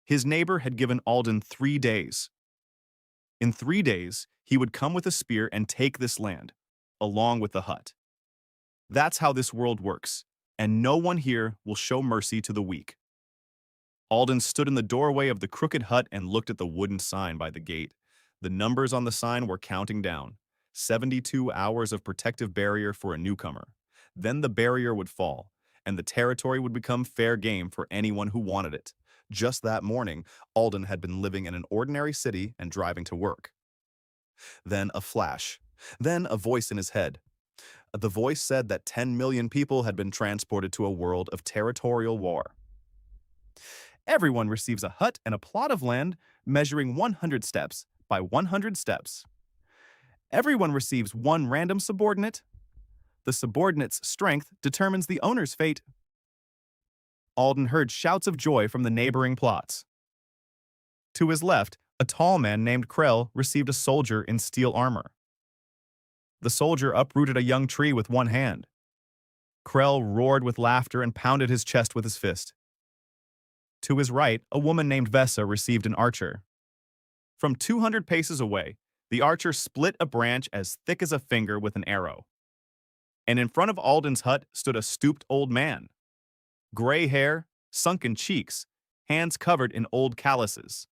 His neighbor had given Alden 3 days. In 3 days, he would come with a spear and take this land, along with the hut. That's how this world works, and no one here will show mercy to the weak. Alden stood in the doorway of the crooked hut and looked at the wooden sign by the gate. The numbers on the sign were counting down. 72 hours of protective barrier for a newcomer. Then the barrier would fall, and the territory would become fair game for anyone who wanted it. Just that morning, Alden had been living in an ordinary city and driving to work. Then a flash. Then a voice in his head. The voice said that 10 million people had been transported to a world of territorial war. Everyone receives a hut and a plot of land measuring 100 steps by 100 steps. Everyone receives one random subordinate. The subordinate's strength determines the owner's fate. Alden heard shouts of joy from the neighboring plots. To his left, a tall man named Frail received a soldier in steel armor. The soldier uprooted a young tree with one hand. Frail roared with laughter and pounded his chest with his fist. To his right, a woman named Vesa received an archer. From 200 paces away, the archer split a branch as thick as a finger with an arrow. And in front of Alden's hut stood a stooped old man. Gray hair, sunken cheeks, hands covered in old calluses.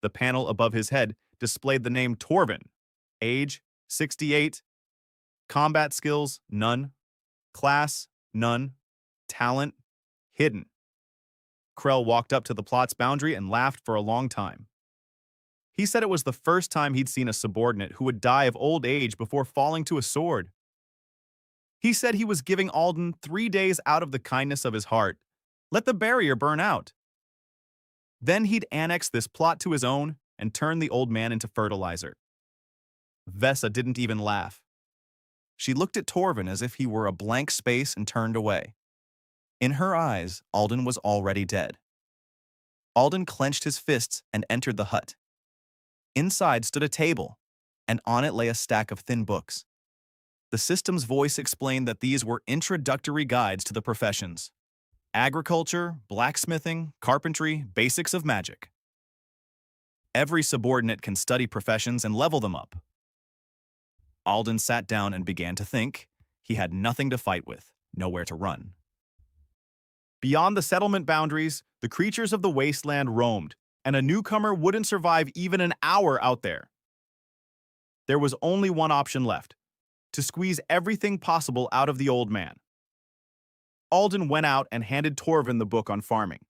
The panel above his head displayed the name Torvin. Age, 68. Combat skills, none. Class, none. Talent, hidden. Krell walked up to the plot's boundary and laughed for a long time. He said it was the first time he'd seen a subordinate who would die of old age before falling to a sword. He said he was giving Alden 3 days out of the kindness of his heart. Let the barrier burn out. Then he'd annex this plot to his own and turn the old man into fertilizer. Vesa didn't even laugh. She looked at Torvin as if he were a blank space and turned away. In her eyes, Alden was already dead. Alden clenched his fists and entered the hut. Inside stood a table, and on it lay a stack of thin books. The system's voice explained that these were introductory guides to the professions: agriculture, blacksmithing, carpentry, basics of magic. Every subordinate can study professions and level them up. Alden sat down and began to think. He had nothing to fight with, nowhere to run. Beyond the settlement boundaries, the creatures of the wasteland roamed, and a newcomer wouldn't survive even an hour out there. There was only one option left: to squeeze everything possible out of the old man. Alden went out and handed Torvin the book on farming.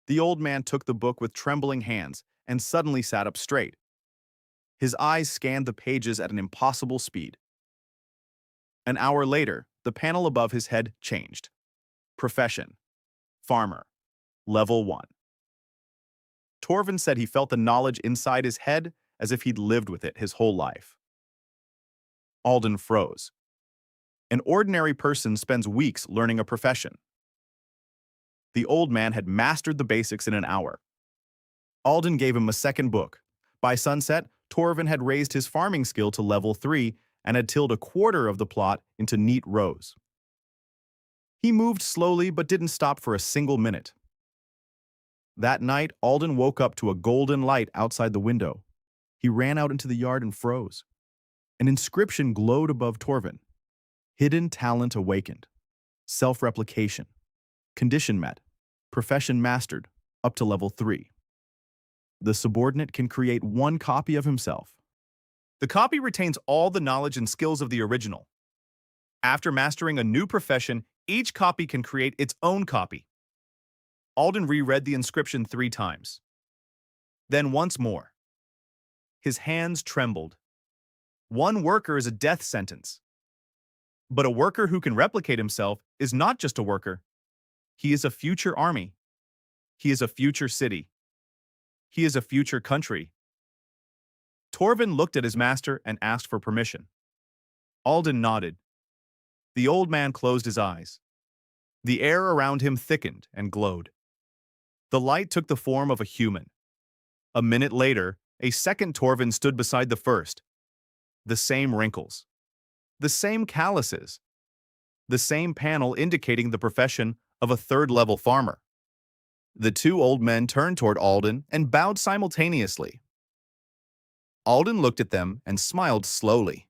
The old man took the book with trembling hands and suddenly sat up straight. His eyes scanned the pages at an impossible speed. An hour later, the panel above his head changed. Profession: farmer. Level 1. Torvin said he felt the knowledge inside his head as if he'd lived with it his whole life. Alden froze. An ordinary person spends weeks learning a profession. The old man had mastered the basics in an hour. Alden gave him a second book. By sunset, Torvin had raised his farming skill to level 3 and had tilled a quarter of the plot into neat rows. He moved slowly but didn't stop for a single minute. That night, Alden woke up to a golden light outside the window. He ran out into the yard and froze. An inscription glowed above Torvin. Hidden talent awakened. Self-replication. Condition met. Profession mastered. Up to level 3. The subordinate can create one copy of himself. The copy retains all the knowledge and skills of the original. After mastering a new profession, each copy can create its own copy. Alden reread the inscription 3 times. Then once more. His hands trembled. One worker is a death sentence. But a worker who can replicate himself is not just a worker. He is a future army. He is a future city. He is a future country. Torvin looked at his master and asked for permission. Alden nodded. The old man closed his eyes. The air around him thickened and glowed. The light took the form of a human. A minute later, a second Torvin stood beside the first. The same wrinkles. The same calluses. The same panel indicating the profession of a third-level farmer. The two old men turned toward Alden and bowed simultaneously. Alden looked at them and smiled slowly.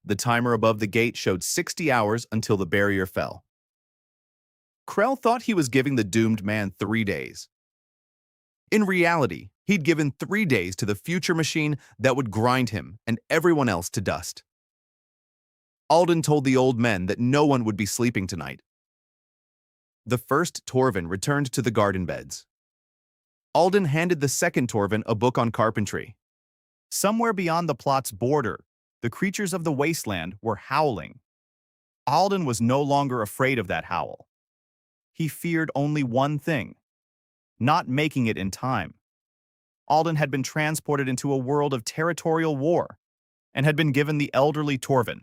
The timer above the gate showed 60 hours until the barrier fell. Krell thought he was giving the doomed man 3 days. In reality, he'd given 3 days to the future machine that would grind him and everyone else to dust. Alden told the old men that no one would be sleeping tonight. The first Torvin returned to the garden beds. Alden handed the second Torvin a book on carpentry. Somewhere beyond the plot's border, the creatures of the wasteland were howling. Alden was no longer afraid of that howl. He feared only one thing: not making it in time. Alden had been transported into a world of territorial war and had been given the elderly Torvin,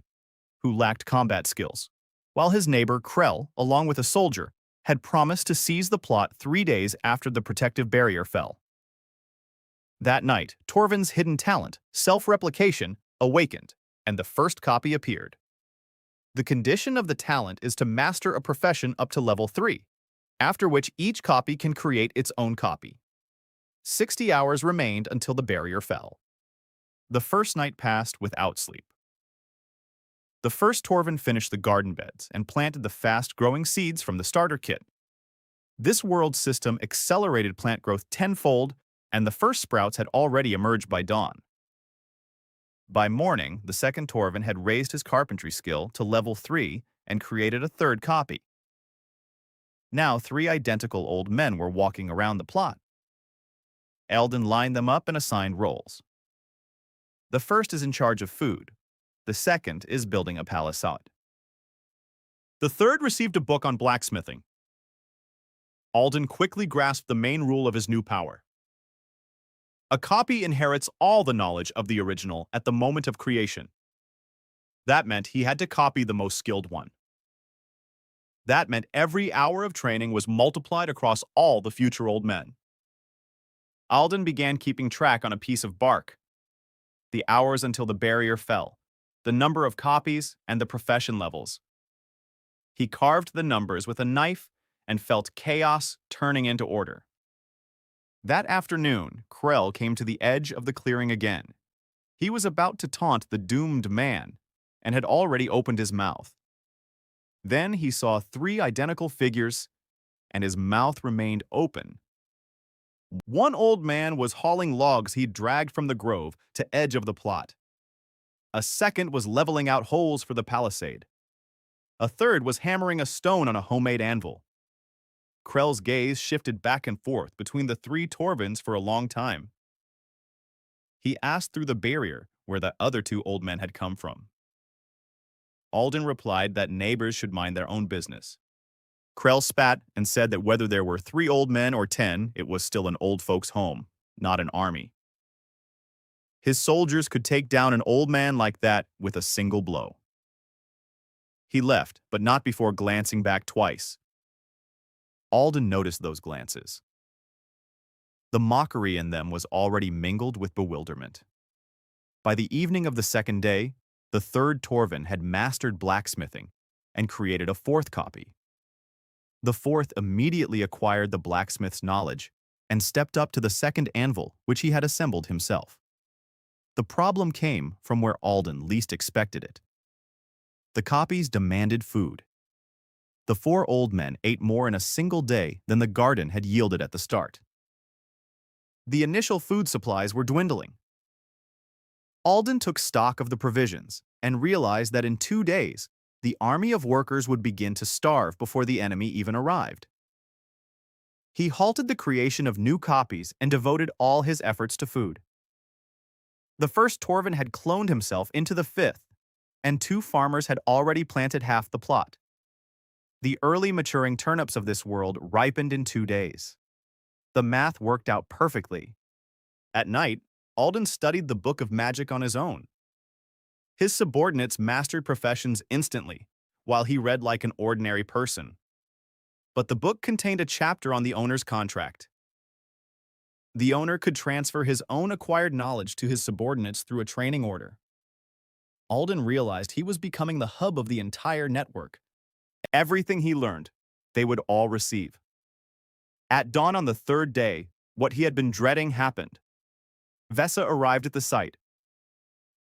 who lacked combat skills, while his neighbor Krell, along with a soldier, had promised to seize the plot 3 days after the protective barrier fell. That night, Torvin's hidden talent, self-replication, awakened, and the first copy appeared. The condition of the talent is to master a profession up to level 3, after which each copy can create its own copy. 60 hours remained until the barrier fell. The first night passed without sleep. The first Torvin finished the garden beds and planted the fast-growing seeds from the starter kit. This world system accelerated plant growth tenfold, and the first sprouts had already emerged by dawn. By morning, the second Torvin had raised his carpentry skill to level 3 and created a third copy. Now 3 identical old men were walking around the plot. Alden lined them up and assigned roles. The first is in charge of food. The second is building a palisade. The third received a book on blacksmithing. Alden quickly grasped the main rule of his new power. A copy inherits all the knowledge of the original at the moment of creation. That meant he had to copy the most skilled one. That meant every hour of training was multiplied across all the future old men. Alden began keeping track on a piece of bark. The hours until the barrier fell, the number of copies, and the profession levels. He carved the numbers with a knife and felt chaos turning into order. That afternoon, Krell came to the edge of the clearing again. He was about to taunt the doomed man and had already opened his mouth. Then he saw 3 identical figures, and his mouth remained open. One old man was hauling logs he'd dragged from the grove to edge of the plot. A second was leveling out holes for the palisade. A third was hammering a stone on a homemade anvil. Krell's gaze shifted back and forth between the 3 Torvins for a long time. He asked through the barrier where the other 2 old men had come from. Alden replied that neighbors should mind their own business. Krell spat and said that whether there were 3 old men or 10, it was still an old folks' home, not an army. His soldiers could take down an old man like that with a single blow. He left, but not before glancing back twice. Alden noticed those glances. The mockery in them was already mingled with bewilderment. By the evening of the second day, the third Torvin had mastered blacksmithing and created a 4th copy. The 4th immediately acquired the blacksmith's knowledge and stepped up to the second anvil, which he had assembled himself. The problem came from where Alden least expected it. The copies demanded food. The 4 old men ate more in a single day than the garden had yielded at the start. The initial food supplies were dwindling. Alden took stock of the provisions and realized that in 2 days, the army of workers would begin to starve before the enemy even arrived. He halted the creation of new copies and devoted all his efforts to food. The first Torvin had cloned himself into the 5th, and 2 farmers had already planted half the plot. The early maturing turnips of this world ripened in 2 days. The math worked out perfectly. At night, Alden studied the Book of Magic on his own. His subordinates mastered professions instantly, while he read like an ordinary person. But the book contained a chapter on the owner's contract. The owner could transfer his own acquired knowledge to his subordinates through a training order. Alden realized he was becoming the hub of the entire network. Everything he learned, they would all receive. At dawn on the third day, what he had been dreading happened. Vesa arrived at the site.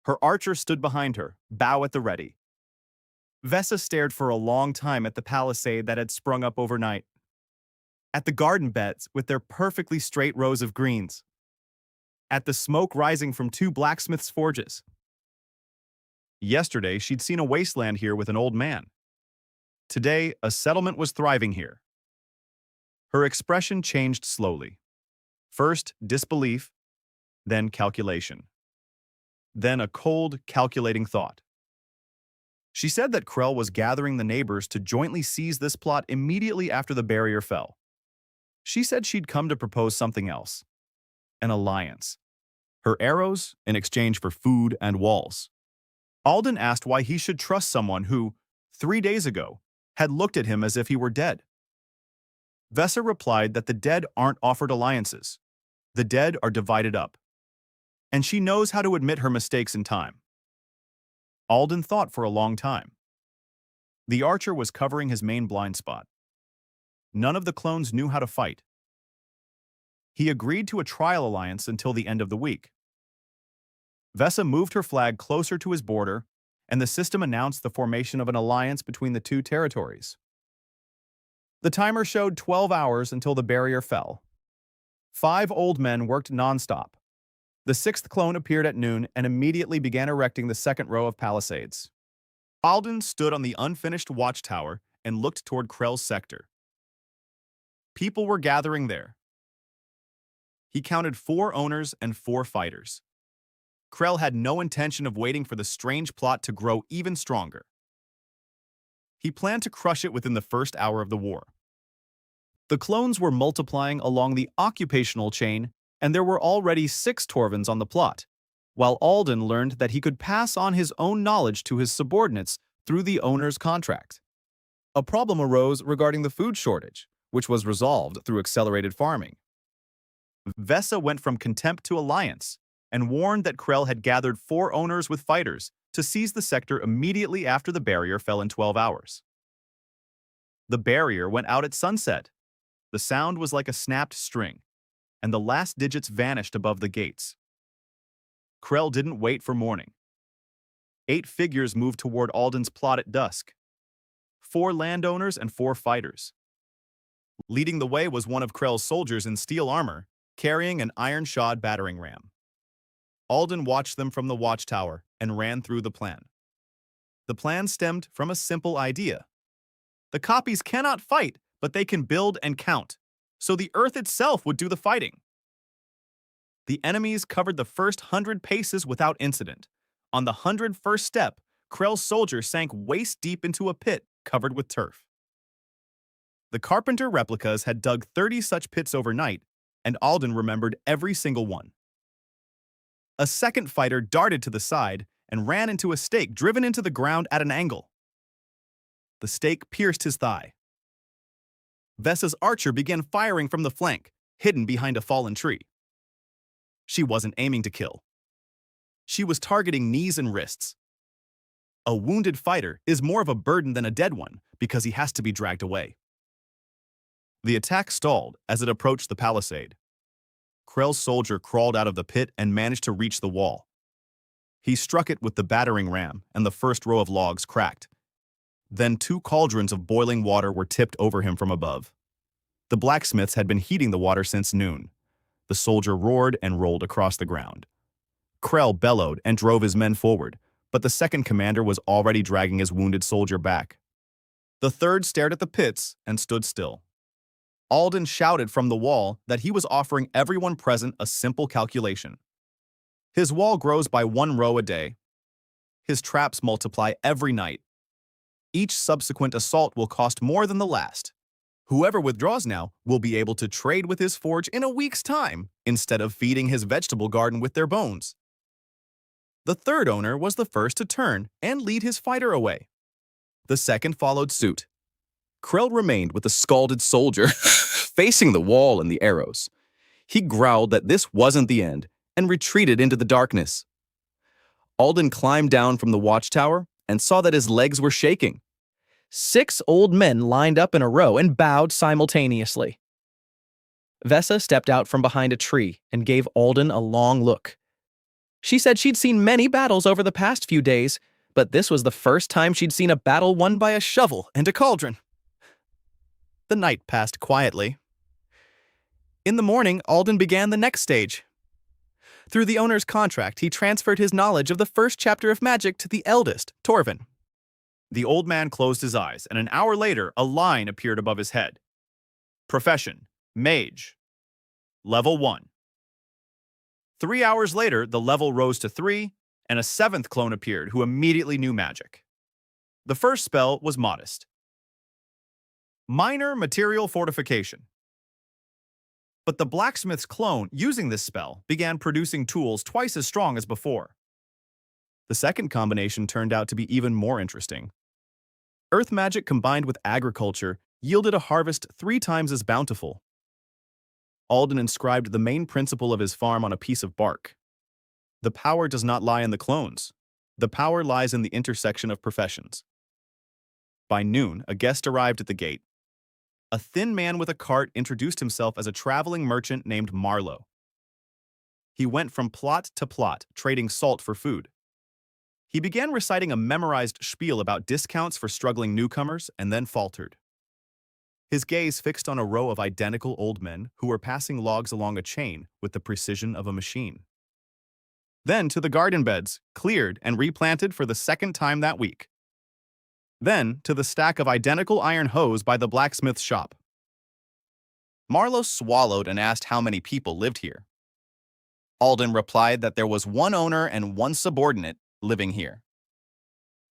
Her archer stood behind her, bow at the ready. Vesa stared for a long time at the palisade that had sprung up overnight, at the garden beds with their perfectly straight rows of greens, at the smoke rising from two blacksmiths' forges. Yesterday, she'd seen a wasteland here with an old man. Today, a settlement was thriving here. Her expression changed slowly. First, disbelief, then calculation. Then a cold, calculating thought. She said that Krell was gathering the neighbors to jointly seize this plot immediately after the barrier fell. She said she'd come to propose something else. An alliance. Her arrows in exchange for food and walls. Alden asked why he should trust someone who, 3 days ago, had looked at him as if he were dead. Vesa replied that the dead aren't offered alliances. The dead are divided up. And she knows how to admit her mistakes in time. Alden thought for a long time. The archer was covering his main blind spot. None of the clones knew how to fight. He agreed to a trial alliance until the end of the week. Vesa moved her flag closer to his border, and the system announced the formation of an alliance between the two territories. The timer showed 12 hours until the barrier fell. 5 old men worked nonstop. The 6th clone appeared at noon and immediately began erecting the second row of palisades. Alden stood on the unfinished watchtower and looked toward Krell's sector. People were gathering there. He counted 4 owners and 4 fighters. Krell had no intention of waiting for the strange plot to grow even stronger. He planned to crush it within the first hour of the war. The clones were multiplying along the occupational chain, and there were already 6 Torvins on the plot, while Alden learned that he could pass on his own knowledge to his subordinates through the owner's contract. A problem arose regarding the food shortage, which was resolved through accelerated farming. Vesa went from contempt to alliance, and warned that Krell had gathered 4 owners with fighters to seize the sector immediately after the barrier fell in 12 hours. The barrier went out at sunset. The sound was like a snapped string, and the last digits vanished above the gates. Krell didn't wait for morning. 8 figures moved toward Alden's plot at dusk. 4 landowners and 4 fighters. Leading the way was one of Krell's soldiers in steel armor, carrying an iron-shod battering ram. Alden watched them from the watchtower and ran through the plan. The plan stemmed from a simple idea. The copies cannot fight, but they can build and count, so the earth itself would do the fighting. The enemies covered the first 100 paces without incident. On the 101st step, Krell's soldier sank waist-deep into a pit covered with turf. The carpenter replicas had dug 30 such pits overnight, and Alden remembered every single one. A second fighter darted to the side and ran into a stake driven into the ground at an angle. The stake pierced his thigh. Vesa's archer began firing from the flank, hidden behind a fallen tree. She wasn't aiming to kill. She was targeting knees and wrists. A wounded fighter is more of a burden than a dead one because he has to be dragged away. The attack stalled as it approached the palisade. Krell's soldier crawled out of the pit and managed to reach the wall. He struck it with the battering ram, and the first row of logs cracked. Then 2 cauldrons of boiling water were tipped over him from above. The blacksmiths had been heating the water since noon. The soldier roared and rolled across the ground. Krell bellowed and drove his men forward, but the second commander was already dragging his wounded soldier back. The third stared at the pits and stood still. Alden shouted from the wall that he was offering everyone present a simple calculation. His wall grows by 1 row a day. His traps multiply every night. Each subsequent assault will cost more than the last. Whoever withdraws now will be able to trade with his forge in a week's time, instead of feeding his vegetable garden with their bones. The third owner was the first to turn and lead his fighter away. The second followed suit. Krell remained with the scalded soldier, facing the wall and the arrows. He growled that this wasn't the end and retreated into the darkness. Alden climbed down from the watchtower and saw that his legs were shaking. 6 old men lined up in a row and bowed simultaneously. Vesa stepped out from behind a tree and gave Alden a long look. She said she'd seen many battles over the past few days, but this was the first time she'd seen a battle won by a shovel and a cauldron. The night passed quietly. In the morning, Alden began the next stage. Through the owner's contract, he transferred his knowledge of the first chapter of magic to the eldest, Torvin. The old man closed his eyes, and an hour later, a line appeared above his head. Profession: Mage. Level 1. 3 hours later, the level rose to 3, and a 7th clone appeared who immediately knew magic. The first spell was Modest. Minor Material Fortification. But the blacksmith's clone, using this spell, began producing tools twice as strong as before. The second combination turned out to be even more interesting. Earth magic combined with agriculture yielded a harvest 3 times as bountiful. Alden inscribed the main principle of his farm on a piece of bark. The power does not lie in the clones. The power lies in the intersection of professions. By noon, a guest arrived at the gate. A thin man with a cart introduced himself as a traveling merchant named Marlowe. He went from plot to plot, trading salt for food. He began reciting a memorized spiel about discounts for struggling newcomers and then faltered. His gaze fixed on a row of identical old men who were passing logs along a chain with the precision of a machine. Then to the garden beds, cleared and replanted for the second time that week. Then to the stack of identical iron hoes by the blacksmith's shop. Marlowe swallowed and asked how many people lived here. Alden replied that there was one owner and one subordinate living here.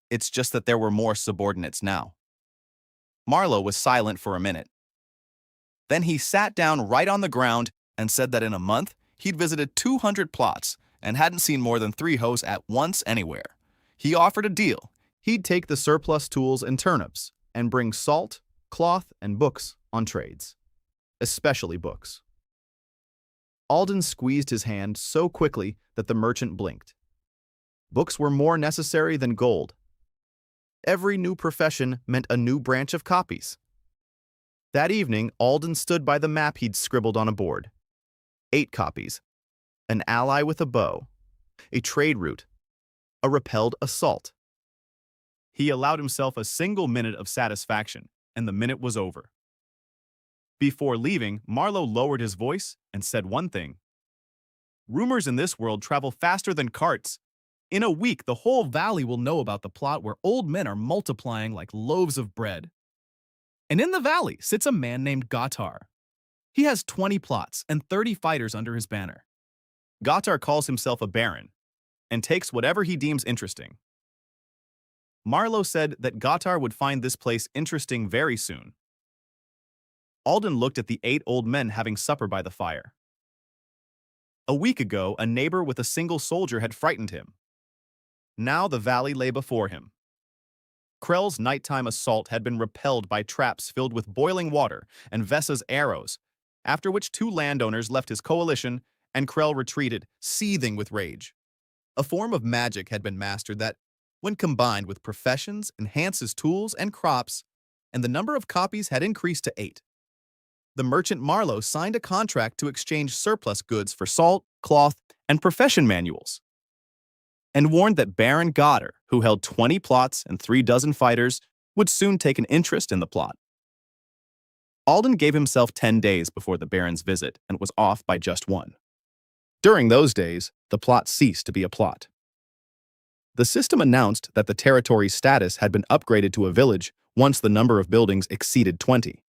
It's just that there were more subordinates now. Marlowe was silent for a minute. Then he sat down right on the ground and said that in a month he'd visited 200 plots and hadn't seen more than 3 hoes at once anywhere. He offered a deal. He'd take the surplus tools and turnips and bring salt, cloth, and books on trades, especially books. Alden squeezed his hand so quickly that the merchant blinked. Books were more necessary than gold. Every new profession meant a new branch of copies. That evening, Alden stood by the map he'd scribbled on a board. 8 copies. An ally with a bow. A trade route. A repelled assault. He allowed himself a single minute of satisfaction, and the minute was over. Before leaving, Marlowe lowered his voice and said one thing. Rumors in this world travel faster than carts. In a week, the whole valley will know about the plot where old men are multiplying like loaves of bread. And in the valley sits a man named Gatar. He has 20 plots and 30 fighters under his banner. Gatar calls himself a baron and takes whatever he deems interesting. Marlowe said that Gatar would find this place interesting very soon. Alden looked at the 8 old men having supper by the fire. A week ago, a neighbor with a single soldier had frightened him. Now the valley lay before him. Krell's nighttime assault had been repelled by traps filled with boiling water and Vesa's arrows, after which 2 landowners left his coalition and Krell retreated, seething with rage. A form of magic had been mastered that, when combined with professions, enhances tools and crops, and the number of copies had increased to 8. The merchant Marlowe signed a contract to exchange surplus goods for salt, cloth, and profession manuals, and warned that Baron Goddard, who held 20 plots and 3 dozen fighters, would soon take an interest in the plot. Alden gave himself 10 days before the Baron's visit and was off by just 1. During those days, the plot ceased to be a plot. The system announced that the territory's status had been upgraded to a village once the number of buildings exceeded 20.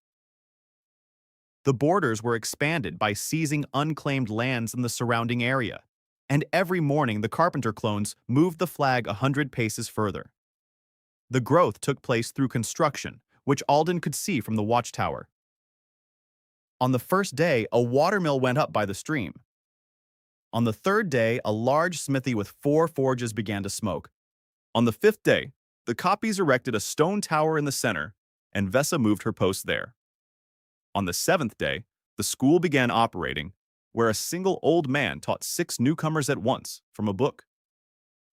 The borders were expanded by seizing unclaimed lands in the surrounding area, and every morning the carpenter clones moved the flag 100 paces further. The growth took place through construction, which Alden could see from the watchtower. On the first day, a watermill went up by the stream. On the 3rd day, a large smithy with 4 forges began to smoke. On the 5th day, the copies erected a stone tower in the center, and Vesa moved her post there. On the 7th day, the school began operating, where a single old man taught 6 newcomers at once from a book.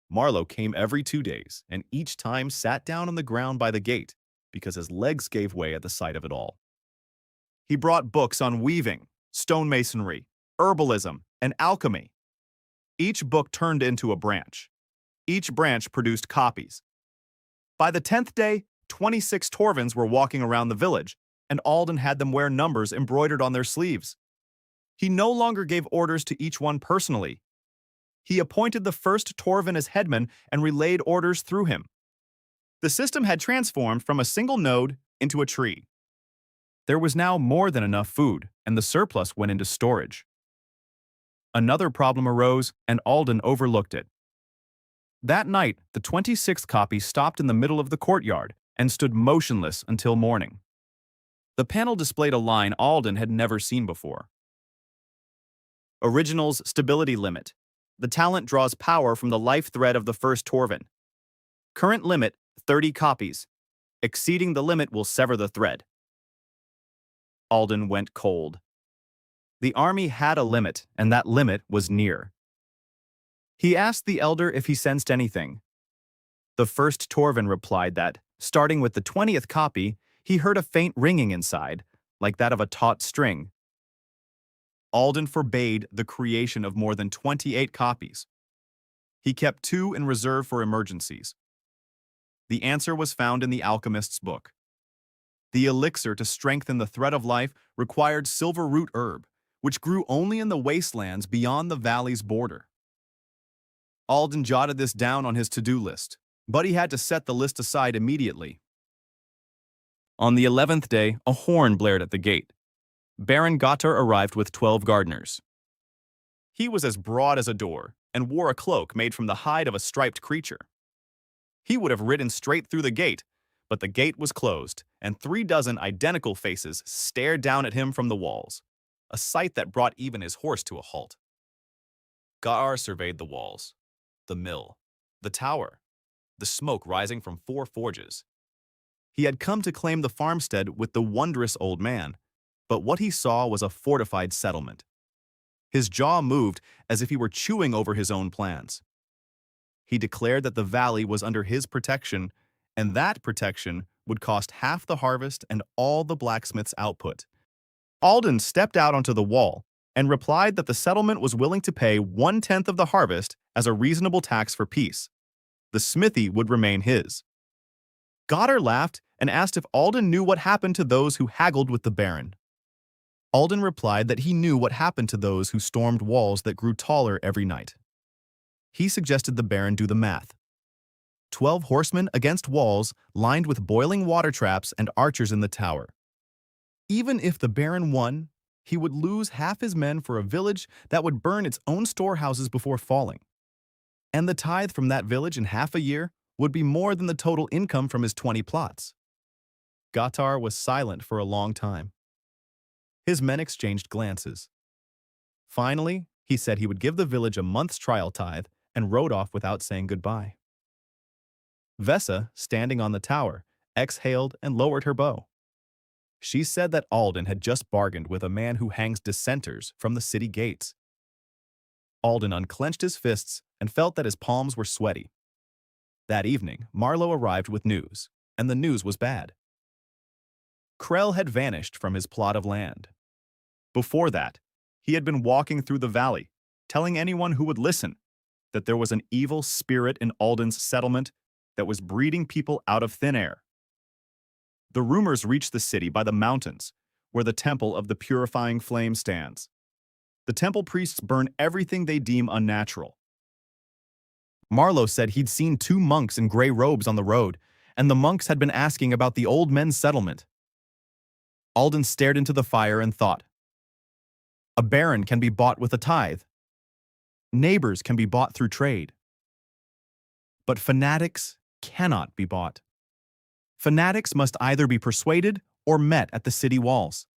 Marlowe came every 2 days, and each time sat down on the ground by the gate, because his legs gave way at the sight of it all. He brought books on weaving, stonemasonry, herbalism, and alchemy. Each book turned into a branch. Each branch produced copies. By the 10th day, 26 Torvins were walking around the village, and Alden had them wear numbers embroidered on their sleeves. He no longer gave orders to each one personally. He appointed the first Torvin as headman and relayed orders through him. The system had transformed from a single node into a tree. There was now more than enough food, and the surplus went into storage. Another problem arose, and Alden overlooked it. That night, the 26th copy stopped in the middle of the courtyard and stood motionless until morning. The panel displayed a line Alden had never seen before. Original's stability limit. The talent draws power from the life thread of the first Torvin. Current limit, 30 copies. Exceeding the limit will sever the thread. Alden went cold. The army had a limit, and that limit was near. He asked the elder if he sensed anything. The first Torvin replied that, starting with the 20th copy, he heard a faint ringing inside, like that of a taut string. Alden forbade the creation of more than 28 copies. He kept 2 in reserve for emergencies. The answer was found in the alchemist's book. The elixir to strengthen the thread of life required silver root herb, which grew only in the wastelands beyond the valley's border. Alden jotted this down on his to-do list, but he had to set the list aside immediately. On the 11th day, a horn blared at the gate. Baron Gottar arrived with 12 gardeners. He was as broad as a door and wore a cloak made from the hide of a striped creature. He would have ridden straight through the gate, but the gate was closed, and 36 identical faces stared down at him from the walls, a sight that brought even his horse to a halt. Gottar surveyed the walls, the mill, the tower, the smoke rising from 4 forges. He had come to claim the farmstead with the wondrous old man, but what he saw was a fortified settlement. His jaw moved as if he were chewing over his own plans. He declared that the valley was under his protection, and that protection would cost half the harvest and all the blacksmith's output. Alden stepped out onto the wall and replied that the settlement was willing to pay 1/10 of the harvest as a reasonable tax for peace. The smithy would remain his. Gottar laughed and asked if Alden knew what happened to those who haggled with the Baron. Alden replied that he knew what happened to those who stormed walls that grew taller every night. He suggested the Baron do the math. 12 horsemen against walls lined with boiling water traps and archers in the tower. Even if the Baron won, he would lose half his men for a village that would burn its own storehouses before falling. And the tithe from that village in half a year would be more than the total income from his 20 plots. Gottar was silent for a long time. His men exchanged glances. Finally, he said he would give the village a month's trial tithe and rode off without saying goodbye. Vessa, standing on the tower, exhaled and lowered her bow. She said that Alden had just bargained with a man who hangs dissenters from the city gates. Alden unclenched his fists and felt that his palms were sweaty. That evening, Marlowe arrived with news, and the news was bad. Krell had vanished from his plot of land. Before that, he had been walking through the valley, telling anyone who would listen that there was an evil spirit in Alden's settlement that was breeding people out of thin air. The rumors reached the city by the mountains, where the temple of the purifying flame stands. The temple priests burn everything they deem unnatural. Marlowe said he'd seen 2 monks in gray robes on the road, and the monks had been asking about the old men's settlement. Alden stared into the fire and thought. A baron can be bought with a tithe. Neighbors can be bought through trade. But fanatics cannot be bought. Fanatics must either be persuaded or met at the city walls.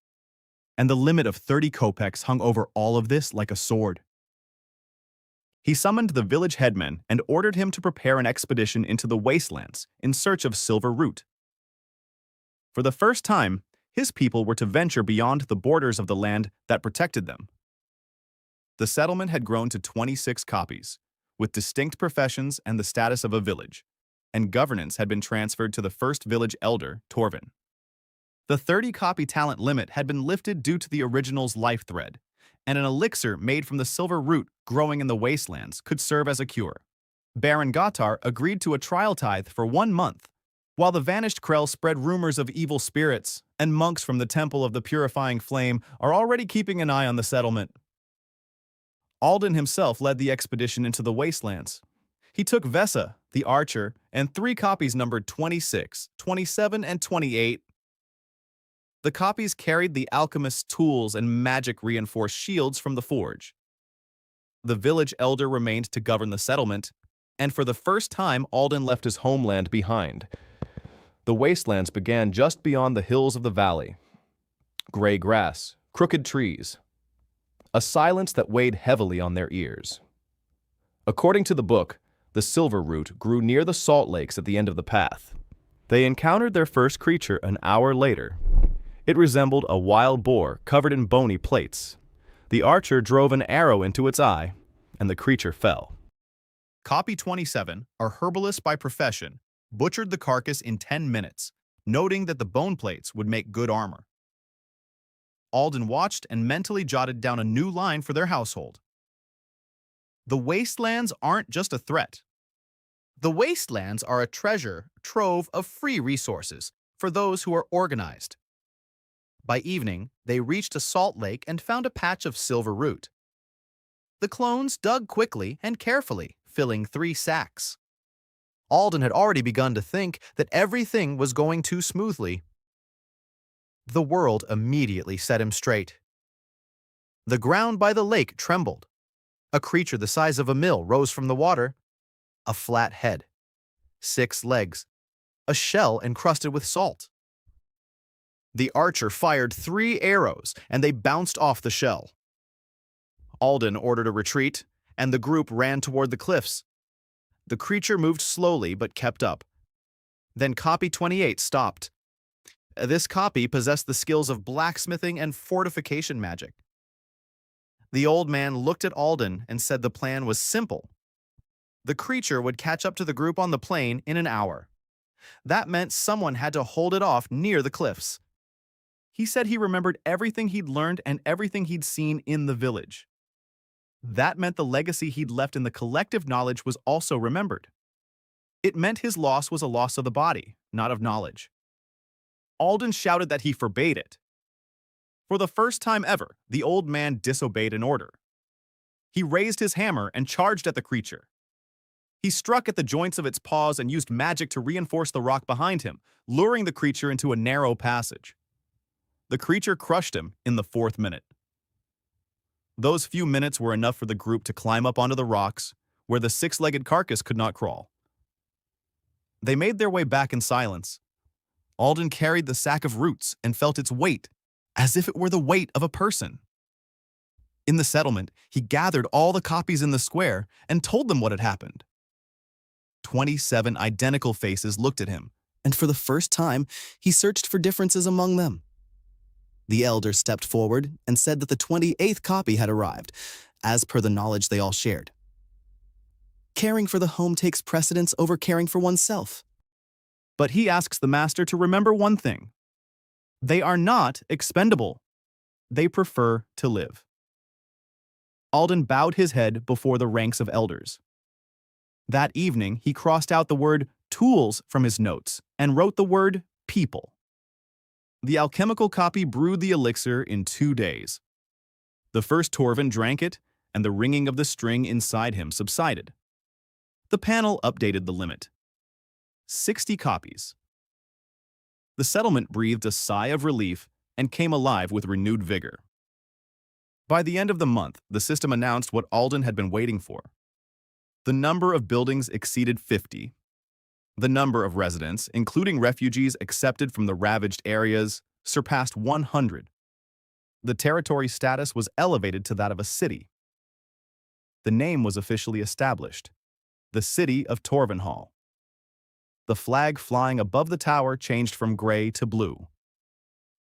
And the limit of 30 kopecks hung over all of this like a sword. He summoned the village headman and ordered him to prepare an expedition into the wastelands in search of silver root. For the first time, his people were to venture beyond the borders of the land that protected them. The settlement had grown to 26 copies, with distinct professions and the status of a village, and governance had been transferred to the first village elder, Torvin. The 30-copy talent limit had been lifted due to the original's life thread, and an elixir made from the silver root growing in the wastelands could serve as a cure. Baron Gotar agreed to a trial tithe for 1 month, while the vanished Krell spread rumors of evil spirits, and monks from the Temple of the Purifying Flame are already keeping an eye on the settlement. Alden himself led the expedition into the wastelands. He took Vessa, the archer, and 3 copies numbered 26, 27, and 28. The copies carried the alchemist's tools and magic-reinforced shields from the forge. The village elder remained to govern the settlement, and for the first time Alden left his homeland behind. The wastelands began just beyond the hills of the valley. Gray grass, crooked trees, a silence that weighed heavily on their ears. According to the book, the silver root grew near the salt lakes at the end of the path. They encountered their first creature an hour later. It resembled a wild boar covered in bony plates. The archer drove an arrow into its eye, and the creature fell. Copy 27, a herbalist by profession, butchered the carcass in 10 minutes, noting that the bone plates would make good armor. Alden watched and mentally jotted down a new line for their household. The wastelands aren't just a threat. The wastelands are a treasure trove of free resources for those who are organized. By evening, they reached a salt lake and found a patch of silver root. The clones dug quickly and carefully, filling 3 sacks. Alden had already begun to think that everything was going too smoothly. The world immediately set him straight. The ground by the lake trembled. A creature the size of a mill rose from the water. A flat head, 6 legs, a shell encrusted with salt. The archer fired 3 arrows, and they bounced off the shell. Alden ordered a retreat, and the group ran toward the cliffs. The creature moved slowly but kept up. Then copy 28 stopped. This copy possessed the skills of blacksmithing and fortification magic. The old man looked at Alden and said the plan was simple. The creature would catch up to the group on the plain in an hour. That meant someone had to hold it off near the cliffs. He said he remembered everything he'd learned and everything he'd seen in the village. That meant the legacy he'd left in the collective knowledge was also remembered. It meant his loss was a loss of the body, not of knowledge. Alden shouted that he forbade it. For the first time ever, the old man disobeyed an order. He raised his hammer and charged at the creature. He struck at the joints of its paws and used magic to reinforce the rock behind him, luring the creature into a narrow passage. The creature crushed him in the 4th minute. Those few minutes were enough for the group to climb up onto the rocks, where the 6-legged carcass could not crawl. They made their way back in silence. Alden carried the sack of roots and felt its weight, as if it were the weight of a person. In the settlement, he gathered all the copies in the square and told them what had happened. 27 identical faces looked at him, and for the first time, he searched for differences among them. The elder stepped forward and said that the 28th copy had arrived, as per the knowledge they all shared. Caring for the home takes precedence over caring for oneself. But he asks the master to remember one thing. They are not expendable. They prefer to live. Alden bowed his head before the ranks of elders. That evening, he crossed out the word tools from his notes and wrote the word people. The alchemical copy brewed the elixir in 2 days. The first Torvin drank it, and the ringing of the string inside him subsided. The panel updated the limit. 60 copies. The settlement breathed a sigh of relief and came alive with renewed vigor. By the end of the month, the system announced what Alden had been waiting for. The number of buildings exceeded 50. The number of residents, including refugees accepted from the ravaged areas, surpassed 100. The territory status was elevated to that of a city. The name was officially established, the city of Torvenhall. The flag flying above the tower changed from gray to blue.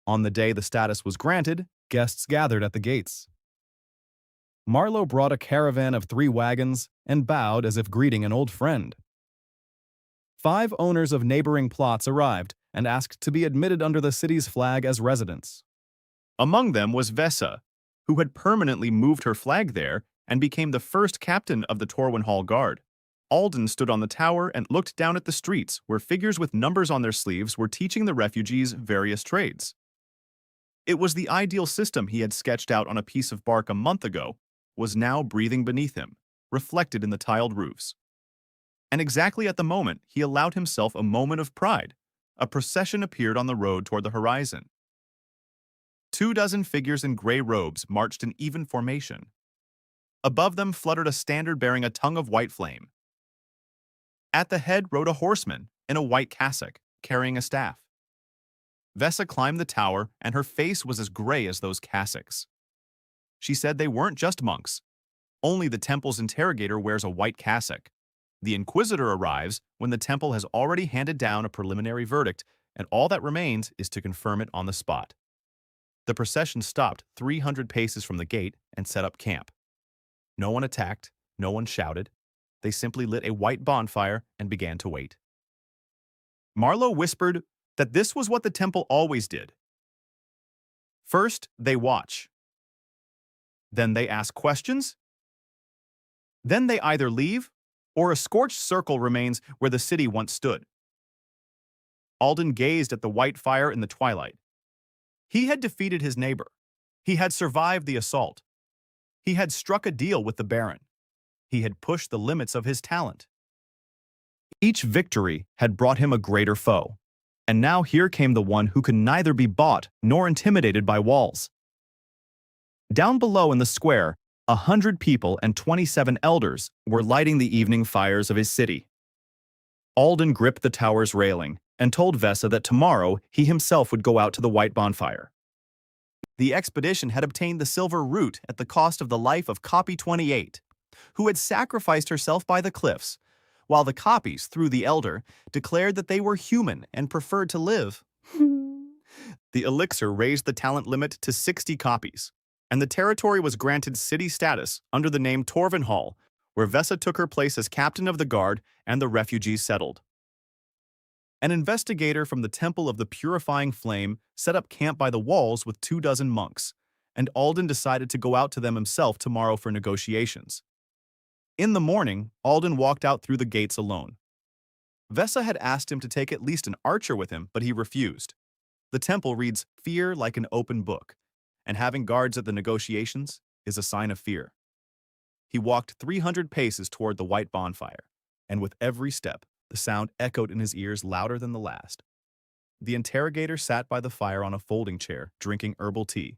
On the day the status was granted, guests gathered at the gates. Marlowe brought a caravan of 3 wagons and bowed as if greeting an old friend. 5 owners of neighboring plots arrived, and asked to be admitted under the city's flag as residents. Among them was Vesa, who had permanently moved her flag there and became the first captain of the Torwenhall Guard. Alden stood on the tower and looked down at the streets where figures with numbers on their sleeves were teaching the refugees various trades. It was the ideal system he had sketched out on a piece of bark a month ago, was now breathing beneath him, reflected in the tiled roofs. And exactly at the moment he allowed himself a moment of pride, a procession appeared on the road toward the horizon. 24 figures in gray robes marched in even formation. Above them fluttered a standard bearing a tongue of white flame. At the head rode a horseman in a white cassock, carrying a staff. Vesa climbed the tower, and her face was as gray as those cassocks. She said they weren't just monks. Only the temple's interrogator wears a white cassock. The inquisitor arrives when the temple has already handed down a preliminary verdict, and all that remains is to confirm it on the spot. The procession stopped 300 paces from the gate and set up camp. No one attacked, no one shouted. They simply lit a white bonfire and began to wait. Marlowe whispered that this was what the temple always did. First, they watch. Then they ask questions. Then they either leave, or a scorched circle remains where the city once stood. Alden gazed at the white fire in the twilight. He had defeated his neighbor. He had survived the assault. He had struck a deal with the Baron. He had pushed the limits of his talent. Each victory had brought him a greater foe, and now here came the one who could neither be bought nor intimidated by walls. Down below in the square, 100 people and 27 elders were lighting the evening fires of his city. Alden gripped the tower's railing and told Vesa that tomorrow he himself would go out to the white bonfire. The expedition had obtained the silver root at the cost of the life of Copy 28, who had sacrificed herself by the cliffs, while the copies, through the elder, declared that they were human and preferred to live. The elixir raised the talent limit to 60 copies, and the territory was granted city status under the name Torwenhall, where Vesa took her place as captain of the guard and the refugees settled. An investigator from the Temple of the Purifying Flame set up camp by the walls with 24 monks, and Alden decided to go out to them himself tomorrow for negotiations. In the morning, Alden walked out through the gates alone. Vesa had asked him to take at least an archer with him, but he refused. The temple reads fear like an open book, and having guards at the negotiations is a sign of fear. He walked 300 paces toward the white bonfire, and with every step, the sound echoed in his ears louder than the last. The interrogator sat by the fire on a folding chair, drinking herbal tea.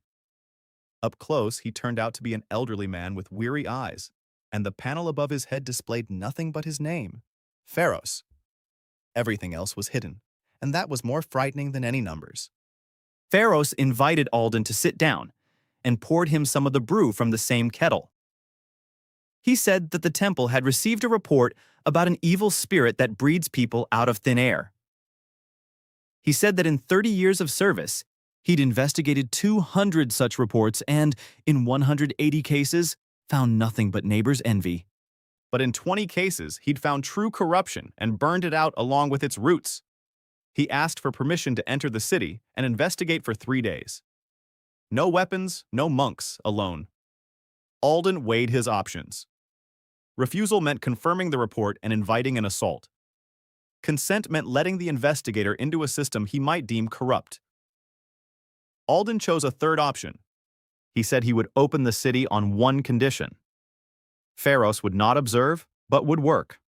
Up close, he turned out to be an elderly man with weary eyes, and the panel above his head displayed nothing but his name, Pharos. Everything else was hidden, and that was more frightening than any numbers. Pharos invited Alden to sit down and poured him some of the brew from the same kettle. He said that the temple had received a report about an evil spirit that breeds people out of thin air. He said that in 30 years of service, he'd investigated 200 such reports and, in 180 cases, found nothing but neighbors' envy. But in 20 cases, he'd found true corruption and burned it out along with its roots. He asked for permission to enter the city and investigate for 3 days. No weapons, no monks, alone. Alden weighed his options. Refusal meant confirming the report and inviting an assault. Consent meant letting the investigator into a system he might deem corrupt. Alden chose a third option. He said he would open the city on one condition. Pharos would not observe, but would work.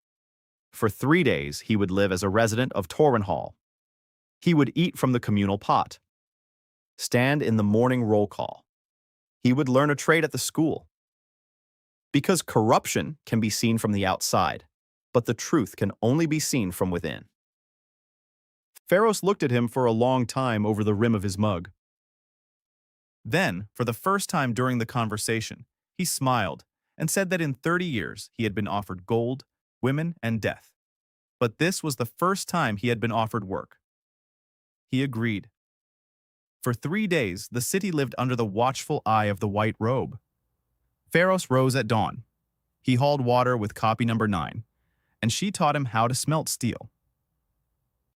For 3 days, he would live as a resident of Torwenhall. He would eat from the communal pot. Stand in the morning roll call. He would learn a trade at the school. Because corruption can be seen from the outside, but the truth can only be seen from within. Pharos looked at him for a long time over the rim of his mug. Then, for the first time during the conversation, he smiled and said that in 30 years he had been offered gold, women, and death. But this was the first time he had been offered work. He agreed. For 3 days, the city lived under the watchful eye of the white robe. Pharos rose at dawn. He hauled water with copy number 9, and she taught him how to smelt steel.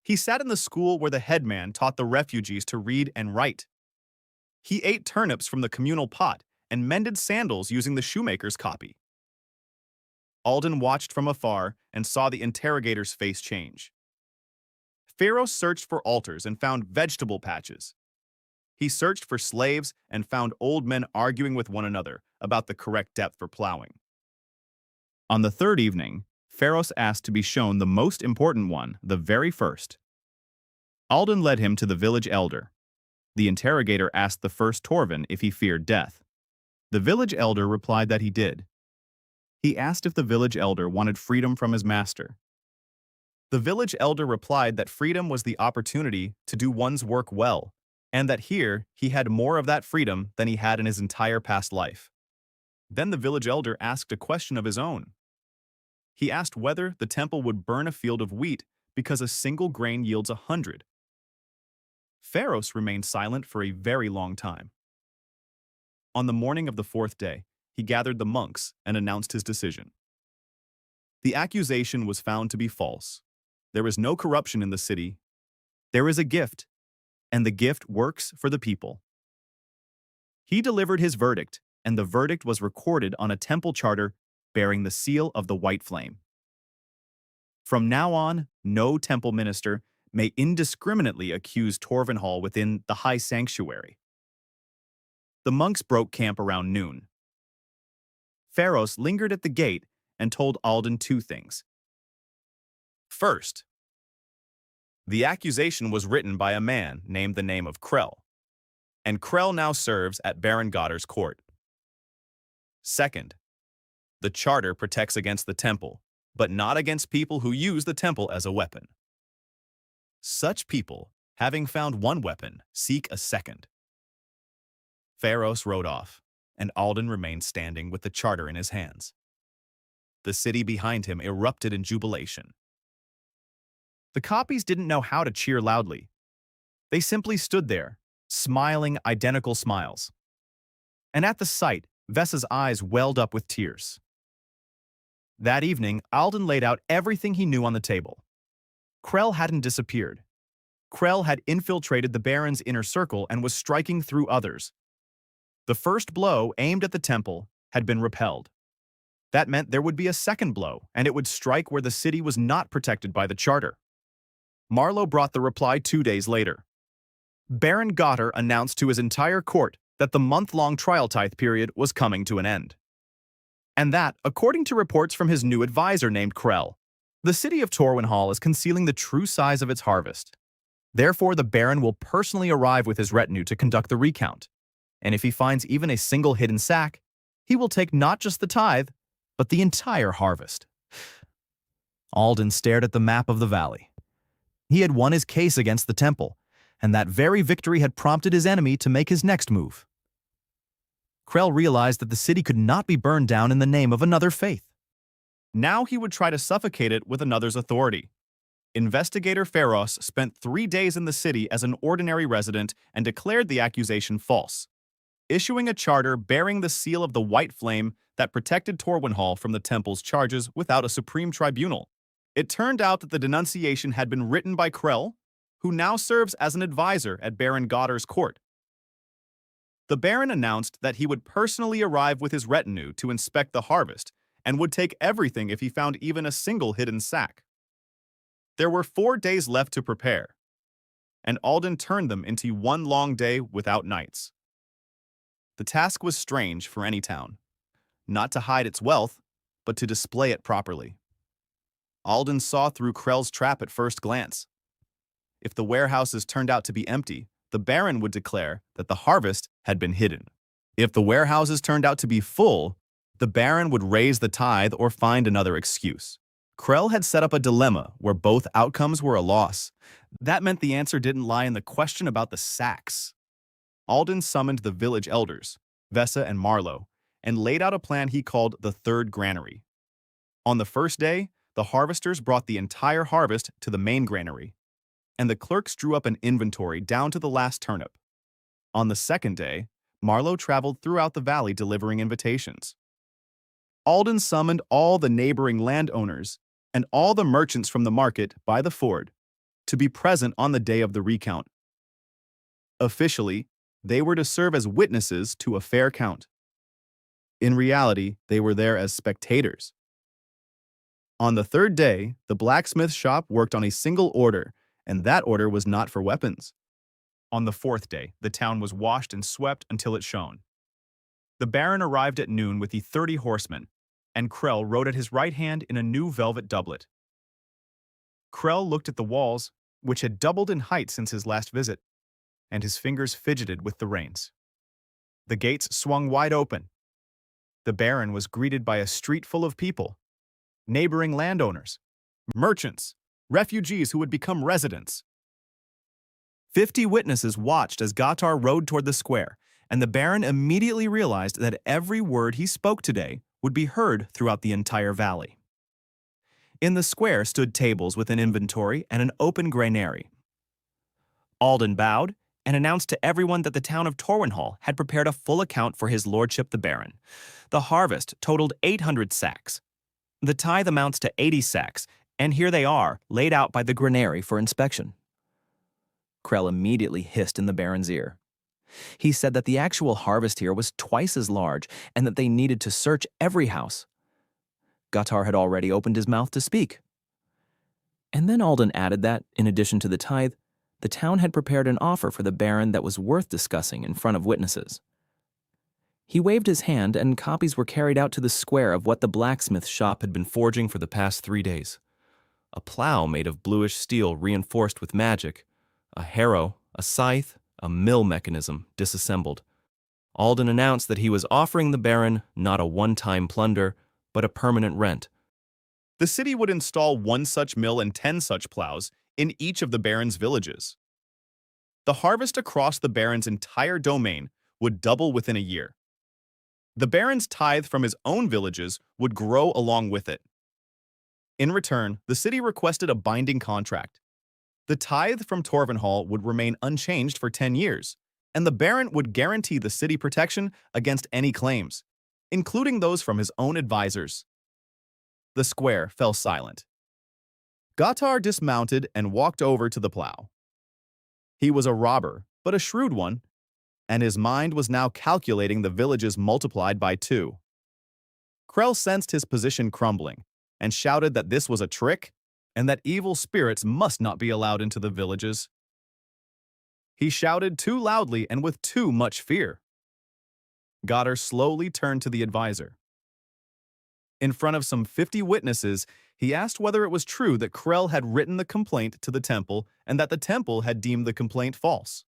He sat in the school where the headman taught the refugees to read and write. He ate turnips from the communal pot and mended sandals using the shoemaker's copy. Alden watched from afar and saw the interrogator's face change. Pharaoh searched for altars and found vegetable patches. He searched for slaves and found old men arguing with one another about the correct depth for plowing. On the third evening, Pharaoh asked to be shown the most important one, the very first. Alden led him to the village elder. The interrogator asked the first Torvin if he feared death. The village elder replied that he did. He asked if the village elder wanted freedom from his master. The village elder replied that freedom was the opportunity to do one's work well, and that here he had more of that freedom than he had in his entire past life. Then the village elder asked a question of his own. He asked whether the temple would burn a field of wheat because a single grain yields 100. Pharaoh remained silent for a very long time. On the morning of the fourth day, he gathered the monks and announced his decision. The accusation was found to be false. There is no corruption in the city. There is a gift, and the gift works for the people. He delivered his verdict, and the verdict was recorded on a temple charter bearing the seal of the white flame. From now on, no temple minister may indiscriminately accuse Torvenhall within the high sanctuary. The monks broke camp around noon. Pharaoh lingered at the gate and told Alden two things. First, the accusation was written by a man named the name of Krell, and Krell now serves at Baron Gotter's court. Second, the charter protects against the temple, but not against people who use the temple as a weapon. Such people, having found one weapon, seek a second. Pharaoh rode off, and Alden remained standing with the charter in his hands. The city behind him erupted in jubilation. The copies didn't know how to cheer loudly. They simply stood there, smiling identical smiles. And at the sight, Vessa's eyes welled up with tears. That evening, Alden laid out everything he knew on the table. Krell hadn't disappeared. Krell had infiltrated the Baron's inner circle and was striking through others. The first blow, aimed at the temple, had been repelled. That meant there would be a second blow, and it would strike where the city was not protected by the charter. Marlowe brought the reply 2 days later. Baron Gotter announced to his entire court that the month-long trial tithe period was coming to an end. And that, according to reports from his new advisor named Krell, the city of Torwenhall is concealing the true size of its harvest. Therefore, the Baron will personally arrive with his retinue to conduct the recount. And if he finds even a single hidden sack, he will take not just the tithe, but the entire harvest. Alden stared at the map of the valley. He had won his case against the temple, and that very victory had prompted his enemy to make his next move. Krell realized that the city could not be burned down in the name of another faith. Now he would try to suffocate it with another's authority. Investigator Pharos spent 3 days in the city as an ordinary resident and declared the accusation false, issuing a charter bearing the seal of the white flame that protected Torwenhall from the temple's charges without a supreme tribunal. It turned out that the denunciation had been written by Krell, who now serves as an advisor at Baron Gotter's court. The Baron announced that he would personally arrive with his retinue to inspect the harvest and would take everything if he found even a single hidden sack. There were 4 days left to prepare, and Alden turned them into one long day without nights. The task was strange for any town, not to hide its wealth, but to display it properly. Alden saw through Krell's trap at first glance. If the warehouses turned out to be empty, the Baron would declare that the harvest had been hidden. If the warehouses turned out to be full, the Baron would raise the tithe or find another excuse. Krell had set up a dilemma where both outcomes were a loss. That meant the answer didn't lie in the question about the sacks. Alden summoned the village elders, Vessa and Marlowe, and laid out a plan he called the third granary. On the first day, the harvesters brought the entire harvest to the main granary, and the clerks drew up an inventory down to the last turnip. On the second day, Marlowe traveled throughout the valley delivering invitations. Alden summoned all the neighboring landowners and all the merchants from the market by the ford, to be present on the day of the recount. Officially, they were to serve as witnesses to a fair count. In reality, they were there as spectators. On the third day, the blacksmith shop worked on a single order, and that order was not for weapons. On the fourth day, the town was washed and swept until it shone. The Baron arrived at noon with the 30 horsemen, and Krell rode at his right hand in a new velvet doublet. Krell looked at the walls, which had doubled in height since his last visit, and his fingers fidgeted with the reins. The gates swung wide open. The Baron was greeted by a street full of people, neighboring landowners, merchants, refugees who would become residents. 50 witnesses watched as Gatar rode toward the square, and the Baron immediately realized that every word he spoke today would be heard throughout the entire valley. In the square stood tables with an inventory and an open granary. Alden bowed and announced to everyone that the town of Torwenhall had prepared a full account for his lordship the Baron. The harvest totaled 800 sacks. The tithe amounts to 80 sacks, and here they are, laid out by the granary for inspection. Krell immediately hissed in the Baron's ear. He said that the actual harvest here was twice as large and that they needed to search every house. Gatar had already opened his mouth to speak. And then Alden added that, in addition to the tithe, the town had prepared an offer for the Baron that was worth discussing in front of witnesses. He waved his hand, and copies were carried out to the square of what the blacksmith shop had been forging for the past 3 days. A plow made of bluish steel reinforced with magic, a harrow, a scythe, a mill mechanism disassembled. Alden announced that he was offering the Baron not a one-time plunder, but a permanent rent. The city would install 1 such mill and 10 such plows in each of the Baron's villages. The harvest across the Baron's entire domain would double within a year. The Baron's tithe from his own villages would grow along with it. In return, the city requested a binding contract. The tithe from Torvenhall would remain unchanged for 10 years, and the Baron would guarantee the city protection against any claims, including those from his own advisors. The square fell silent. Gatar dismounted and walked over to the plow. He was a robber, but a shrewd one, and his mind was now calculating the villages multiplied by 2. Krell sensed his position crumbling and shouted that this was a trick and that evil spirits must not be allowed into the villages. He shouted too loudly and with too much fear. Gatar slowly turned to the advisor. In front of some 50 witnesses, he asked whether it was true that Krell had written the complaint to the temple and that the temple had deemed the complaint false.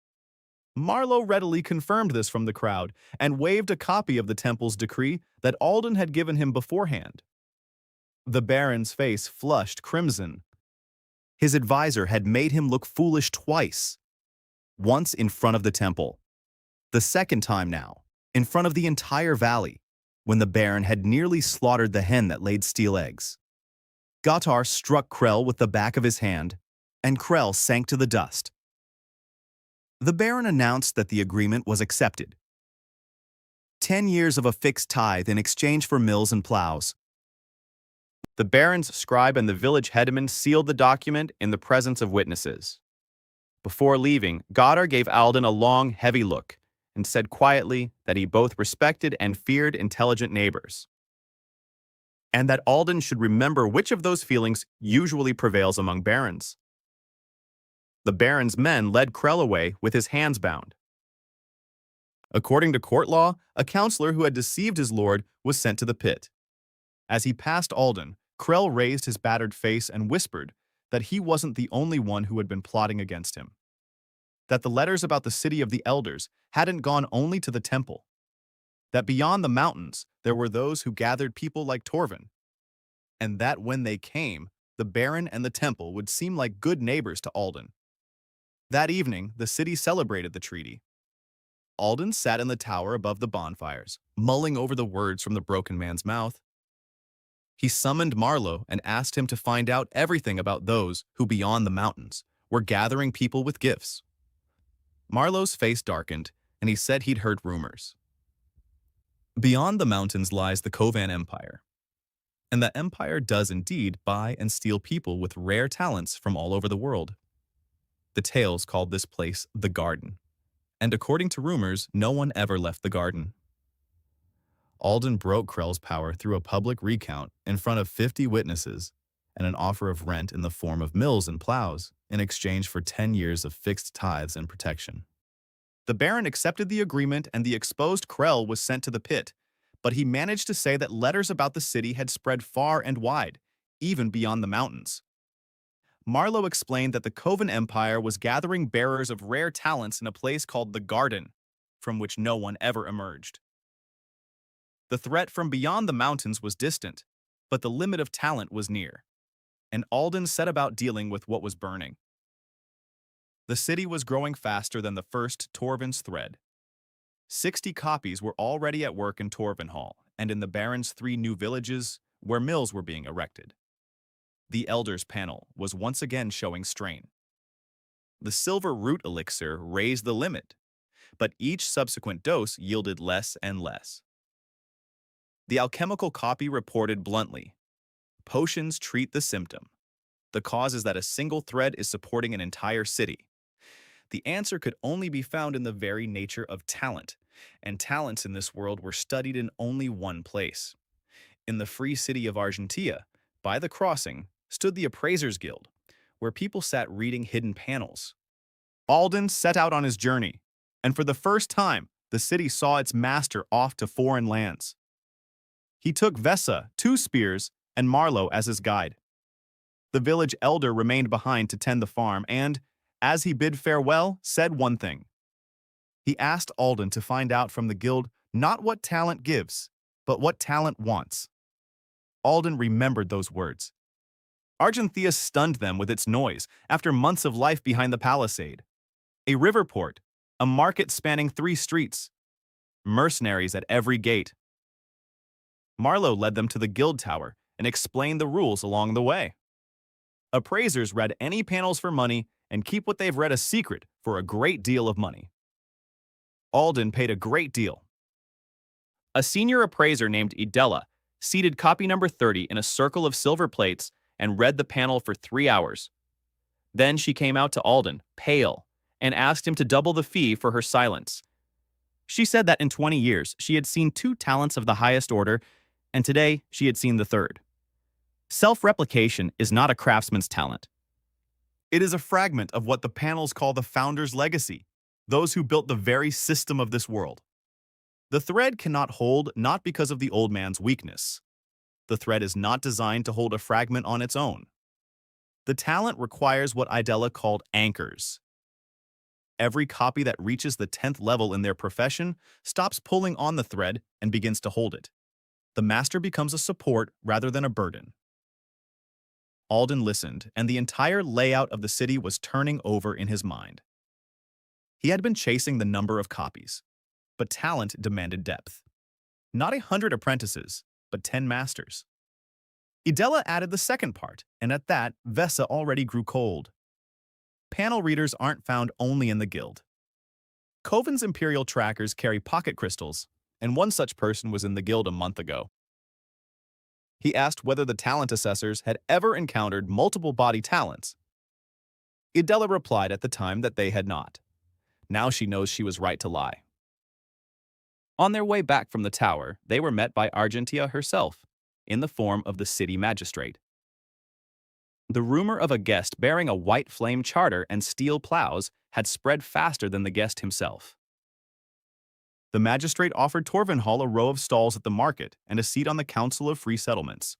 Marlowe readily confirmed this from the crowd and waved a copy of the temple's decree that Alden had given him beforehand. The Baron's face flushed crimson. His advisor had made him look foolish twice. Once in front of the temple. The second time now, in front of the entire valley, when the Baron had nearly slaughtered the hen that laid steel eggs. Gatar struck Krell with the back of his hand, and Krell sank to the dust. The Baron announced that the agreement was accepted. 10 years of a fixed tithe in exchange for mills and plows. The Baron's scribe and the village headman sealed the document in the presence of witnesses. Before leaving, Gatar gave Alden a long, heavy look and said quietly that he both respected and feared intelligent neighbors, and that Alden should remember which of those feelings usually prevails among barons. The Baron's men led Krell away with his hands bound. According to court law, a counselor who had deceived his lord was sent to the pit. As he passed Alden, Krell raised his battered face and whispered that he wasn't the only one who had been plotting against him. That the letters about the city of the elders hadn't gone only to the temple. That beyond the mountains there were those who gathered people like Torvin. And that when they came, the Baron and the temple would seem like good neighbors to Alden. That evening, the city celebrated the treaty. Alden sat in the tower above the bonfires, mulling over the words from the broken man's mouth. He summoned Marlowe and asked him to find out everything about those who, beyond the mountains, were gathering people with gifts. Marlowe's face darkened, and he said he'd heard rumors. Beyond the mountains lies the Kovan Empire, and the empire does indeed buy and steal people with rare talents from all over the world. The tales called this place the Garden, and according to rumors, no one ever left the garden. Alden broke Krell's power through a public recount in front of 50 witnesses and an offer of rent in the form of mills and plows in exchange for 10 years of fixed tithes and protection. The Baron accepted the agreement and the exposed Krell was sent to the pit, but he managed to say that letters about the city had spread far and wide, even beyond the mountains. Marlowe explained that the Coven Empire was gathering bearers of rare talents in a place called the Garden, from which no one ever emerged. The threat from beyond the mountains was distant, but the limit of talent was near, and Alden set about dealing with what was burning. The city was growing faster than the first Torvin's thread. 60 copies were already at work in Torvinhall and in the Baron's 3 new villages where mills were being erected. The Elder's panel was once again showing strain. The silver root elixir raised the limit, but each subsequent dose yielded less and less. The alchemical copy reported bluntly, "Potions treat the symptom. The cause is that a single thread is supporting an entire city." The answer could only be found in the very nature of talent, and talents in this world were studied in only one place. In the free city of Argentia, by the crossing, stood the Appraisers Guild, where people sat reading hidden panels. Alden set out on his journey, and for the first time, the city saw its master off to foreign lands. He took Vessa, 2 spears, and Marlowe as his guide. The village elder remained behind to tend the farm and, as he bid farewell, said one thing. He asked Alden to find out from the guild not what talent gives, but what talent wants. Alden remembered those words. Argentia stunned them with its noise after months of life behind the palisade. A river port, a market spanning 3 streets, mercenaries at every gate. Marlowe led them to the guild tower and explained the rules along the way. Appraisers read any panels for money and keep what they've read a secret for a great deal of money. Alden paid a great deal. A senior appraiser named Idella seated copy number 30 in a circle of silver plates and read the panel for 3 hours. Then she came out to Alden, pale, and asked him to double the fee for her silence. She said that in 20 years she had seen 2 talents of the highest order, and today she had seen the 3rd. Self-replication is not a craftsman's talent. It is a fragment of what the panels call the founder's legacy, those who built the very system of this world. The thread cannot hold not because of the old man's weakness. The thread is not designed to hold a fragment on its own. The talent requires what Idella called anchors. Every copy that reaches the 10th level in their profession stops pulling on the thread and begins to hold it. The master becomes a support rather than a burden. Alden listened, and the entire layout of the city was turning over in his mind. He had been chasing the number of copies, but talent demanded depth. Not 100 apprentices, but 10 masters. Idella added the second part, and at that, Vessa already grew cold. Panel readers aren't found only in the guild. Coven's imperial trackers carry pocket crystals, and one such person was in the guild a month ago. He asked whether the talent assessors had ever encountered multiple body talents. Idella replied at the time that they had not. Now she knows she was right to lie. On their way back from the tower, they were met by Argentia herself, in the form of the city magistrate. The rumor of a guest bearing a white flame charter and steel plows had spread faster than the guest himself. The magistrate offered Torvinhall a row of stalls at the market and a seat on the Council of Free Settlements.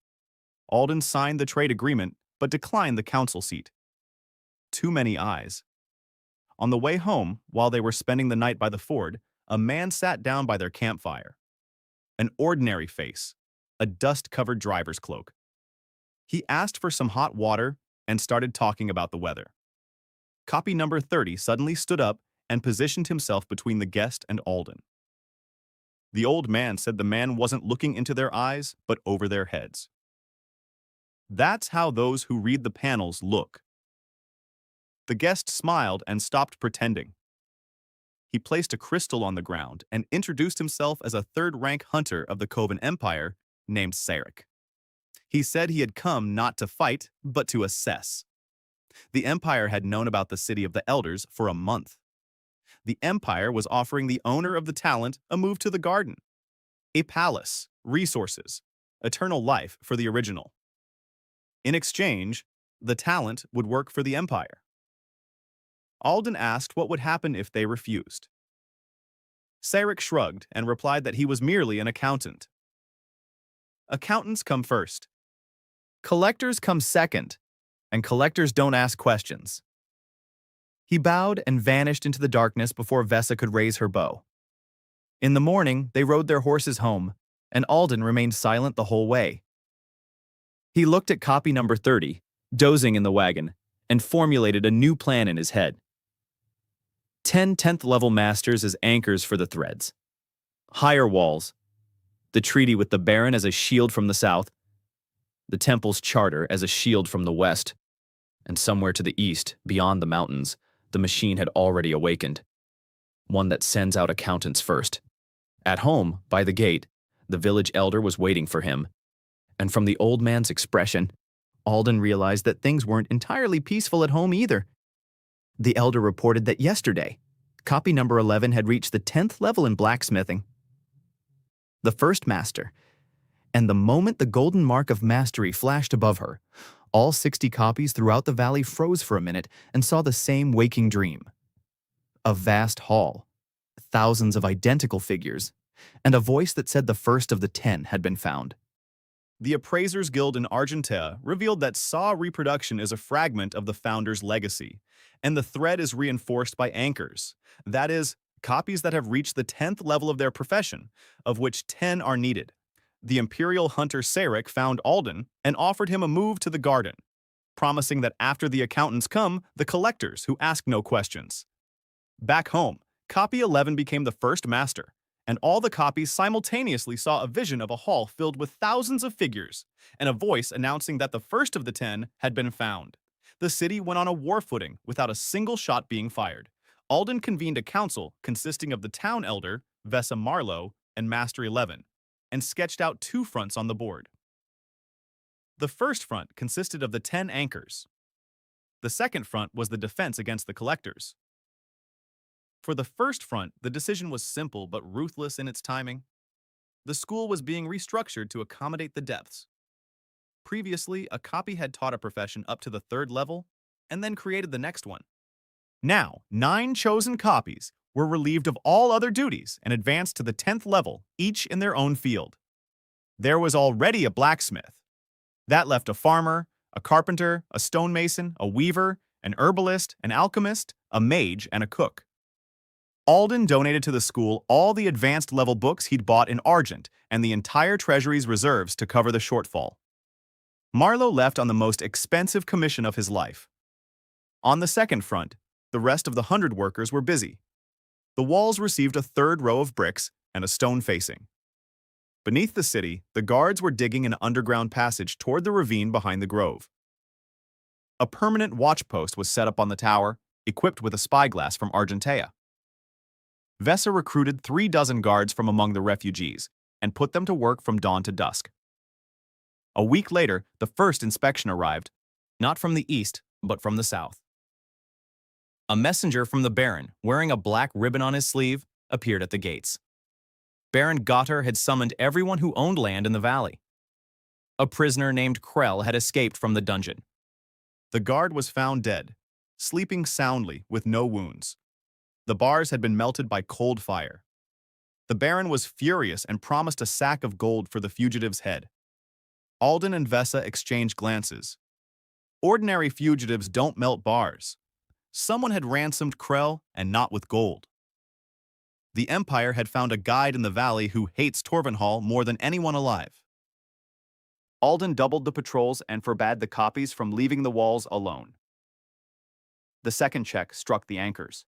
Alden signed the trade agreement, but declined the council seat. Too many eyes. On the way home, while they were spending the night by the ford, a man sat down by their campfire. An ordinary face, a dust-covered driver's cloak. He asked for some hot water and started talking about the weather. Copy number 30 suddenly stood up and positioned himself between the guest and Alden. The old man said the man wasn't looking into their eyes, but over their heads. That's how those who read the panels look. The guest smiled and stopped pretending. He placed a crystal on the ground and introduced himself as a 3rd-rank hunter of the Coven Empire named Sarek. He said he had come not to fight, but to assess. The Empire had known about the City of the Elders for a month. The Empire was offering the owner of the talent a move to the garden, a palace, resources, eternal life for the original. In exchange, the talent would work for the Empire. Alden asked what would happen if they refused. Sarek shrugged and replied that he was merely an accountant. Accountants come first. Collectors come second, and collectors don't ask questions. He bowed and vanished into the darkness before Vesa could raise her bow. In the morning, they rode their horses home, and Alden remained silent the whole way. He looked at copy number 30, dozing in the wagon, and formulated a new plan in his head. 10 10th-level masters as anchors for the threads. Higher walls. The treaty with the Baron as a shield from the south. The temple's charter as a shield from the west. And somewhere to the east, beyond the mountains, the machine had already awakened. One that sends out accountants first. At home, by the gate, the village elder was waiting for him. And from the old man's expression, Alden realized that things weren't entirely peaceful at home either. The elder reported that yesterday, copy number 11 had reached the 10th level in blacksmithing. The first master. And the moment the golden mark of mastery flashed above her, all 60 copies throughout the valley froze for a minute and saw the same waking dream. A vast hall, thousands of identical figures, and a voice that said the first of the 10 had been found. The Appraisers Guild in Argentea revealed that saw reproduction is a fragment of the founder's legacy, and the thread is reinforced by anchors, that is, copies that have reached the 10th level of their profession, of which 10 are needed. The Imperial hunter Sarek found Alden and offered him a move to the garden, promising that after the accountants come, the collectors who ask no questions. Back home, copy 11 became the first master, and all the copies simultaneously saw a vision of a hall filled with thousands of figures, and a voice announcing that the first of the 10 had been found. The city went on a war footing without a single shot being fired. Alden convened a council consisting of the town elder, Vesa Marlowe, and Master 11, and sketched out 2 fronts on the board. The first front consisted of the 10 anchors. The second front was the defense against the collectors. For the first front, the decision was simple but ruthless in its timing. The school was being restructured to accommodate the depths. Previously, a copy had taught a profession up to the 3rd level, and then created the next one. Now, 9 chosen copies were relieved of all other duties and advanced to the 10th level, each in their own field. There was already a blacksmith. That left a farmer, a carpenter, a stonemason, a weaver, an herbalist, an alchemist, a mage, and a cook. Alden donated to the school all the advanced level books he'd bought in Argent and the entire treasury's reserves to cover the shortfall. Marlowe left on the most expensive commission of his life. On the second front, the rest of the 100 workers were busy. The walls received a 3rd row of bricks and a stone facing. Beneath the city, the guards were digging an underground passage toward the ravine behind the grove. A permanent watch post was set up on the tower, equipped with a spyglass from Argentea. Vesa recruited 3 dozen guards from among the refugees and put them to work from dawn to dusk. A week later, the first inspection arrived, not from the east, but from the south. A messenger from the Baron, wearing a black ribbon on his sleeve, appeared at the gates. Baron Gotter had summoned everyone who owned land in the valley. A prisoner named Krell had escaped from the dungeon. The guard was found dead, sleeping soundly with no wounds. The bars had been melted by cold fire. The Baron was furious and promised a sack of gold for the fugitive's head. Alden and Vesa exchanged glances. Ordinary fugitives don't melt bars. Someone had ransomed Krell, and not with gold. The Empire had found a guide in the valley who hates Torvenhall more than anyone alive. Alden doubled the patrols and forbade the copies from leaving the walls alone. The second check struck the anchors.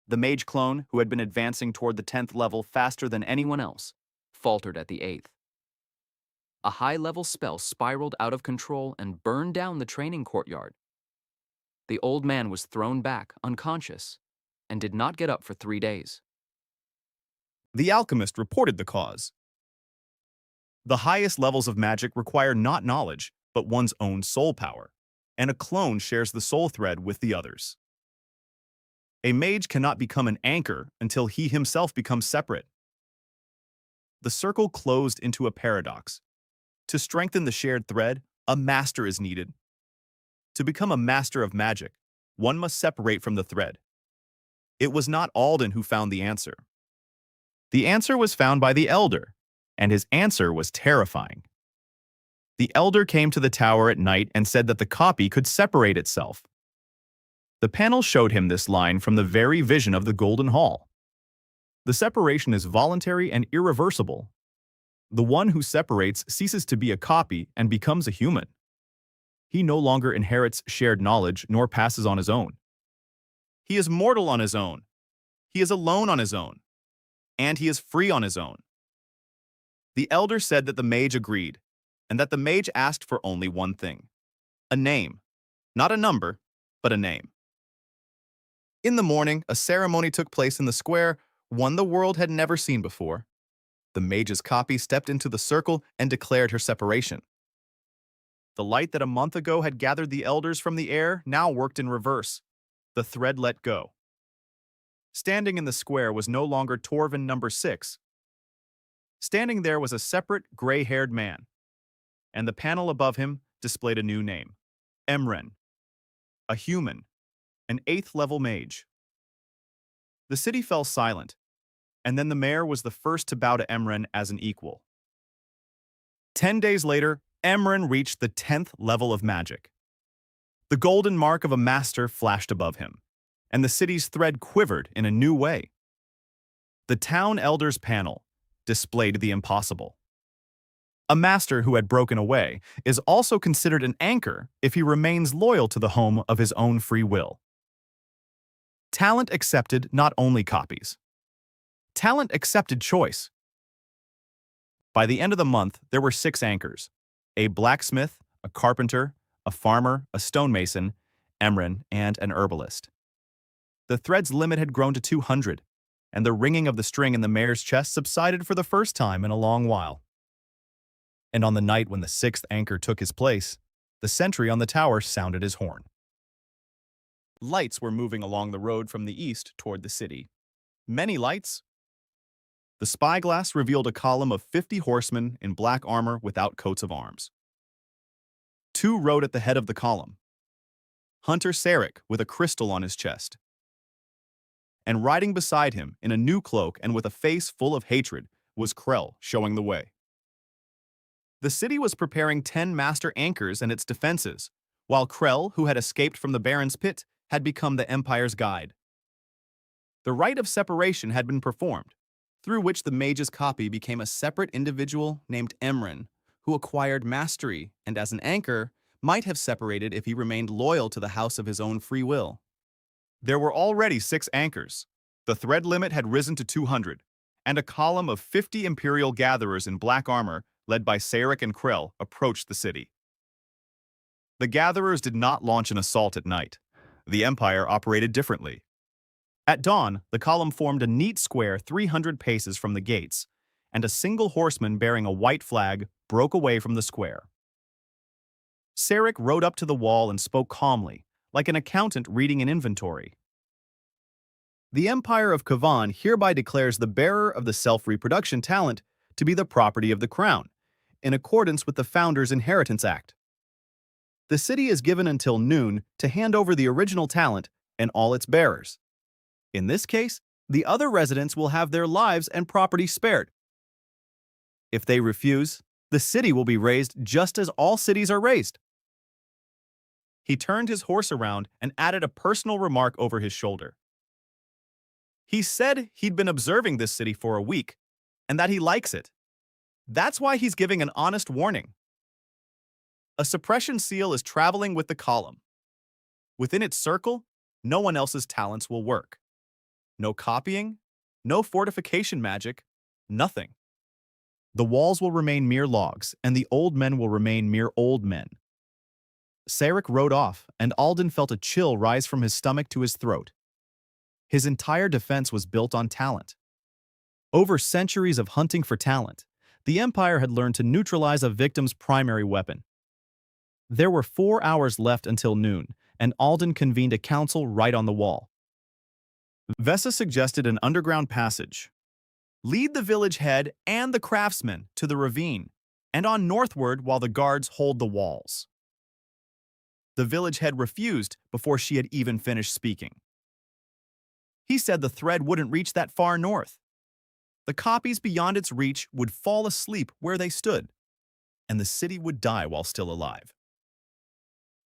The mage clone, who had been advancing toward the 10th level faster than anyone else, faltered at the 8th. A high-level spell spiraled out of control and burned down the training courtyard. The old man was thrown back, unconscious, and did not get up for 3 days. The alchemist reported the cause. The highest levels of magic require not knowledge, but one's own soul power. and a clone shares the soul thread with the others. A mage cannot become an anchor until he himself becomes separate. The circle closed into a paradox. To strengthen the shared thread, a master is needed. To become a master of magic, one must separate from the thread. It was not Alden who found the answer. The answer was found by the elder, and his answer was terrifying. The elder came to the tower at night and said that the copy could separate itself. The panel showed him this line from the very vision of the Golden Hall. The separation is voluntary and irreversible. The one who separates ceases to be a copy and becomes a human. He no longer inherits shared knowledge nor passes on his own. He is mortal on his own. He is alone on his own. And he is free on his own. The elder said that the mage agreed, and that the mage asked for only one thing: a name. Not a number, but a name. In the morning, a ceremony took place in the square, one the world had never seen before. The mage's copy stepped into the circle and declared her separation. The light that a month ago had gathered the elders from the air now worked in reverse. The thread let go. Standing in the square was no longer Torvin number 6. Standing there was a separate, gray-haired man, and the panel above him displayed a new name: Emren, a human, an 8th-level mage. The city fell silent, and then the mayor was the first to bow to Emren as an equal. 10 days later, Emren reached the 10th level of magic. The golden mark of a master flashed above him, and the city's thread quivered in a new way. The town elders panel displayed the impossible. A master who had broken away is also considered an anchor if he remains loyal to the home of his own free will. Talent accepted not only copies. Talent accepted choice. By the end of the month, there were 6 anchors: a blacksmith, a carpenter, a farmer, a stonemason, Emren, and an herbalist. The thread's limit had grown to 200, and the ringing of the string in the mayor's chest subsided for the first time in a long while. And on the night when the 6th anchor took his place, the sentry on the tower sounded his horn. Lights were moving along the road from the east toward the city. Many lights. The spyglass revealed a column of 50 horsemen in black armor without coats of arms. 2 rode at the head of the column: Hunter Sarek with a crystal on his chest. And riding beside him, in a new cloak and with a face full of hatred, was Krell, showing the way. The city was preparing 10 master anchors and its defenses, while Krell, who had escaped from the Baron's pit, had become the Empire's guide. The rite of separation had been performed, through which the mage's copy became a separate individual named Emren, who acquired mastery and, as an anchor, might have separated if he remained loyal to the house of his own free will. There were already 6 anchors. The thread limit had risen to 200, and a column of 50 Imperial gatherers in black armor, led by Sarek and Krell, approached the city. The gatherers did not launch an assault at night. The Empire operated differently. At dawn, the column formed a neat square 300 paces from the gates, and a single horseman bearing a white flag broke away from the square. Sarek rode up to the wall and spoke calmly, like an accountant reading an inventory. The Empire of Kavan hereby declares the bearer of the self-reproduction talent to be the property of the crown, in accordance with the Founders' Inheritance Act. The city is given until noon to hand over the original talent and all its bearers. In this case, the other residents will have their lives and property spared. If they refuse, the city will be razed just as all cities are razed. He turned his horse around and added a personal remark over his shoulder. He said he'd been observing this city for a week, and that he likes it. That's why he's giving an honest warning. A suppression seal is traveling with the column. Within its circle, no one else's talents will work. No copying, no fortification magic, nothing. The walls will remain mere logs, and the old men will remain mere old men. Sarek rode off, and Alden felt a chill rise from his stomach to his throat. His entire defense was built on talent. Over centuries of hunting for talent, the Empire had learned to neutralize a victim's primary weapon. There were 4 hours left until noon, and Alden convened a council right on the wall. Vesa suggested an underground passage. Lead the village head and the craftsmen to the ravine, and on northward while the guards hold the walls. The village head refused before she had even finished speaking. He said the thread wouldn't reach that far north. The copies beyond its reach would fall asleep where they stood, and the city would die while still alive.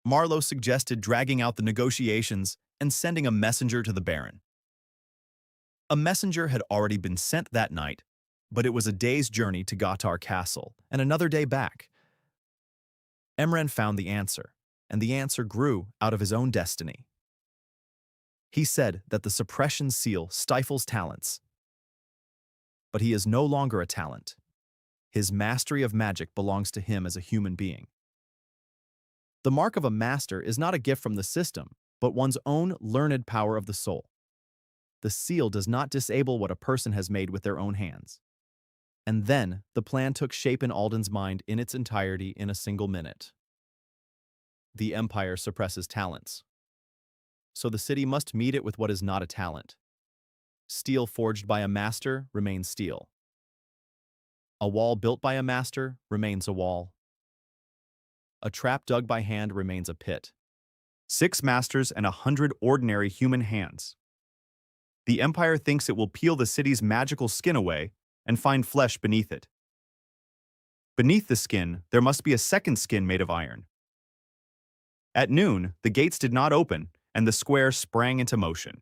Marlowe suggested dragging out the negotiations and sending a messenger to the Baron. A messenger had already been sent that night, but it was a day's journey to Gotar Castle and another day back. Emran found the answer, and the answer grew out of his own destiny. He said that the suppression seal stifles talents, but he is no longer a talent. His mastery of magic belongs to him as a human being. The mark of a master is not a gift from the system, but one's own learned power of the soul. The seal does not disable what a person has made with their own hands. And then the plan took shape in Alden's mind in its entirety in a single minute. The Empire suppresses talents, so the city must meet it with what is not a talent. Steel forged by a master remains steel. A wall built by a master remains a wall. A trap dug by hand remains a pit. 6 masters and 100 ordinary human hands. The Empire thinks it will peel the city's magical skin away and find flesh beneath it. Beneath the skin, there must be a second skin made of iron. At noon, the gates did not open, and the square sprang into motion.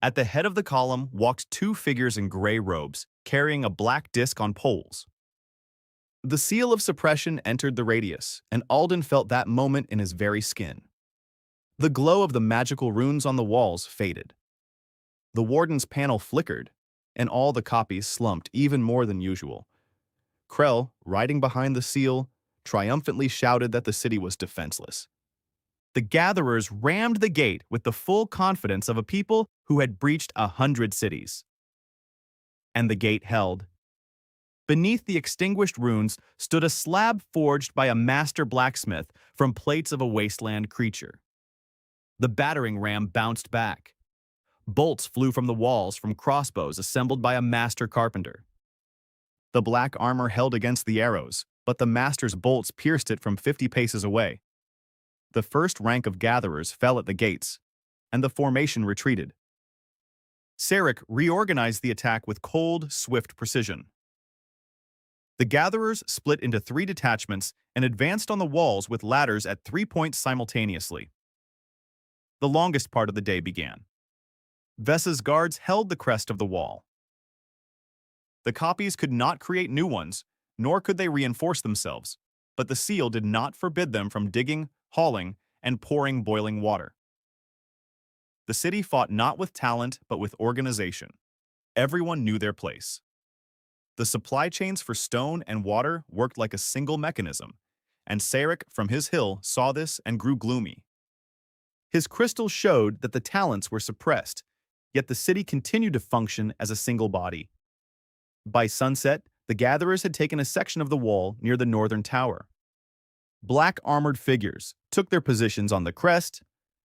At the head of the column walked 2 figures in gray robes, carrying a black disc on poles. The seal of suppression entered the radius, and Alden felt that moment in his very skin. The glow of the magical runes on the walls faded. The warden's panel flickered, and all the copies slumped even more than usual. Krell, riding behind the seal, triumphantly shouted that the city was defenseless. The gatherers rammed the gate with the full confidence of a people who had breached 100 cities. And the gate held. Beneath the extinguished runes stood a slab forged by a master blacksmith from plates of a wasteland creature. The battering ram bounced back. Bolts flew from the walls from crossbows assembled by a master carpenter. The black armor held against the arrows, but the master's bolts pierced it from 50 paces away. The first rank of gatherers fell at the gates, and the formation retreated. Sarek reorganized the attack with cold, swift precision. The gatherers split into 3 detachments and advanced on the walls with ladders at 3 points simultaneously. The longest part of the day began. Vesa's guards held the crest of the wall. The copies could not create new ones, nor could they reinforce themselves, but the seal did not forbid them from digging, hauling, and pouring boiling water. The city fought not with talent, but with organization. Everyone knew their place. The supply chains for stone and water worked like a single mechanism, and Sarek from his hill saw this and grew gloomy. His crystal showed that the talents were suppressed, yet the city continued to function as a single body. By sunset, the gatherers had taken a section of the wall near the northern tower. Black armored figures took their positions on the crest,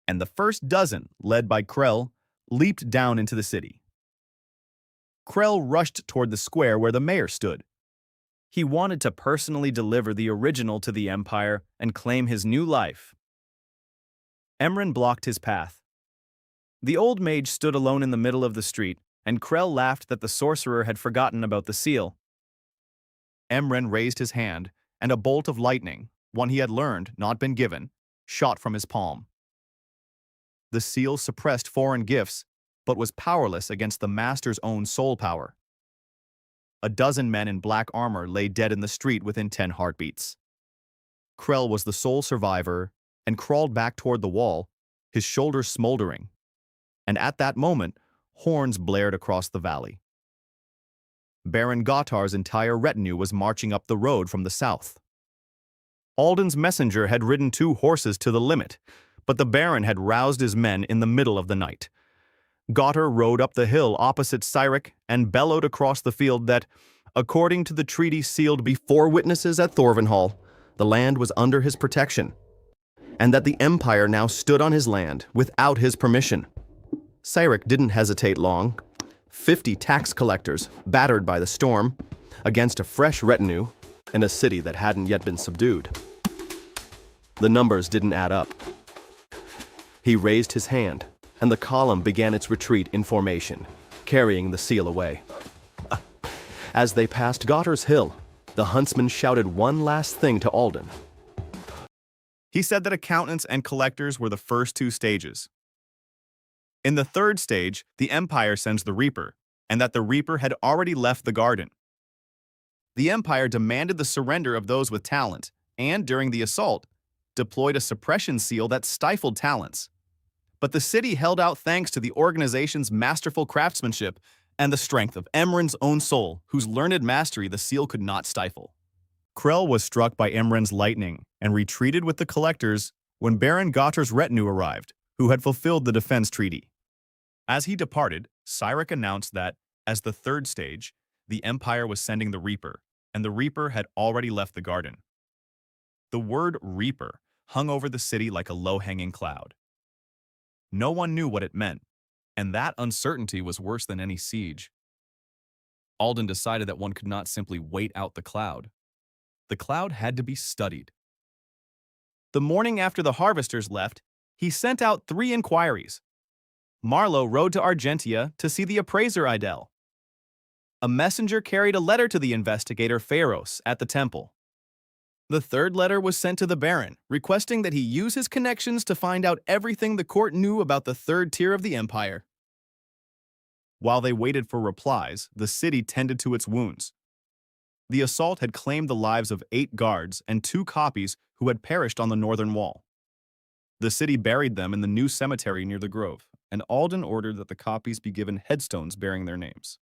and the first dozen, led by Krell, leaped down into the city. Krell rushed toward the square where the mayor stood. He wanted to personally deliver the original to the Empire and claim his new life. Emran blocked his path. The old mage stood alone in the middle of the street, and Krell laughed that the sorcerer had forgotten about the seal. Emran raised his hand, and a bolt of lightning, one he had learned, not been given, shot from his palm. The seal suppressed foreign gifts, but was powerless against the master's own soul power. A dozen men in black armor lay dead in the street within 10 heartbeats. Krell was the sole survivor and crawled back toward the wall, his shoulders smoldering. And at that moment, horns blared across the valley. Baron Gotar's entire retinue was marching up the road from the south. Alden's messenger had ridden 2 horses to the limit, but the Baron had roused his men in the middle of the night. Gotar rode up the hill opposite Sarek and bellowed across the field that, according to the treaty sealed before witnesses at Thorvenhall, the land was under his protection, and that the empire now stood on his land without his permission. Cyric didn't hesitate long. 50 tax collectors, battered by the storm, against a fresh retinue in a city that hadn't yet been subdued. The numbers didn't add up. He raised his hand, and the column began its retreat in formation, carrying the seal away. As they passed Gotter's Hill, the huntsman shouted one last thing to Alden. He said that accountants and collectors were the first two stages. In the third stage, the Empire sends the Reaper, and that the Reaper had already left the garden. The Empire demanded the surrender of those with talent, and during the assault, deployed a suppression seal that stifled talents. But the city held out thanks to the organization's masterful craftsmanship and the strength of Emran's own soul, whose learned mastery the seal could not stifle. Krell was struck by Emran's lightning and retreated with the collectors when Baron Gotter's retinue arrived, who had fulfilled the defense treaty. As he departed, Cyric announced that, as the third stage, the Empire was sending the Reaper, and the Reaper had already left the garden. The word Reaper hung over the city like a low-hanging cloud. No one knew what it meant, and that uncertainty was worse than any siege. Alden decided that one could not simply wait out the cloud. The cloud had to be studied. The morning after the harvesters left, he sent out 3 inquiries. Marlowe rode to Argentia to see the appraiser Idel. A messenger carried a letter to the investigator Pharos at the temple. The third letter was sent to the Baron, requesting that he use his connections to find out everything the court knew about the third tier of the Empire. While they waited for replies, the city tended to its wounds. The assault had claimed the lives of 8 guards and 2 copies who had perished on the northern wall. The city buried them in the new cemetery near the grove, and Alden ordered that the copies be given headstones bearing their names.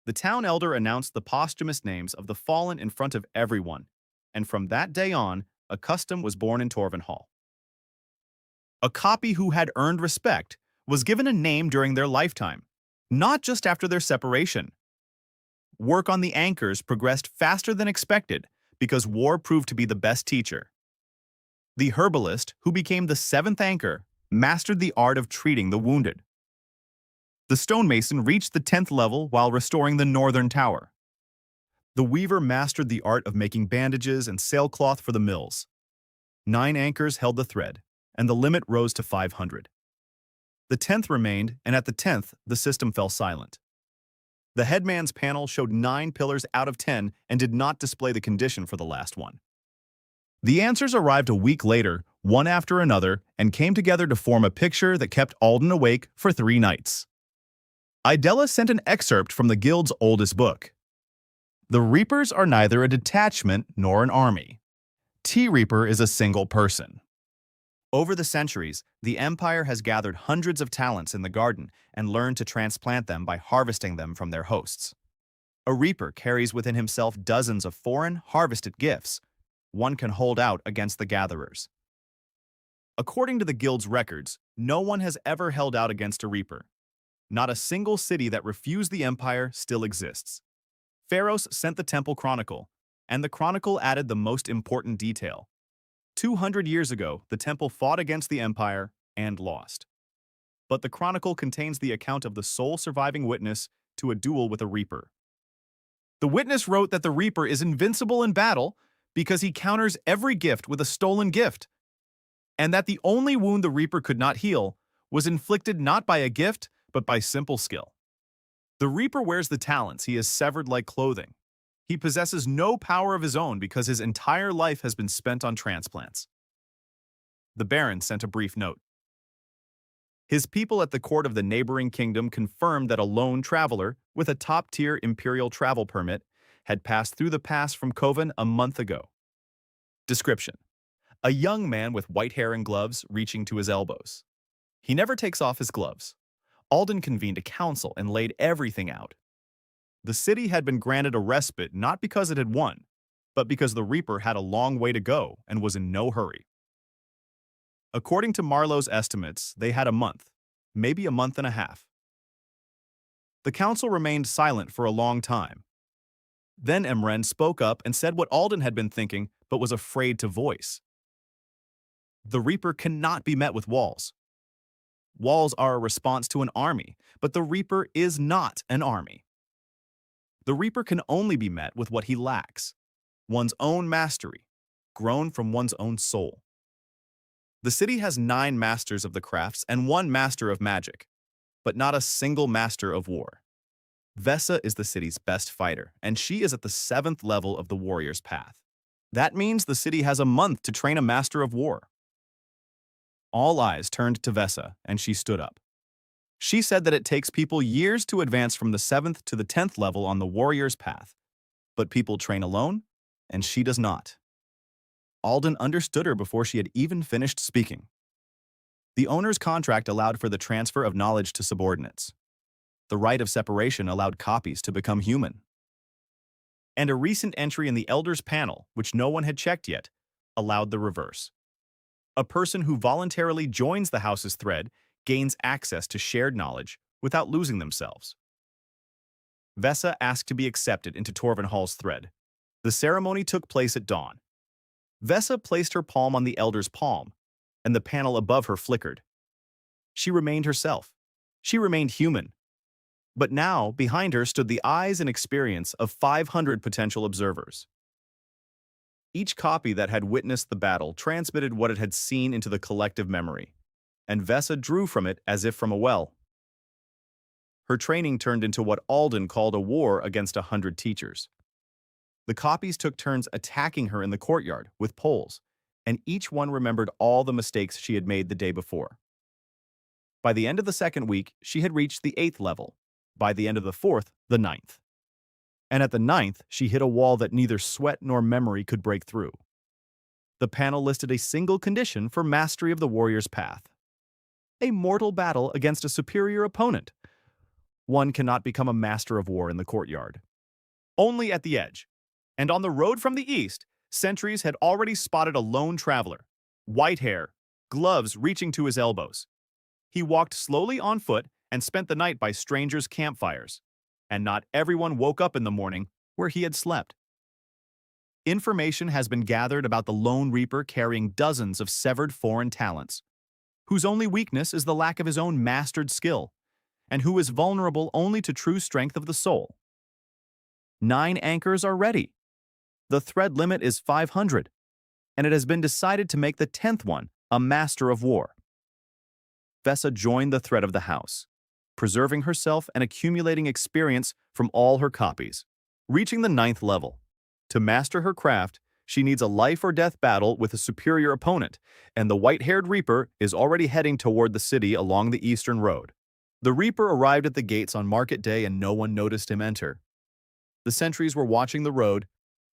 The town elder announced the posthumous names of the fallen in front of everyone, and from that day on, a custom was born in Torvenhall. A copy who had earned respect was given a name during their lifetime, not just after their separation. Work on the anchors progressed faster than expected because war proved to be the best teacher. The herbalist, who became the 7th anchor, mastered the art of treating the wounded. The stonemason reached the 10th level while restoring the northern tower. The weaver mastered the art of making bandages and sailcloth for the mills. 9 anchors held the thread, and the limit rose to 500. The 10th remained, and at the 10th, the system fell silent. The headman's panel showed 9 pillars out of 10 and did not display the condition for the last one. The answers arrived a week later, one after another, and came together to form a picture that kept Alden awake for 3 nights. Idella sent an excerpt from the guild's oldest book. The Reapers are neither a detachment nor an army. T-Reaper is a single person. Over the centuries, the Empire has gathered hundreds of talents in the garden and learned to transplant them by harvesting them from their hosts. A Reaper carries within himself dozens of foreign, harvested gifts. One can hold out against the gatherers. According to the guild's records, no one has ever held out against a Reaper. Not a single city that refused the Empire still exists. Pharos sent the Temple Chronicle, and the Chronicle added the most important detail. 200 years ago, the Temple fought against the Empire and lost. But the Chronicle contains the account of the sole surviving witness to a duel with a Reaper. The witness wrote that the Reaper is invincible in battle because he counters every gift with a stolen gift, and that the only wound the Reaper could not heal was inflicted not by a gift, but by simple skill. The Reaper wears the talents he has severed like clothing. He possesses no power of his own because his entire life has been spent on transplants. The Baron sent a brief note. His people at the court of the neighboring kingdom confirmed that a lone traveler with a top-tier imperial travel permit had passed through the pass from Kovan a month ago. Description: a young man with white hair and gloves reaching to his elbows. He never takes off his gloves. Alden convened a council and laid everything out. The city had been granted a respite not because it had won, but because the Reaper had a long way to go and was in no hurry. According to Marlowe's estimates, they had a month, maybe a month and a half. The council remained silent for a long time. Then Emren spoke up and said what Alden had been thinking but was afraid to voice. The Reaper cannot be met with walls. Walls are a response to an army, but the Reaper is not an army. The Reaper can only be met with what he lacks, one's own mastery, grown from one's own soul. The city has 9 masters of the crafts and 1 master of magic, but not a single master of war. Vesa is the city's best fighter, and she is at the 7th level of the warrior's path. That means the city has a month to train a master of war. All eyes turned to Vesa, and she stood up. She said that it takes people years to advance from the 7th to the 10th level on the warrior's path, but people train alone, and she does not. Alden understood her before she had even finished speaking. The owner's contract allowed for the transfer of knowledge to subordinates. The right of separation allowed copies to become human. And a recent entry in the Elders panel, which no one had checked yet, allowed the reverse. A person who voluntarily joins the house's thread gains access to shared knowledge without losing themselves. Vesa asked to be accepted into Torvin Hall's thread. The ceremony took place at dawn. Vesa placed her palm on the elder's palm, and the panel above her flickered. She remained herself. She remained human. But now, behind her stood the eyes and experience of 500 potential observers. Each copy that had witnessed the battle transmitted what it had seen into the collective memory, and Vesa drew from it as if from a well. Her training turned into what Alden called a war against 100 teachers. The copies took turns attacking her in the courtyard with poles, and each one remembered all the mistakes she had made the day before. By the end of the 2nd week, she had reached the 8th level. By the end of the 4th, the 9th. And at the 9th, she hit a wall that neither sweat nor memory could break through. The panel listed a single condition for mastery of the warrior's path: a mortal battle against a superior opponent. One cannot become a master of war in the courtyard. Only at the edge. And on the road from the east, sentries had already spotted a lone traveler, white hair, gloves reaching to his elbows. He walked slowly on foot and spent the night by strangers' campfires, and not everyone woke up in the morning where he had slept. Information has been gathered about the Lone Reaper carrying dozens of severed foreign talents, whose only weakness is the lack of his own mastered skill, and who is vulnerable only to true strength of the soul. 9 anchors are ready. The thread limit is 500, and it has been decided to make the 10th one a master of war. Vesa joined the thread of the house, preserving herself and accumulating experience from all her copies, reaching the 9th level. To master her craft, she needs a life-or-death battle with a superior opponent, and the white-haired Reaper is already heading toward the city along the eastern road. The Reaper arrived at the gates on market day and no one noticed him enter. The sentries were watching the road,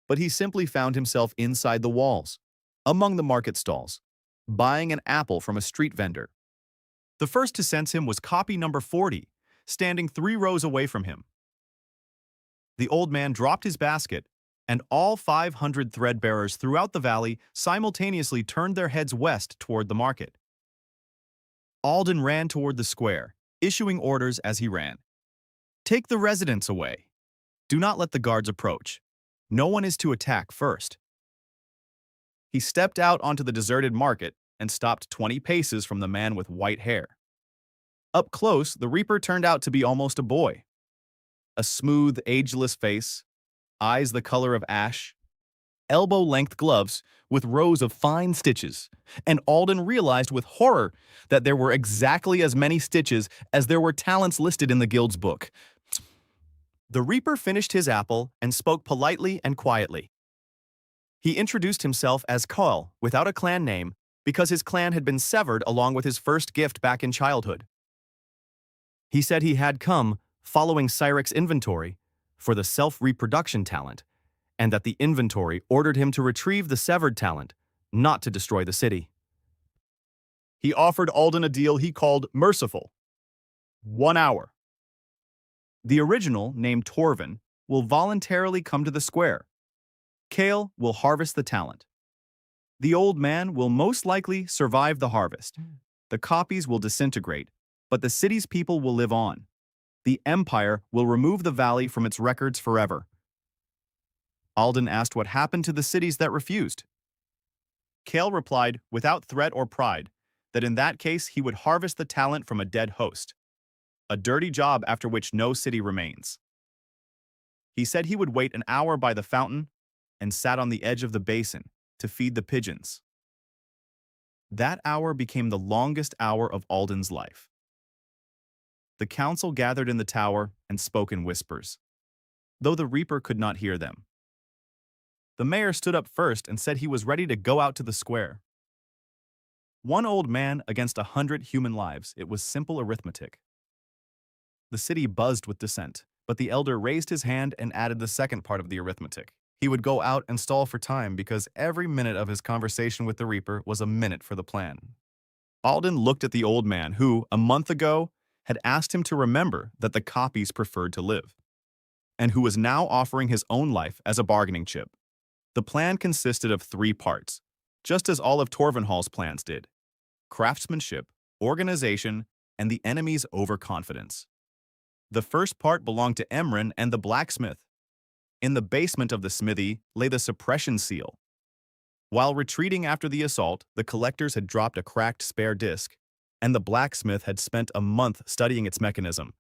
but he simply found himself inside the walls, among the market stalls, buying an apple from a street vendor. The first to sense him was copy number 40, standing 3 rows away from him. The old man dropped his basket, and all 500 thread-bearers throughout the valley simultaneously turned their heads west toward the market. Alden ran toward the square, issuing orders as he ran. Take the residents away. Do not let the guards approach. No one is to attack first. He stepped out onto the deserted market and stopped 20 paces from the man with white hair. Up close, the Reaper turned out to be almost a boy. A smooth, ageless face, eyes the color of ash, elbow-length gloves with rows of fine stitches, and Alden realized with horror that there were exactly as many stitches as there were talents listed in the guild's book. The Reaper finished his apple and spoke politely and quietly. He introduced himself as Koel, without a clan name, because his clan had been severed along with his first gift back in childhood. He said he had come, following Cyric's inventory, for the self-reproduction talent, and that the inventory ordered him to retrieve the severed talent, not to destroy the city. He offered Alden a deal he called merciful. 1 hour. The original, named Torvin, will voluntarily come to the square. Kale will harvest the talent. The old man will most likely survive the harvest. The copies will disintegrate, but the city's people will live on. The Empire will remove the valley from its records forever. Alden asked what happened to the cities that refused. Kale replied, without threat or pride, that in that case he would harvest the talent from a dead host, a dirty job after which no city remains. He said he would wait an hour by the fountain and sat on the edge of the basin to feed the pigeons. That hour became the longest hour of Alden's life. The council gathered in the tower and spoke in whispers, though the reaper could not hear them. The mayor stood up first and said he was ready to go out to the square. One old man against 100 human lives, it was simple arithmetic. The city buzzed with dissent, but the elder raised his hand and added the second part of the arithmetic. He would go out and stall for time because every minute of his conversation with the reaper was a minute for the plan. Alden looked at the old man who, a month ago, had asked him to remember that the copies preferred to live, and who was now offering his own life as a bargaining chip. The plan consisted of 3 parts, just as all of Torvenhall's plans did: craftsmanship, organization, and the enemy's overconfidence. The first part belonged to Emran and the blacksmith. In the basement of the smithy lay the suppression seal. While retreating after the assault, the collectors had dropped a cracked spare disc, and the blacksmith had spent a month studying its mechanism.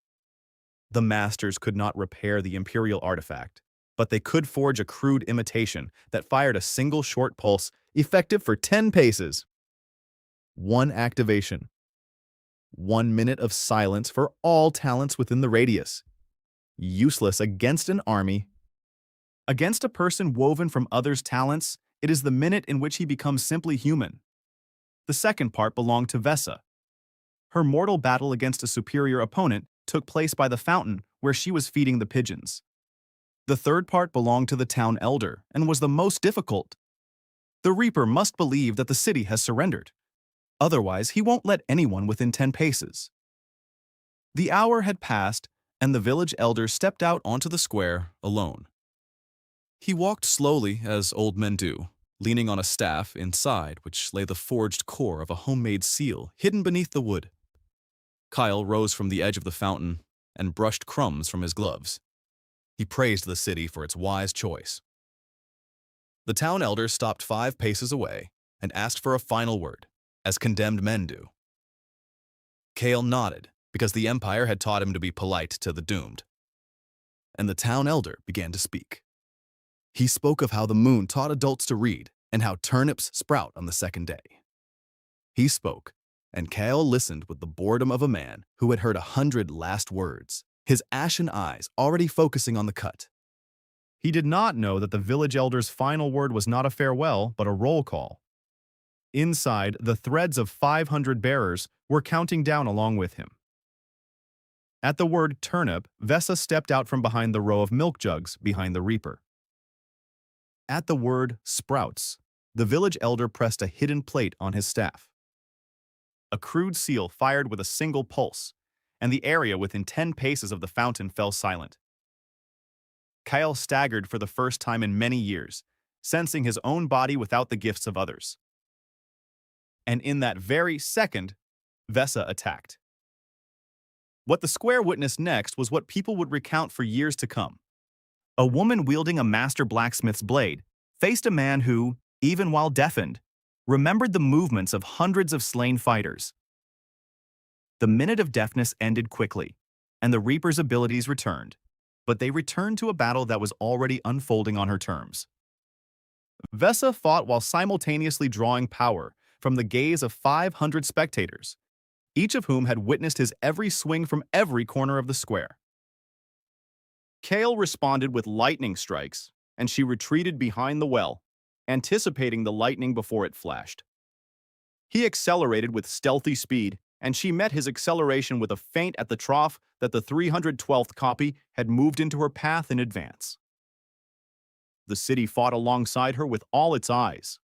The masters could not repair the imperial artifact, but they could forge a crude imitation that fired a single short pulse, effective for 10 paces. 1 activation. 1 minute of silence for all talents within the radius. Useless against an army. Against a person woven from others' talents, it is the minute in which he becomes simply human. The second part belonged to Vesa. Her mortal battle against a superior opponent took place by the fountain where she was feeding the pigeons. The third part belonged to the town elder and was the most difficult. The reaper must believe that the city has surrendered. Otherwise, he won't let anyone within 10 paces. The hour had passed, and the village elder stepped out onto the square alone. He walked slowly, as old men do, leaning on a staff inside which lay the forged core of a homemade seal hidden beneath the wood. Kyle rose from the edge of the fountain and brushed crumbs from his gloves. He praised the city for its wise choice. The town elder stopped 5 paces away and asked for a final word, as condemned men do. Kale nodded, because the Empire had taught him to be polite to the doomed. And the town elder began to speak. He spoke of how the moon taught adults to read and how turnips sprout on the second day. He spoke, and Kale listened with the boredom of a man who had heard 100 last words, his ashen eyes already focusing on the cut. He did not know that the village elder's final word was not a farewell, but a roll call. Inside, the threads of 500 bearers were counting down along with him. At the word turnip, Vesa stepped out from behind the row of milk jugs behind the reaper. At the word sprouts, the village elder pressed a hidden plate on his staff. A crude seal fired with a single pulse, and the area within 10 paces of the fountain fell silent. Kyle staggered for the first time in many years, sensing his own body without the gifts of others. And in that very second, Vesa attacked. What the square witnessed next was what people would recount for years to come. A woman wielding a master blacksmith's blade faced a man who, even while deafened, remembered the movements of hundreds of slain fighters. The minute of deafness ended quickly, and the Reaper's abilities returned, but they returned to a battle that was already unfolding on her terms. Vesa fought while simultaneously drawing power from the gaze of 500 spectators, each of whom had witnessed his every swing from every corner of the square. Kale responded with lightning strikes, and she retreated behind the well, anticipating the lightning before it flashed. He accelerated with stealthy speed, and she met his acceleration with a feint at the trough that the 312th copy had moved into her path in advance. The city fought alongside her with all its eyes.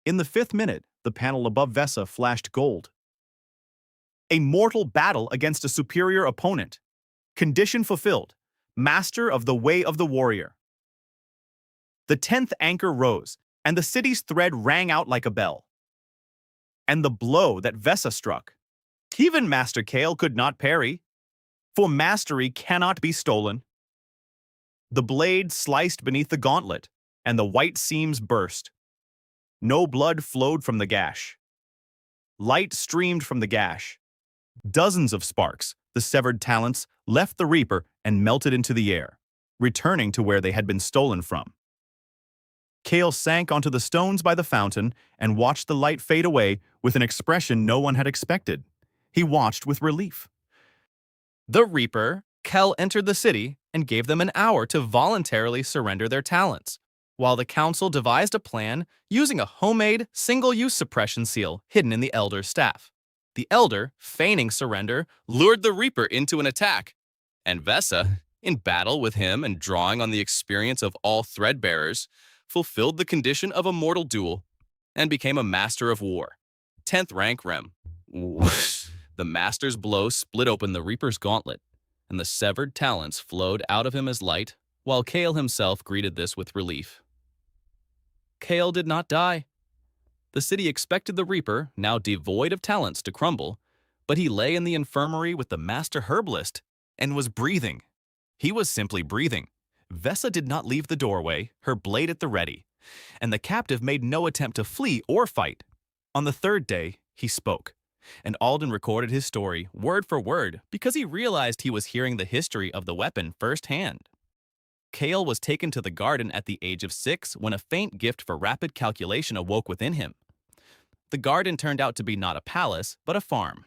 In the 5th minute, the panel above Vesa flashed gold. A mortal battle against a superior opponent. Condition fulfilled. Master of the way of the warrior. The 10th anchor rose, and the city's thread rang out like a bell. And the blow that Vesa struck, even Master Kale could not parry, for mastery cannot be stolen. The blade sliced beneath the gauntlet, and the white seams burst. No blood flowed from the gash. Light streamed from the gash. Dozens of sparks, the severed talents, left the Reaper and melted into the air, returning to where they had been stolen from. Kale sank onto the stones by the fountain and watched the light fade away with an expression no one had expected. He watched with relief. The Reaper, Kel entered the city and gave them an hour to voluntarily surrender their talents, while the council devised a plan using a homemade, single-use suppression seal hidden in the Elder's staff. The Elder, feigning surrender, lured the Reaper into an attack, and Vesa, in battle with him and drawing on the experience of all Threadbearers, fulfilled the condition of a mortal duel and became a Master of War. 10th rank Rem. The Master's blow split open the Reaper's gauntlet, and the severed talents flowed out of him as light, while Kale himself greeted this with relief. Kale did not die. The city expected the Reaper, now devoid of talents, to crumble, but he lay in the infirmary with the Master Herbalist and was breathing. He was simply breathing. Vesa did not leave the doorway, her blade at the ready, and the captive made no attempt to flee or fight. On the third day, he spoke, and Alden recorded his story word for word because he realized he was hearing the history of the weapon firsthand. Kale was taken to the garden at the age of 6 when a faint gift for rapid calculation awoke within him. The garden turned out to be not a palace, but a farm.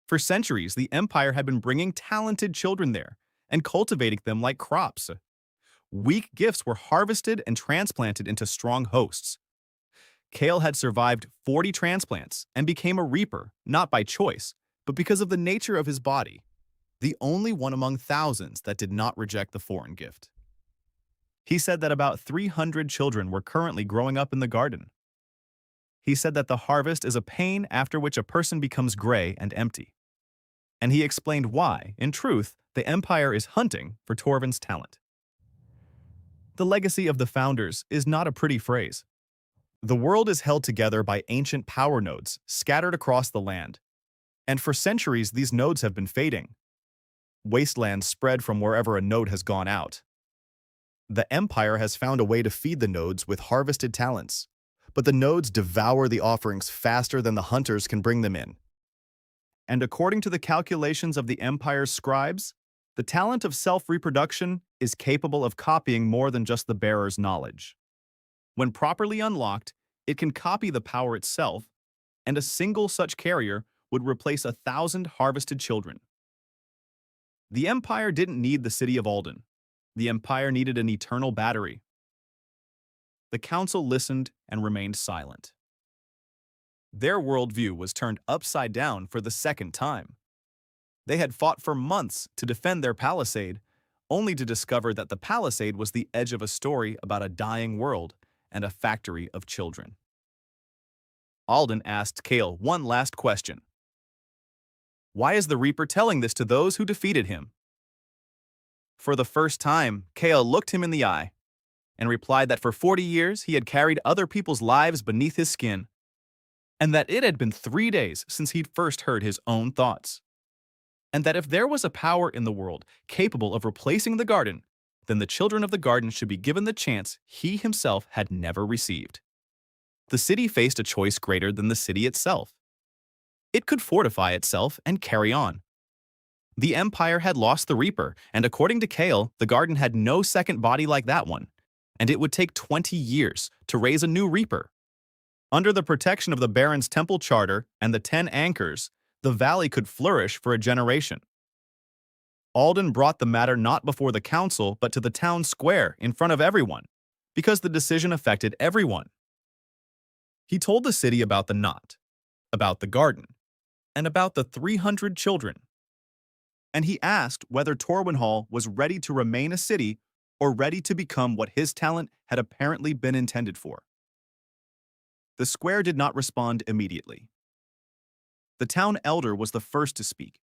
For centuries, the Empire had been bringing talented children there and cultivating them like crops. Weak gifts were harvested and transplanted into strong hosts. Kale had survived 40 transplants and became a Reaper, not by choice, but because of the nature of his body, the only one among thousands that did not reject the foreign gift. He said that about 300 children were currently growing up in the garden. He said that the harvest is a pain after which a person becomes gray and empty. And he explained why, in truth, the Empire is hunting for Torvin's talent. The legacy of the founders is not a pretty phrase. The world is held together by ancient power nodes scattered across the land, and for centuries these nodes have been fading. Wastelands spread from wherever a node has gone out. The Empire has found a way to feed the nodes with harvested talents, but the nodes devour the offerings faster than the hunters can bring them in. And according to the calculations of the Empire's scribes, the talent of self-reproduction is capable of copying more than just the bearer's knowledge. When properly unlocked, it can copy the power itself, and a single such carrier would replace 1,000 harvested children. The Empire didn't need the city of Alden. The Empire needed an eternal battery. The council listened and remained silent. Their worldview was turned upside down for the second time. They had fought for months to defend their palisade, only to discover that the palisade was the edge of a story about a dying world and a factory of children. Alden asked Kale one last question. Why is the Reaper telling this to those who defeated him? For the first time, Kale looked him in the eye and replied that for 40 years he had carried other people's lives beneath his skin, and that it had been 3 days since he'd first heard his own thoughts, and that if there was a power in the world capable of replacing the garden, then the children of the garden should be given the chance he himself had never received. The city faced a choice greater than the city itself. It could fortify itself and carry on. The Empire had lost the Reaper, and according to Kale, the garden had no second body like that one, and it would take 20 years to raise a new Reaper. Under the protection of the Baron's Temple Charter and the 10 anchors, the valley could flourish for a generation. Alden brought the matter not before the council but to the town square in front of everyone, because the decision affected everyone. He told the city about the knot, about the garden, and about the 300 children. And he asked whether Torwin Hall was ready to remain a city or ready to become what his talent had apparently been intended for. The square did not respond immediately. The town elder was the first to speak,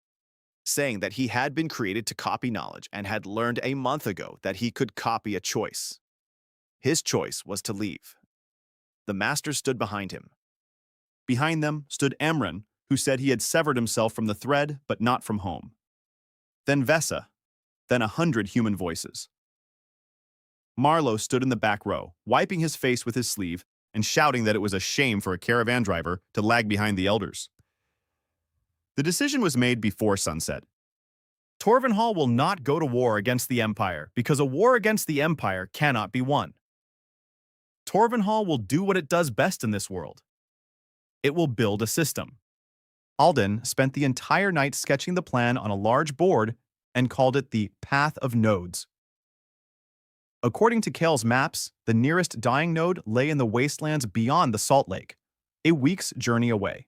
saying that he had been created to copy knowledge and had learned a month ago that he could copy a choice. His choice was to leave. The master stood behind him. Behind them stood Emran, who said he had severed himself from the thread but not from home. Then Vesa, then 100 human voices. Marlowe stood in the back row, wiping his face with his sleeve and shouting that it was a shame for a caravan driver to lag behind the elders. The decision was made before sunset. Torvenhall will not go to war against the Empire because a war against the Empire cannot be won. Torvenhall will do what it does best in this world. It will build a system. Alden spent the entire night sketching the plan on a large board and called it the Path of Nodes. According to Cale's maps, the nearest dying node lay in the wastelands beyond the Salt Lake, a week's journey away.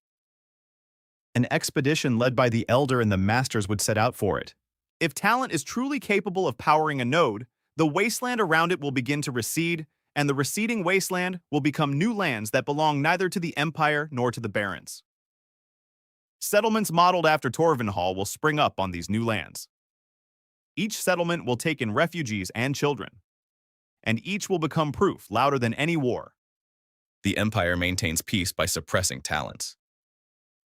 An expedition led by the Elder and the Masters would set out for it. If talent is truly capable of powering a node, the wasteland around it will begin to recede, and the receding wasteland will become new lands that belong neither to the Empire nor to the Barons. Settlements modeled after Torvenhall will spring up on these new lands. Each settlement will take in refugees and children, and each will become proof louder than any war. The Empire maintains peace by suppressing talents.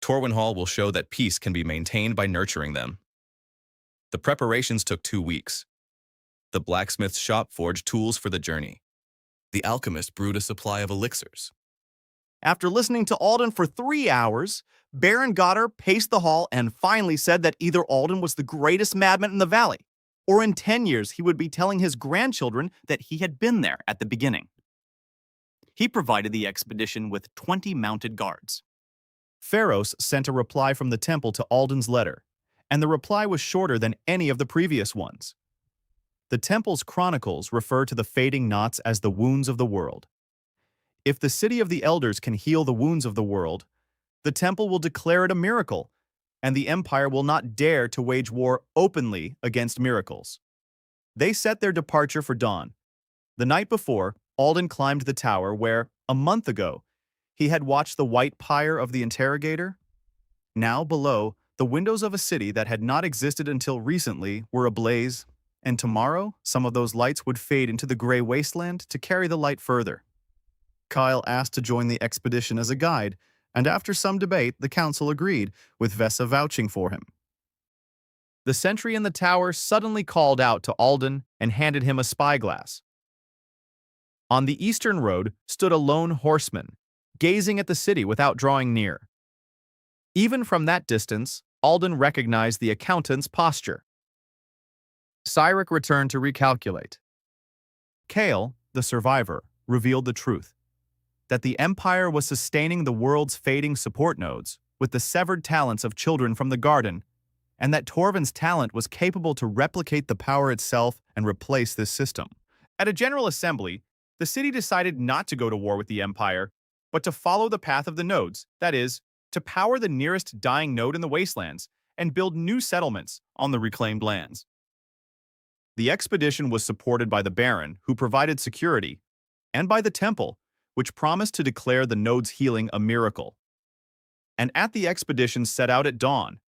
Torvenhall will show that peace can be maintained by nurturing them. The preparations took 2 weeks. The blacksmith's shop forged tools for the journey. The alchemist brewed a supply of elixirs. After listening to Alden for 3 hours, Baron Goddard paced the hall and finally said that either Alden was the greatest madman in the valley, or in 10 years he would be telling his grandchildren that he had been there at the beginning. He provided the expedition with 20 mounted guards. Pharos sent a reply from the temple to Alden's letter, and the reply was shorter than any of the previous ones. The temple's chronicles refer to the fading knots as the wounds of the world. If the city of the elders can heal the wounds of the world, the temple will declare it a miracle, and the empire will not dare to wage war openly against miracles. They set their departure for dawn. The night before, Alden climbed the tower where, a month ago, he had watched the white pyre of the interrogator. Now, below, the windows of a city that had not existed until recently were ablaze, and tomorrow some of those lights would fade into the gray wasteland to carry the light further. Kyle asked to join the expedition as a guide, and after some debate, the council agreed, with Vessa vouching for him. The sentry in the tower suddenly called out to Alden and handed him a spyglass. On the eastern road stood a lone horseman, gazing at the city without drawing near. Even from that distance, Alden recognized the accountant's posture. Cyric returned to recalculate. Kale, the survivor, revealed the truth, that the Empire was sustaining the world's fading support nodes with the severed talents of children from the garden, and that Torvin's talent was capable to replicate the power itself and replace this system. At a general assembly, the city decided not to go to war with the Empire, but to follow the path of the nodes, that is, to power the nearest dying node in the wastelands and build new settlements on the reclaimed lands. The expedition was supported by the Baron, who provided security, and by the Temple, which promised to declare the node's healing a miracle. And at the expedition set out at dawn,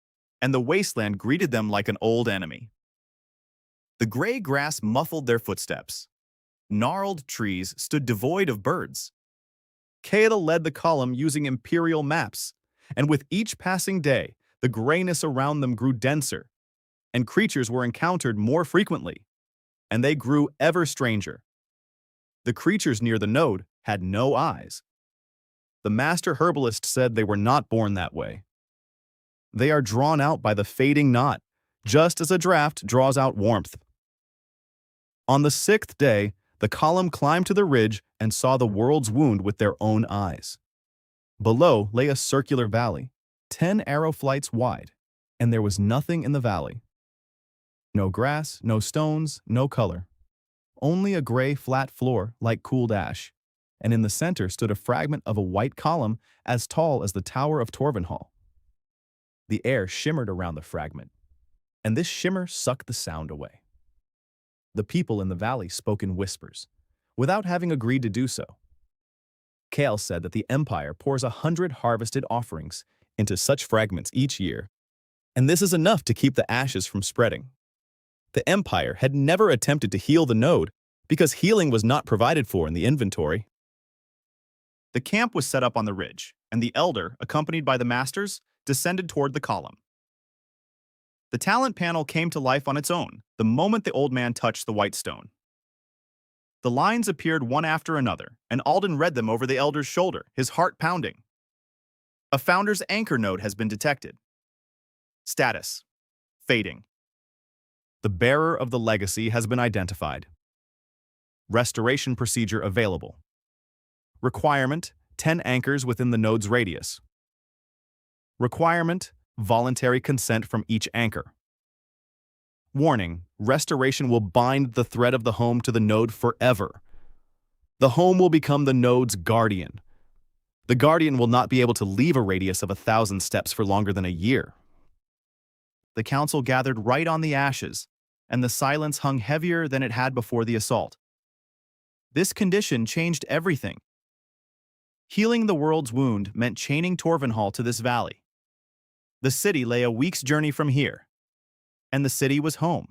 and the wasteland greeted them like an old enemy. The gray grass muffled their footsteps. Gnarled trees stood devoid of birds. Kaeda led the column using imperial maps, and with each passing day, the grayness around them grew denser, and creatures were encountered more frequently, and they grew ever stranger. The creatures near the node had no eyes. The master herbalist said they were not born that way. They are drawn out by the fading knot, just as a draft draws out warmth. On the 6th day, the column climbed to the ridge and saw the world's wound with their own eyes. Below lay a circular valley, 10 arrow flights wide, and there was nothing in the valley. No grass, no stones, no color. Only a gray, flat floor like cooled ash, and in the center stood a fragment of a white column as tall as the Tower of Torvenhall. The air shimmered around the fragment, and this shimmer sucked the sound away. The people in the valley spoke in whispers, without having agreed to do so. Kale said that the Empire pours 100 harvested offerings into such fragments each year, and this is enough to keep the ashes from spreading. The Empire had never attempted to heal the node because healing was not provided for in the inventory. The camp was set up on the ridge, and the Elder, accompanied by the Masters, descended toward the column. The talent panel came to life on its own the moment the old man touched the white stone. The lines appeared one after another, and Alden read them over the elder's shoulder, his heart pounding. A founder's anchor node has been detected. Status: fading. The bearer of the legacy has been identified. Restoration procedure available. Requirement: 10 anchors within the node's radius. Requirement: voluntary consent from each anchor. Warning: restoration will bind the thread of the home to the node forever. The home will become the node's guardian. The guardian will not be able to leave a radius of 1,000 steps for longer than a year. The council gathered right on the ashes, and the silence hung heavier than it had before the assault. This condition changed everything. Healing the world's wound meant chaining Torvenhall to this valley. The city lay a week's journey from here, and the city was home.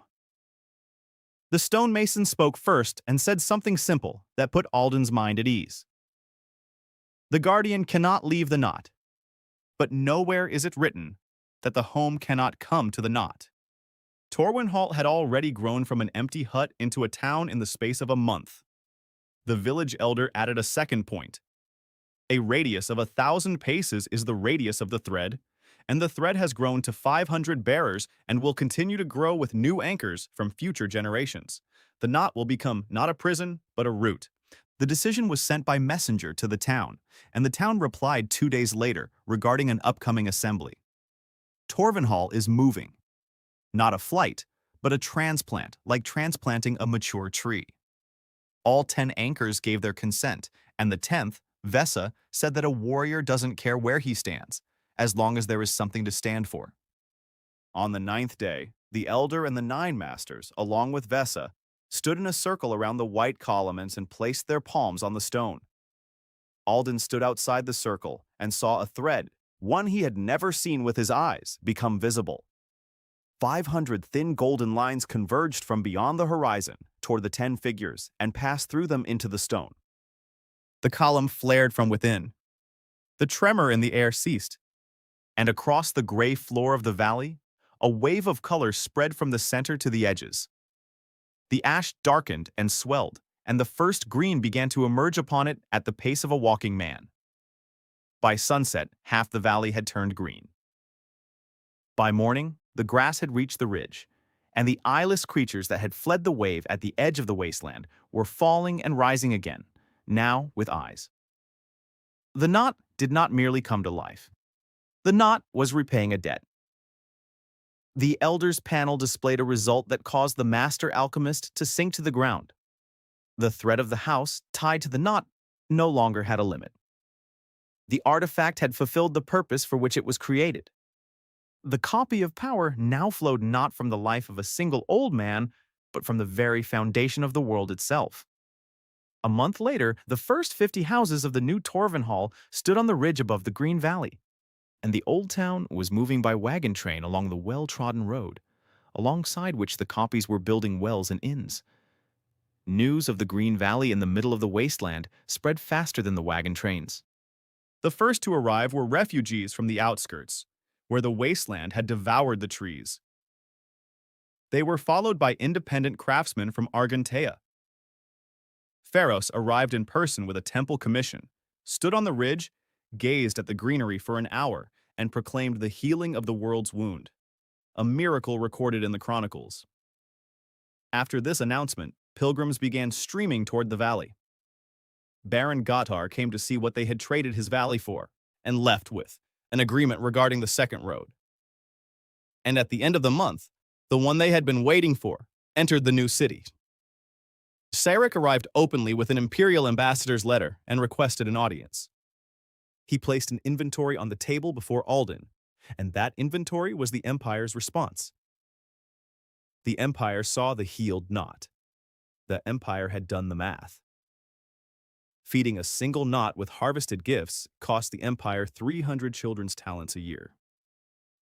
The stonemason spoke first and said something simple that put Alden's mind at ease. The guardian cannot leave the knot, but nowhere is it written that the home cannot come to the knot. Torwenhall had already grown from an empty hut into a town in the space of a month. The village elder added a second point. A radius of 1,000 paces is the radius of the thread, and the thread has grown to 500 bearers and will continue to grow with new anchors from future generations. The knot will become not a prison, but a root. The decision was sent by messenger to the town, and the town replied 2 days later regarding an upcoming assembly. Torvenhall is moving. Not a flight, but a transplant, like transplanting a mature tree. All 10 anchors gave their consent, and the 10th, Vesa, said that a warrior doesn't care where he stands, as long as there is something to stand for. On the 9th day, the elder and the 9 masters, along with Vesa, stood in a circle around the white columns and placed their palms on the stone. Alden stood outside the circle and saw a thread, one he had never seen with his eyes, become visible. 500 thin golden lines converged from beyond the horizon toward the 10 figures and passed through them into the stone. The column flared from within. The tremor in the air ceased, and across the gray floor of the valley, a wave of color spread from the center to the edges. The ash darkened and swelled, and the first green began to emerge upon it at the pace of a walking man. By sunset, half the valley had turned green. By morning, the grass had reached the ridge, and the eyeless creatures that had fled the wave at the edge of the wasteland were falling and rising again, now with eyes. The knot did not merely come to life. The knot was repaying a debt. The Elder's panel displayed a result that caused the master alchemist to sink to the ground. The thread of the house, tied to the knot, no longer had a limit. The artifact had fulfilled the purpose for which it was created. The copy of power now flowed not from the life of a single old man, but from the very foundation of the world itself. A month later, the first 50 houses of the new Torvenhall stood on the ridge above the Green Valley, and the old town was moving by wagon train along the well-trodden road, alongside which the copies were building wells and inns. News of the Green Valley in the middle of the wasteland spread faster than the wagon trains. The first to arrive were refugees from the outskirts, where the wasteland had devoured the trees. They were followed by independent craftsmen from Argentea. Pharos arrived in person with a temple commission, stood on the ridge, gazed at the greenery for an hour, and proclaimed the healing of the world's wound, a miracle recorded in the chronicles. After this announcement, pilgrims began streaming toward the valley. Baron Gottar came to see what they had traded his valley for, and left with an agreement regarding the second road. And at the end of the month, the one they had been waiting for entered the new city. Sarek arrived openly with an imperial ambassador's letter and requested an audience. He placed an inventory on the table before Alden, and that inventory was the Empire's response. The Empire saw the healed knot. The Empire had done the math. Feeding a single knot with harvested gifts cost the Empire 300 children's talents a year.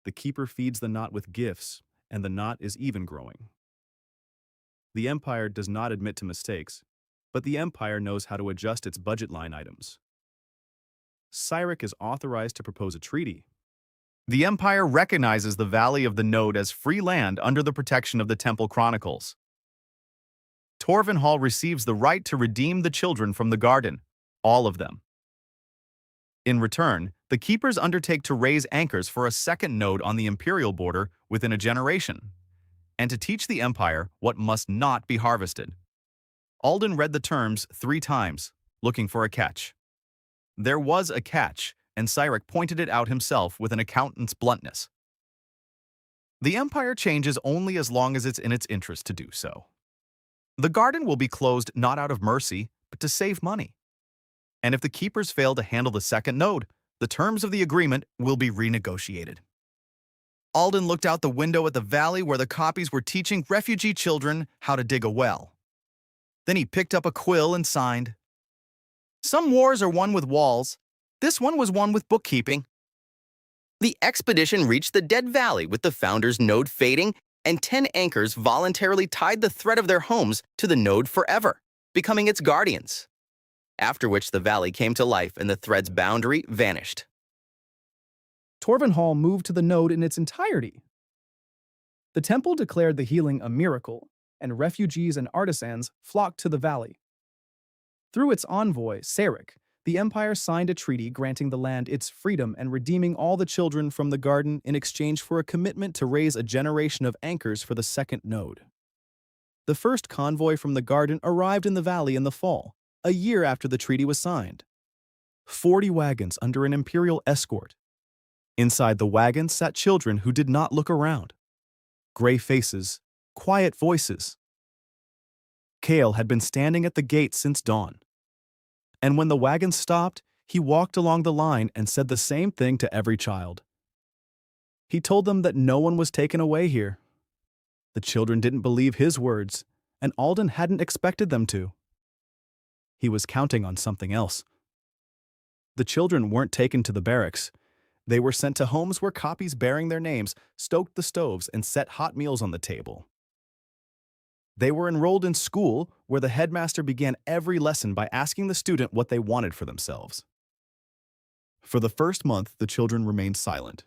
The Keeper feeds the knot with gifts, and the knot is even growing. The Empire does not admit to mistakes, but the Empire knows how to adjust its budget line items. Cyrek is authorized to propose a treaty. The Empire recognizes the Valley of the Node as free land under the protection of the Temple Chronicles. Torvenhall receives the right to redeem the children from the garden, all of them. In return, the keepers undertake to raise anchors for a second node on the imperial border within a generation, and to teach the Empire what must not be harvested. Alden read the terms 3 times, looking for a catch. There was a catch, and Cyric pointed it out himself with an accountant's bluntness. The Empire changes only as long as it's in its interest to do so. The garden will be closed not out of mercy, but to save money. And if the keepers fail to handle the second node, the terms of the agreement will be renegotiated. Alden looked out the window at the valley where the copies were teaching refugee children how to dig a well. Then he picked up a quill and signed. Some wars are won with walls. This one was won with bookkeeping. The expedition reached the Dead Valley with the founder's node fading, and 10 anchors voluntarily tied the thread of their homes to the node forever, becoming its guardians. After which the valley came to life and the thread's boundary vanished. Torvenhall moved to the node in its entirety. The temple declared the healing a miracle, and refugees and artisans flocked to the valley. Through its envoy, Cyric, the Empire signed a treaty granting the land its freedom and redeeming all the children from the garden in exchange for a commitment to raise a generation of anchors for the second node. The first convoy from the garden arrived in the valley in the fall, a year after the treaty was signed. 40 wagons under an imperial escort. Inside the wagons sat children who did not look around. Gray faces, quiet voices. Kale had been standing at the gate since dawn. And when the wagon stopped, he walked along the line and said the same thing to every child. He told them that no one was taken away here. The children didn't believe his words, and Alden hadn't expected them to. He was counting on something else. The children weren't taken to the barracks. They were sent to homes where copies bearing their names stoked the stoves and set hot meals on the table. They were enrolled in school, where the headmaster began every lesson by asking the student what they wanted for themselves. For the first month, the children remained silent.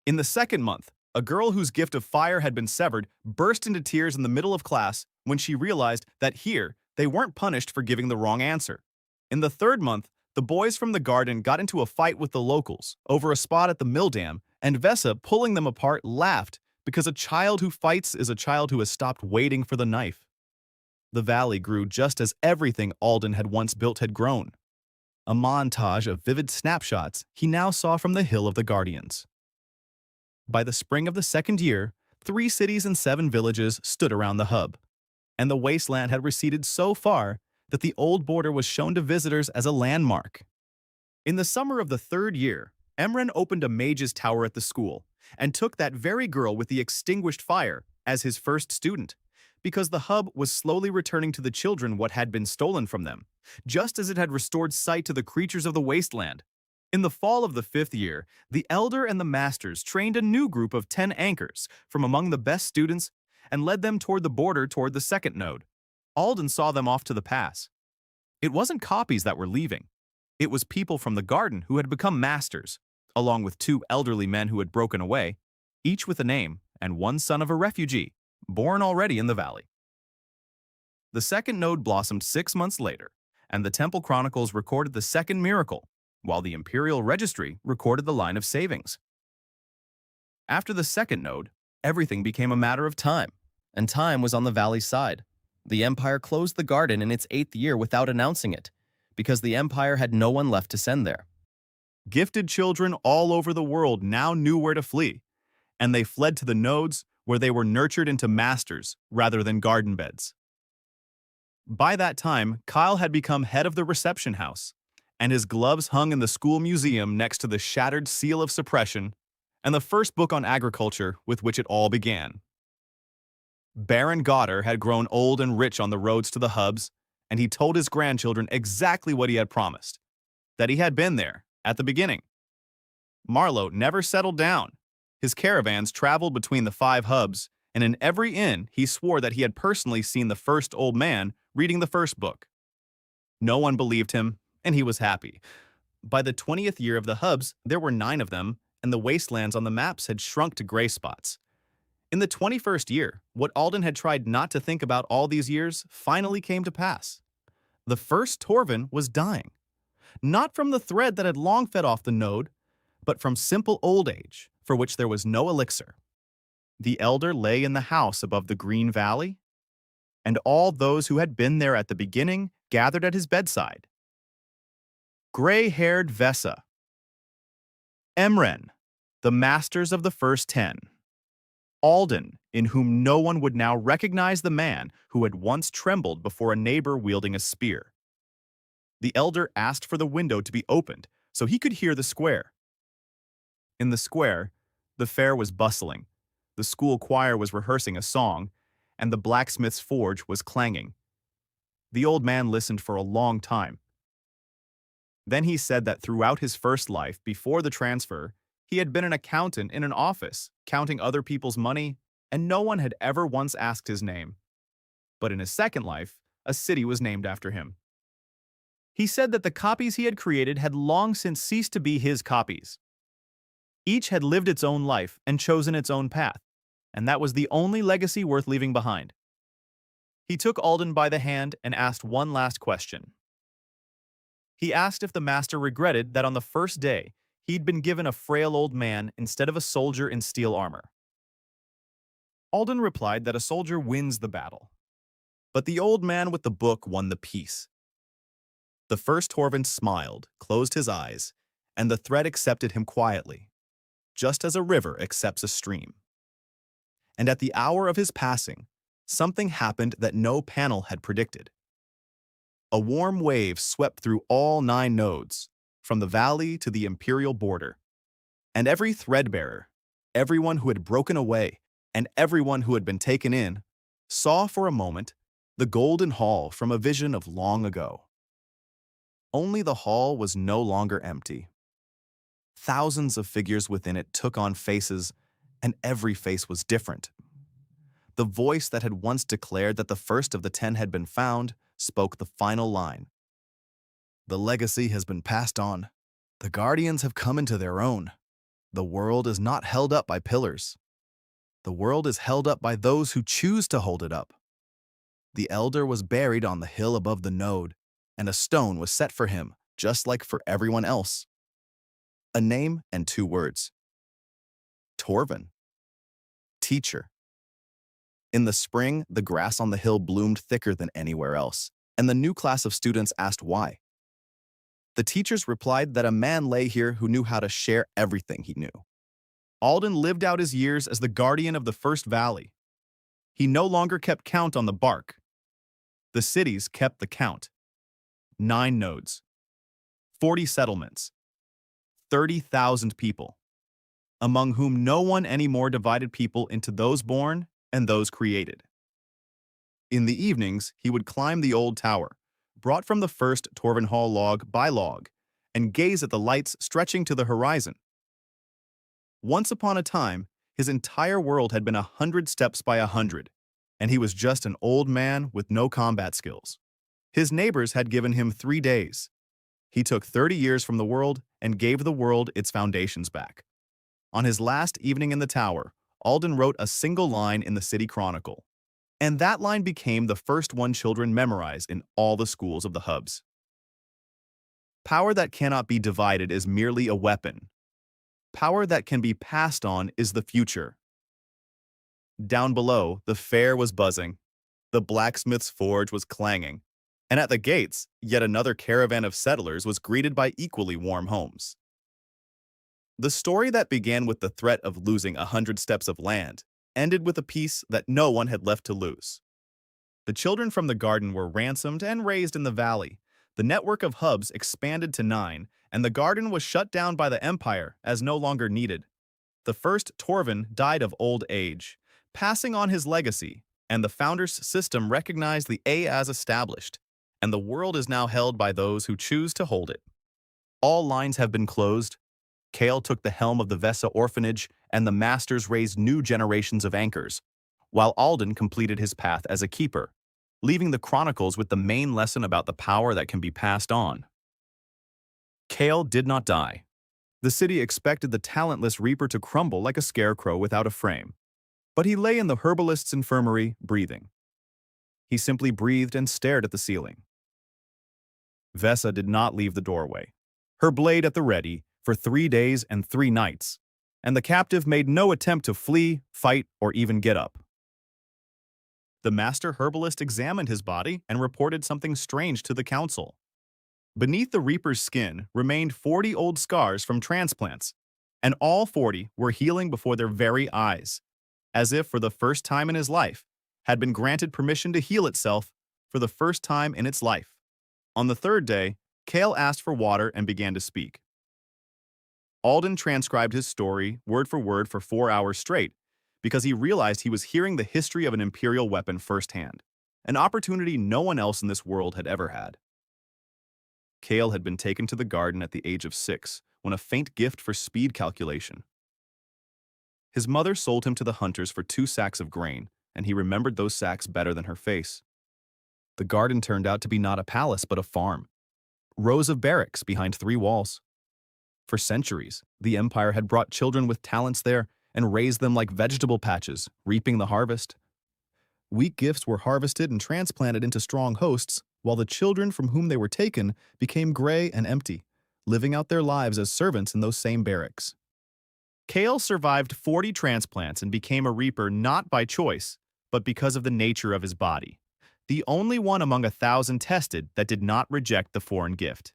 In the second month, a girl whose gift of fire had been severed burst into tears in the middle of class when she realized that here, they weren't punished for giving the wrong answer. In the third month, the boys from the garden got into a fight with the locals over a spot at the mill dam, and Vessa, pulling them apart, laughed because a child who fights is a child who has stopped waiting for the knife. The valley grew just as everything Alden had once built had grown. A montage of vivid snapshots he now saw from the Hill of the Guardians. By the spring of the second year, 3 cities and 7 villages stood around the hub, and the wasteland had receded so far that the old border was shown to visitors as a landmark. In the summer of the 3rd year, Emran opened a mage's tower at the school and took that very girl with the extinguished fire as his first student, because the hub was slowly returning to the children what had been stolen from them, just as it had restored sight to the creatures of the wasteland. In the fall of the 5th year, the elder and the masters trained a new group of 10 anchors from among the best students and led them toward the border toward the second node. Alden saw them off to the pass. It wasn't copies that were leaving. It was people from the garden who had become masters, along with 2 elderly men who had broken away, each with a name, and 1 son of a refugee, born already in the valley. The second node blossomed 6 months later, and the Temple Chronicles recorded the second miracle, while the Imperial Registry recorded the line of savings. After the second node, everything became a matter of time, and time was on the valley's side. The Empire closed the garden in its 8th year without announcing it, because the Empire had no one left to send there. Gifted children all over the world now knew where to flee, and they fled to the nodes where they were nurtured into masters rather than garden beds. By that time, Kyle had become head of the reception house, and his gloves hung in the school museum next to the shattered seal of suppression and the first book on agriculture with which it all began. Baron Goddard had grown old and rich on the roads to the hubs, and he told his grandchildren exactly what he had promised, that he had been there at the beginning. Marlowe never settled down. His caravans traveled between the 5 hubs, and in every inn he swore that he had personally seen the first old man reading the first book. No one believed him, and he was happy. By the 20th year of the hubs, there were 9 of them, and the wastelands on the maps had shrunk to gray spots. In the 21st year, what Alden had tried not to think about all these years finally came to pass. The first Torvin was dying, not from the thread that had long fed off the node, but from simple old age, for which there was no elixir. The elder lay in the house above the green valley, and all those who had been there at the beginning gathered at his bedside. Gray-haired Vesa, Emren, the masters of the first 10, Alden, in whom no one would now recognize the man who had once trembled before a neighbor wielding a spear. The elder asked for the window to be opened so he could hear the square. In the square, the fair was bustling, the school choir was rehearsing a song, and the blacksmith's forge was clanging. The old man listened for a long time. Then he said that throughout his first life, before the transfer, he had been an accountant in an office, counting other people's money, and no one had ever once asked his name. But in his second life, a city was named after him. He said that the copies he had created had long since ceased to be his copies. Each had lived its own life and chosen its own path, and that was the only legacy worth leaving behind. He took Alden by the hand and asked one last question. He asked if the master regretted that on the first day he'd been given a frail old man instead of a soldier in steel armor. Alden replied that a soldier wins the battle, but the old man with the book won the peace. The first Torvin smiled, closed his eyes, and the thread accepted him quietly, just as a river accepts a stream. And at the hour of his passing, something happened that no panel had predicted. A warm wave swept through all 9 nodes, from the valley to the imperial border. And every threadbearer, everyone who had broken away, and everyone who had been taken in, saw for a moment the golden hall from a vision of long ago. Only the hall was no longer empty. Thousands of figures within it took on faces, and every face was different. The voice that had once declared that the first of the 10 had been found spoke the final line. The legacy has been passed on. The guardians have come into their own. The world is not held up by pillars. The world is held up by those who choose to hold it up. The elder was buried on the hill above the node, and a stone was set for him, just like for everyone else. A name and 2 words. Torvin. Teacher. In the spring, the grass on the hill bloomed thicker than anywhere else, and the new class of students asked why. The teachers replied that a man lay here who knew how to share everything he knew. Alden lived out his years as the guardian of the First Valley. He no longer kept count on the bark. The cities kept the count. 9 nodes, 40 settlements, 30,000 people, among whom no one anymore divided people into those born and those created. In the evenings, he would climb the old tower, brought from the first Torvin Hall log by log, and gaze at the lights stretching to the horizon. Once upon a time, his entire world had been 100 steps by 100, and he was just an old man with no combat skills. His neighbors had given him 3 days. He took 30 years from the world and gave the world its foundations back. On his last evening in the tower, Alden wrote a single line in the City Chronicle, and that line became the first one children memorize in all the schools of the hubs. Power that cannot be divided is merely a weapon. Power that can be passed on is the future. Down below, the fair was buzzing. The blacksmith's forge was clanging. And at the gates, yet another caravan of settlers was greeted by equally warm homes. The story that began with the threat of losing 100 steps of land ended with a peace that no one had left to lose. The children from the garden were ransomed and raised in the valley. The network of hubs expanded to 9, and the garden was shut down by the Empire as no longer needed. The first Torvin died of old age, passing on his legacy, and the founder's system recognized the A as established, and the world is now held by those who choose to hold it. All lines have been closed. Kale took the helm of the Vesa orphanage, and the masters raised new generations of anchors, while Alden completed his path as a keeper, leaving the chronicles with the main lesson about the power that can be passed on. Kale did not die. The city expected the talentless reaper to crumble like a scarecrow without a frame. But he lay in the herbalist's infirmary, breathing. He simply breathed and stared at the ceiling. Vesa did not leave the doorway, her blade at the ready, for 3 days and 3 nights, and the captive made no attempt to flee, fight, or even get up. The master herbalist examined his body and reported something strange to the council. Beneath the reaper's skin remained 40 old scars from transplants, and all 40 were healing before their very eyes, as if for the first time in his life, had been granted permission to heal itself for the first time in its life. On the 3rd day, Kale asked for water and began to speak. Alden transcribed his story word for 4 hours straight because he realized he was hearing the history of an imperial weapon firsthand, an opportunity no one else in this world had ever had. Kale had been taken to the garden at the age of 6 when a faint gift for speed calculation. His mother sold him to the hunters for 2 sacks of grain, and he remembered those sacks better than her face. The garden turned out to be not a palace but a farm. Rows of barracks behind 3 walls. For centuries, the Empire had brought children with talents there and raised them like vegetable patches, reaping the harvest. Weak gifts were harvested and transplanted into strong hosts, while the children from whom they were taken became gray and empty, living out their lives as servants in those same barracks. Kale survived 40 transplants and became a reaper not by choice, but because of the nature of his body. The only one among 1,000 tested that did not reject the foreign gift.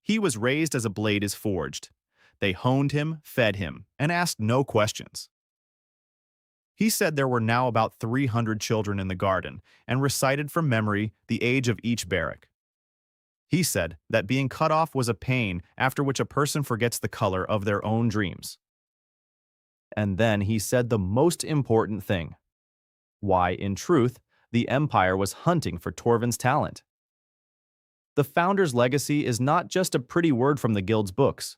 He was raised as a blade is forged. They honed him, fed him, and asked no questions. He said there were now about 300 children in the garden and recited from memory the age of each barrack. He said that being cut off was a pain after which a person forgets the color of their own dreams. And then he said the most important thing. Why, in truth, the Empire was hunting for Torvin's talent. The founder's legacy is not just a pretty word from the Guild's books.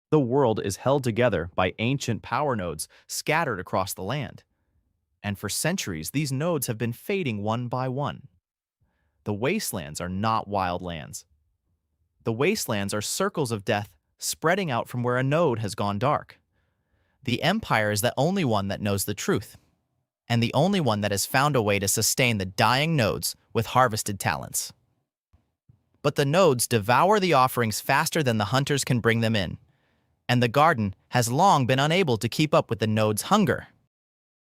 The world is held together by ancient power nodes scattered across the land. And for centuries, these nodes have been fading one by one. The wastelands are not wild lands. The wastelands are circles of death spreading out from where a node has gone dark. The Empire is the only one that knows the truth, and the only one that has found a way to sustain the dying nodes with harvested talents. But the nodes devour the offerings faster than the hunters can bring them in, and the garden has long been unable to keep up with the node's hunger.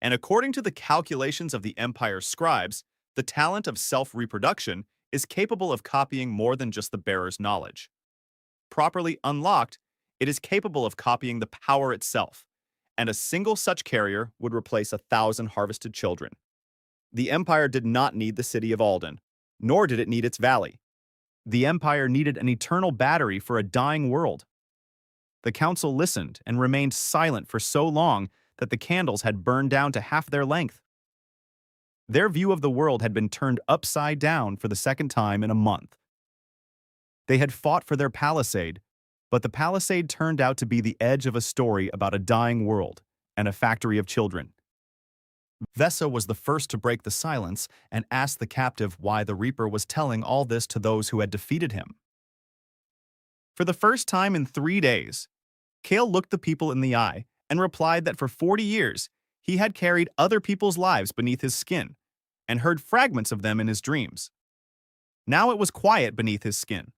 And according to the calculations of the Empire's scribes, the talent of self-reproduction is capable of copying more than just the bearer's knowledge. Properly unlocked, it is capable of copying the power itself, and a single such carrier would replace 1,000 harvested children. The Empire did not need the city of Alden, nor did it need its valley. The Empire needed an eternal battery for a dying world. The council listened and remained silent for so long that the candles had burned down to half their length. Their view of the world had been turned upside down for the second time in a month. They had fought for their palisade, but the palisade turned out to be the edge of a story about a dying world and a factory of children. Vesa was the first to break the silence and ask the captive why the Reaper was telling all this to those who had defeated him. For the first time in 3 days, Kale looked the people in the eye and replied that for 40 years he had carried other people's lives beneath his skin and heard fragments of them in his dreams. Now it was quiet beneath his skin.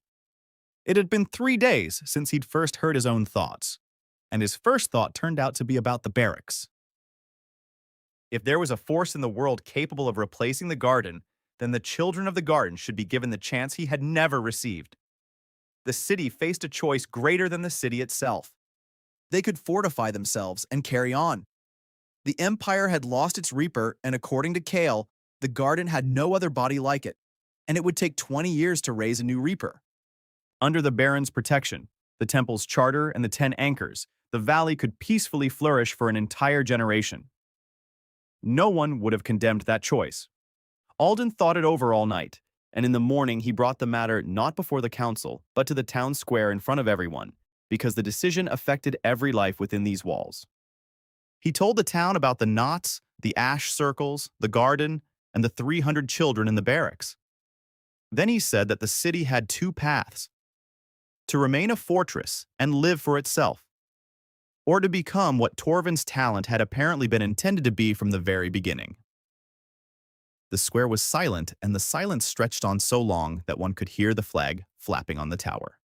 It had been 3 days since he'd first heard his own thoughts, and his first thought turned out to be about the barracks. If there was a force in the world capable of replacing the garden, then the children of the garden should be given the chance he had never received. The city faced a choice greater than the city itself. They could fortify themselves and carry on. The Empire had lost its Reaper, and according to Kale, the garden had no other body like it, and it would take 20 years to raise a new Reaper. Under the Baron's protection, the temple's charter, and the 10 anchors, the valley could peacefully flourish for an entire generation. No one would have condemned that choice. Alden thought it over all night, and in the morning he brought the matter not before the council, but to the town square in front of everyone, because the decision affected every life within these walls. He told the town about the knots, the ash circles, the garden, and the 300 children in the barracks. Then he said that the city had 2 paths: to remain a fortress and live for itself, or to become what Torvin's talent had apparently been intended to be from the very beginning. The square was silent, and the silence stretched on so long that one could hear the flag flapping on the tower.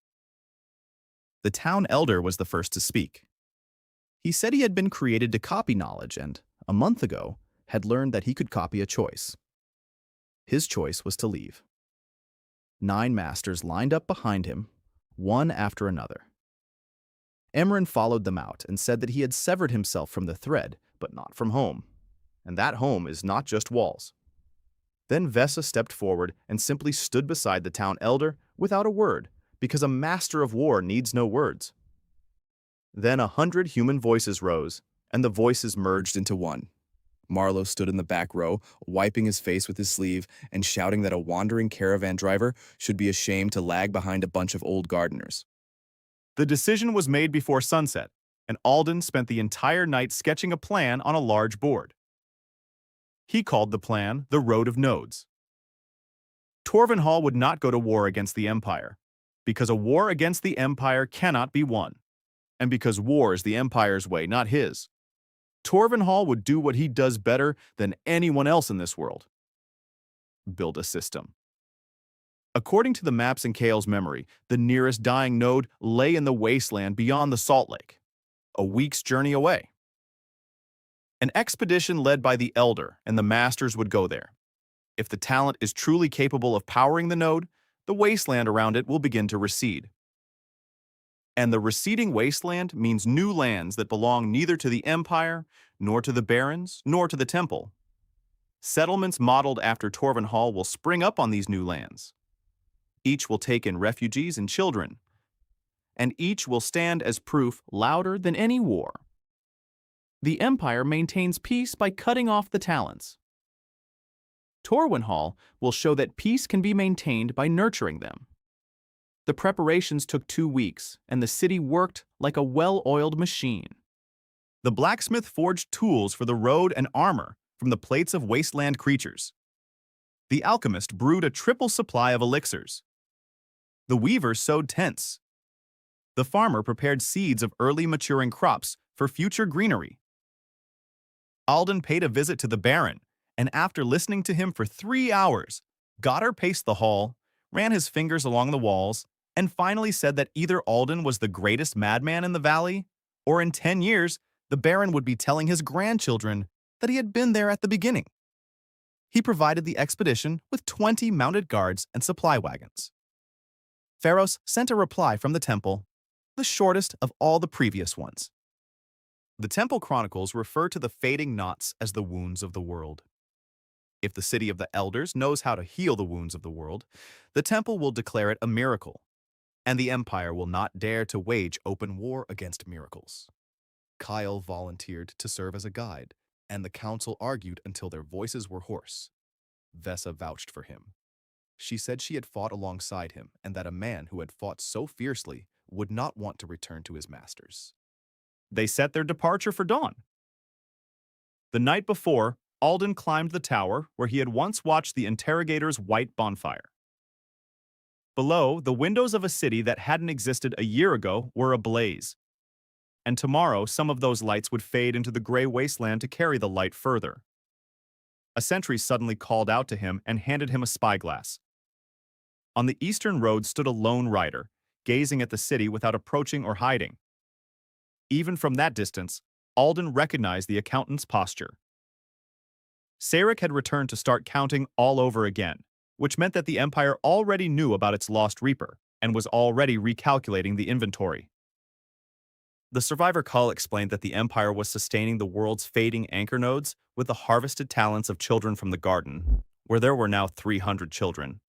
The town elder was the first to speak. He said he had been created to copy knowledge and, a month ago, had learned that he could copy a choice. His choice was to leave. 9 masters lined up behind him, one after another. Emran followed them out and said that he had severed himself from the thread, but not from home. And that home is not just walls. Then Vesa stepped forward and simply stood beside the town elder without a word, because a master of war needs no words. Then 100 human voices rose, and the voices merged into one. Marlowe stood in the back row, wiping his face with his sleeve and shouting that a wandering caravan driver should be ashamed to lag behind a bunch of old gardeners. The decision was made before sunset, and Alden spent the entire night sketching a plan on a large board. He called the plan the Road of Nodes. Torvinhall would not go to war against the Empire, because a war against the Empire cannot be won, and because war is the Empire's way, not his. Torvinhall would do what he does better than anyone else in this world: build a system. According to the maps in Kale's memory, the nearest dying node lay in the wasteland beyond the Salt Lake, a week's journey away. An expedition led by the Elder and the Masters would go there. If the talent is truly capable of powering the node, the wasteland around it will begin to recede. And the receding wasteland means new lands that belong neither to the Empire, nor to the Barons, nor to the Temple. Settlements modeled after Torvinhall will spring up on these new lands. Each will take in refugees and children, and each will stand as proof louder than any war. The Empire maintains peace by cutting off the talents. Torvinhall will show that peace can be maintained by nurturing them. The preparations took 2 weeks, and the city worked like a well-oiled machine. The blacksmith forged tools for the road and armor from the plates of wasteland creatures. The alchemist brewed a triple supply of elixirs. The weaver sewed tents. The farmer prepared seeds of early maturing crops for future greenery. Alden paid a visit to the Baron, and after listening to him for 3 hours, Goddard paced the hall, ran his fingers along the walls, and finally said that either Alden was the greatest madman in the valley, or in 10 years, the Baron would be telling his grandchildren that he had been there at the beginning. He provided the expedition with 20 mounted guards and supply wagons. Pharos sent a reply from the temple, the shortest of all the previous ones. The temple chronicles refer to the fading knots as the wounds of the world. If the city of the elders knows how to heal the wounds of the world, the temple will declare it a miracle, and the empire will not dare to wage open war against miracles. Kyle volunteered to serve as a guide, and the council argued until their voices were hoarse. Vesa vouched for him. She said she had fought alongside him and that a man who had fought so fiercely would not want to return to his masters. They set their departure for dawn. The night before, Alden climbed the tower where he had once watched the interrogator's white bonfire. Below, the windows of a city that hadn't existed a year ago were ablaze. And tomorrow, some of those lights would fade into the gray wasteland to carry the light further. A sentry suddenly called out to him and handed him a spyglass. On the eastern road stood a lone rider, gazing at the city without approaching or hiding. Even from that distance, Alden recognized the accountant's posture. Sarek had returned to start counting all over again, which meant that the Empire already knew about its lost Reaper and was already recalculating the inventory. The survivor call explained that the Empire was sustaining the world's fading anchor nodes with the harvested talents of children from the garden, where there were now 300 children,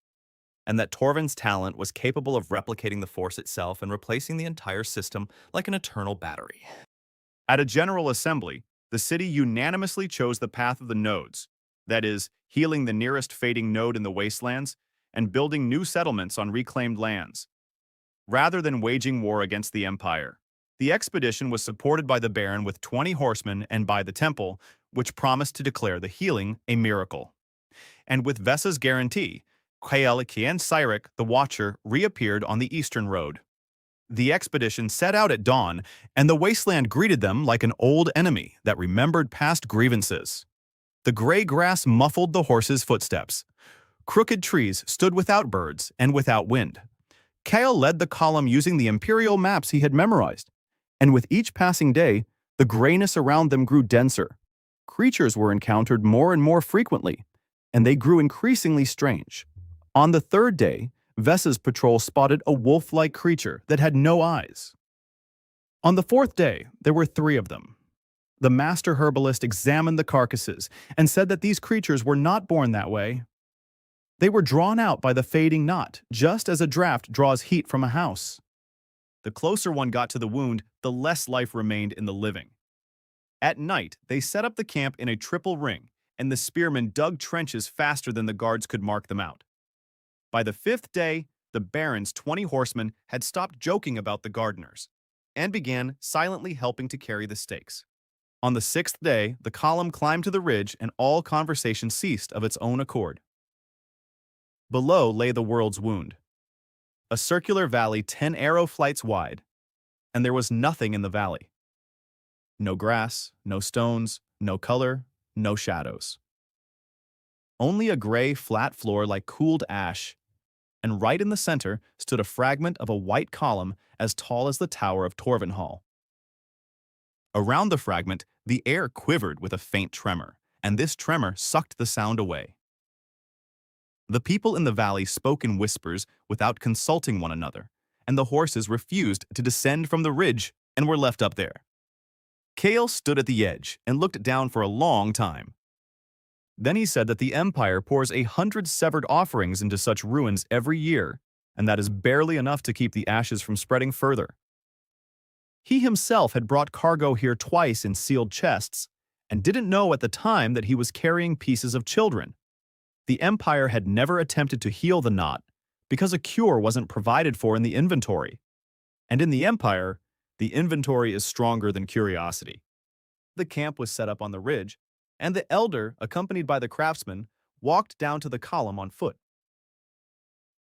and that Torvin's talent was capable of replicating the Force itself and replacing the entire system like an eternal battery. At a general assembly, the city unanimously chose the path of the nodes, that is, healing the nearest fading node in the wastelands and building new settlements on reclaimed lands. Rather than waging war against the Empire, the expedition was supported by the Baron with 20 horsemen and by the Temple, which promised to declare the healing a miracle. And with Vesa's guarantee, Kaeliki and Cyrek, the Watcher, reappeared on the eastern road. The expedition set out at dawn, and the wasteland greeted them like an old enemy that remembered past grievances. The gray grass muffled the horses' footsteps. Crooked trees stood without birds and without wind. Kale led the column using the imperial maps he had memorized, and with each passing day, the grayness around them grew denser. Creatures were encountered more and more frequently, and they grew increasingly strange. On the third day, Vessa's patrol spotted a wolf-like creature that had no eyes. On the fourth day, there were 3 of them. The master herbalist examined the carcasses and said that these creatures were not born that way. They were drawn out by the fading knot, just as a draft draws heat from a house. The closer one got to the wound, the less life remained in the living. At night, they set up the camp in a triple ring, and the spearmen dug trenches faster than the guards could mark them out. By the 5th day, the Baron's 20 horsemen had stopped joking about the gardeners and began silently helping to carry the stakes. On the 6th day, the column climbed to the ridge and all conversation ceased of its own accord. Below lay the world's wound, a circular valley 10 arrow flights wide, and there was nothing in the valley. No grass, no stones, no color, no shadows. Only a gray, flat floor like cooled ash, and right in the center stood a fragment of a white column as tall as the tower of Torvenhall. Around the fragment, the air quivered with a faint tremor, and this tremor sucked the sound away. The people in the valley spoke in whispers without consulting one another, and the horses refused to descend from the ridge and were left up there. Kale stood at the edge and looked down for a long time. Then he said that the Empire pours 100 severed offerings into such ruins every year, and that is barely enough to keep the ashes from spreading further. He himself had brought cargo here twice in sealed chests, and didn't know at the time that he was carrying pieces of children. The Empire had never attempted to heal the knot because a cure wasn't provided for in the inventory. And in the Empire, the inventory is stronger than curiosity. The camp was set up on the ridge, and the elder, accompanied by the craftsman, walked down to the column on foot.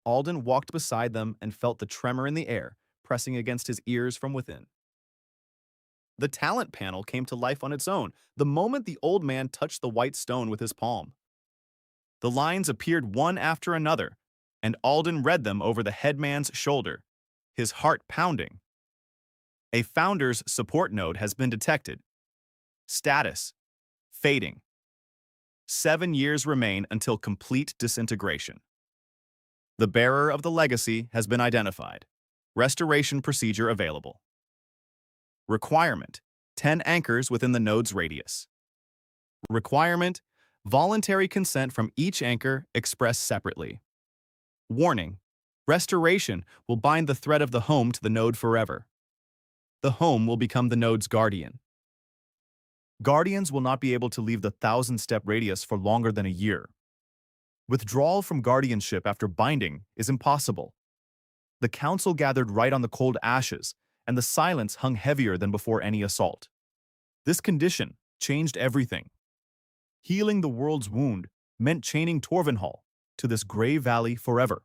Alden walked beside them and felt the tremor in the air pressing against his ears from within. The talent panel came to life on its own the moment the old man touched the white stone with his palm. The lines appeared one after another, and Alden read them over the headman's shoulder, his heart pounding. A founder's support node has been detected. Status: fading. 7 years remain until complete disintegration. The bearer of the legacy has been identified. Restoration procedure available. Requirement: 10 anchors within the node's radius. Requirement: voluntary consent from each anchor expressed separately. Warning: restoration will bind the thread of the home to the node forever. The home will become the node's guardian. Guardians will not be able to leave the 1,000-step radius for longer than a year. Withdrawal from guardianship after binding is impossible. The council gathered right on the cold ashes, and the silence hung heavier than before any assault. This condition changed everything. Healing the world's wound meant chaining Torvenhall to this gray valley forever.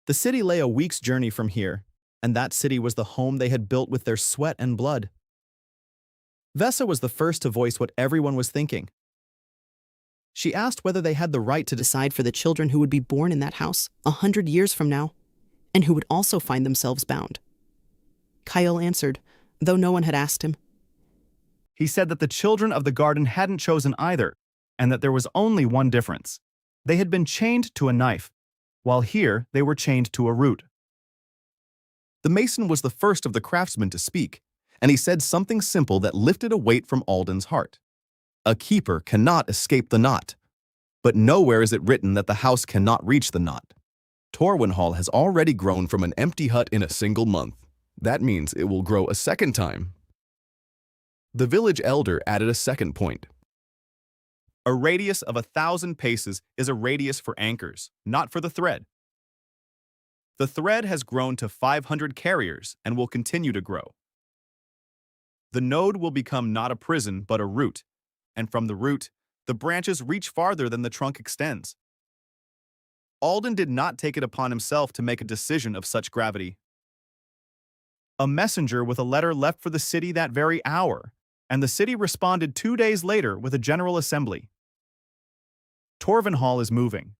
The city lay a week's journey from here, and that city was the home they had built with their sweat and blood. Vessa was the first to voice what everyone was thinking. She asked whether they had the right to decide for the children who would be born in that house 100 years from now, and who would also find themselves bound. Kyle answered, though no one had asked him. He said that the children of the garden hadn't chosen either, and that there was only one difference. They had been chained to a knife, while here they were chained to a root. The mason was the first of the craftsmen to speak, and he said something simple that lifted a weight from Alden's heart. A keeper cannot escape the knot, but nowhere is it written that the house cannot reach the knot. Torvenhall has already grown from an empty hut in a single month. That means it will grow a second time. The village elder added a second point. A radius of 1,000 paces is a radius for anchors, not for the thread. The thread has grown to 500 carriers and will continue to grow. The node will become not a prison but a root, and from the root, the branches reach farther than the trunk extends. Alden did not take it upon himself to make a decision of such gravity. A messenger with a letter left for the city that very hour, and the city responded 2 days later with a general assembly. Torvenhall is moving.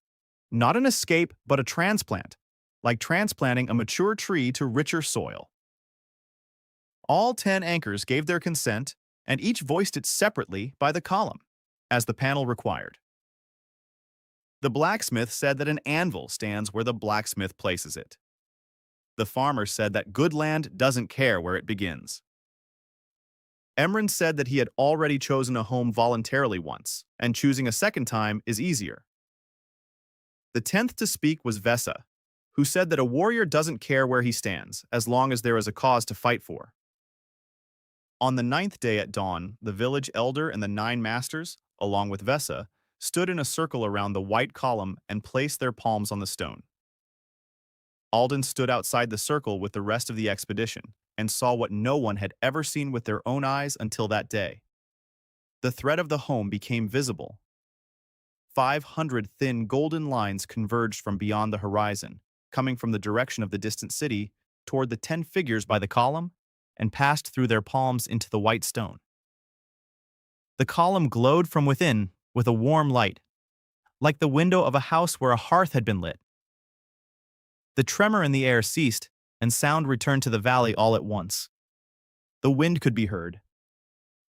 Not an escape, but a transplant, like transplanting a mature tree to richer soil. All 10 anchors gave their consent, and each voiced it separately by the column, as the panel required. The blacksmith said that an anvil stands where the blacksmith places it. The farmer said that good land doesn't care where it begins. Emran said that he had already chosen a home voluntarily once, and choosing a second time is easier. The 10th to speak was Vesa, who said that a warrior doesn't care where he stands, as long as there is a cause to fight for. On the 9th day at dawn, the village elder and the 9 masters, along with Vesa, stood in a circle around the white column and placed their palms on the stone. Alden stood outside the circle with the rest of the expedition and saw what no one had ever seen with their own eyes until that day. The thread of the home became visible. 500 thin golden lines converged from beyond the horizon, coming from the direction of the distant city toward the 10 figures by the column and passed through their palms into the white stone. The column glowed from within with a warm light, like the window of a house where a hearth had been lit. The tremor in the air ceased, and sound returned to the valley all at once. The wind could be heard,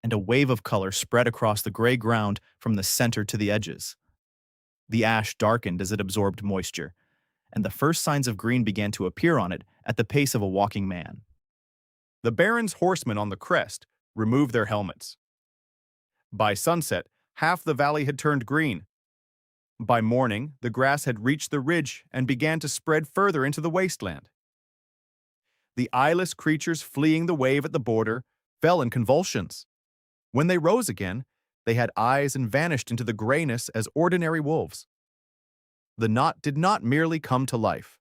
and a wave of color spread across the gray ground from the center to the edges. The ash darkened as it absorbed moisture, and the first signs of green began to appear on it at the pace of a walking man. The Baron's horsemen on the crest removed their helmets. By sunset, half the valley had turned green. By morning, the grass had reached the ridge and began to spread further into the wasteland. The eyeless creatures fleeing the wave at the border fell in convulsions. When they rose again, they had eyes and vanished into the grayness as ordinary wolves. The knot did not merely come to life.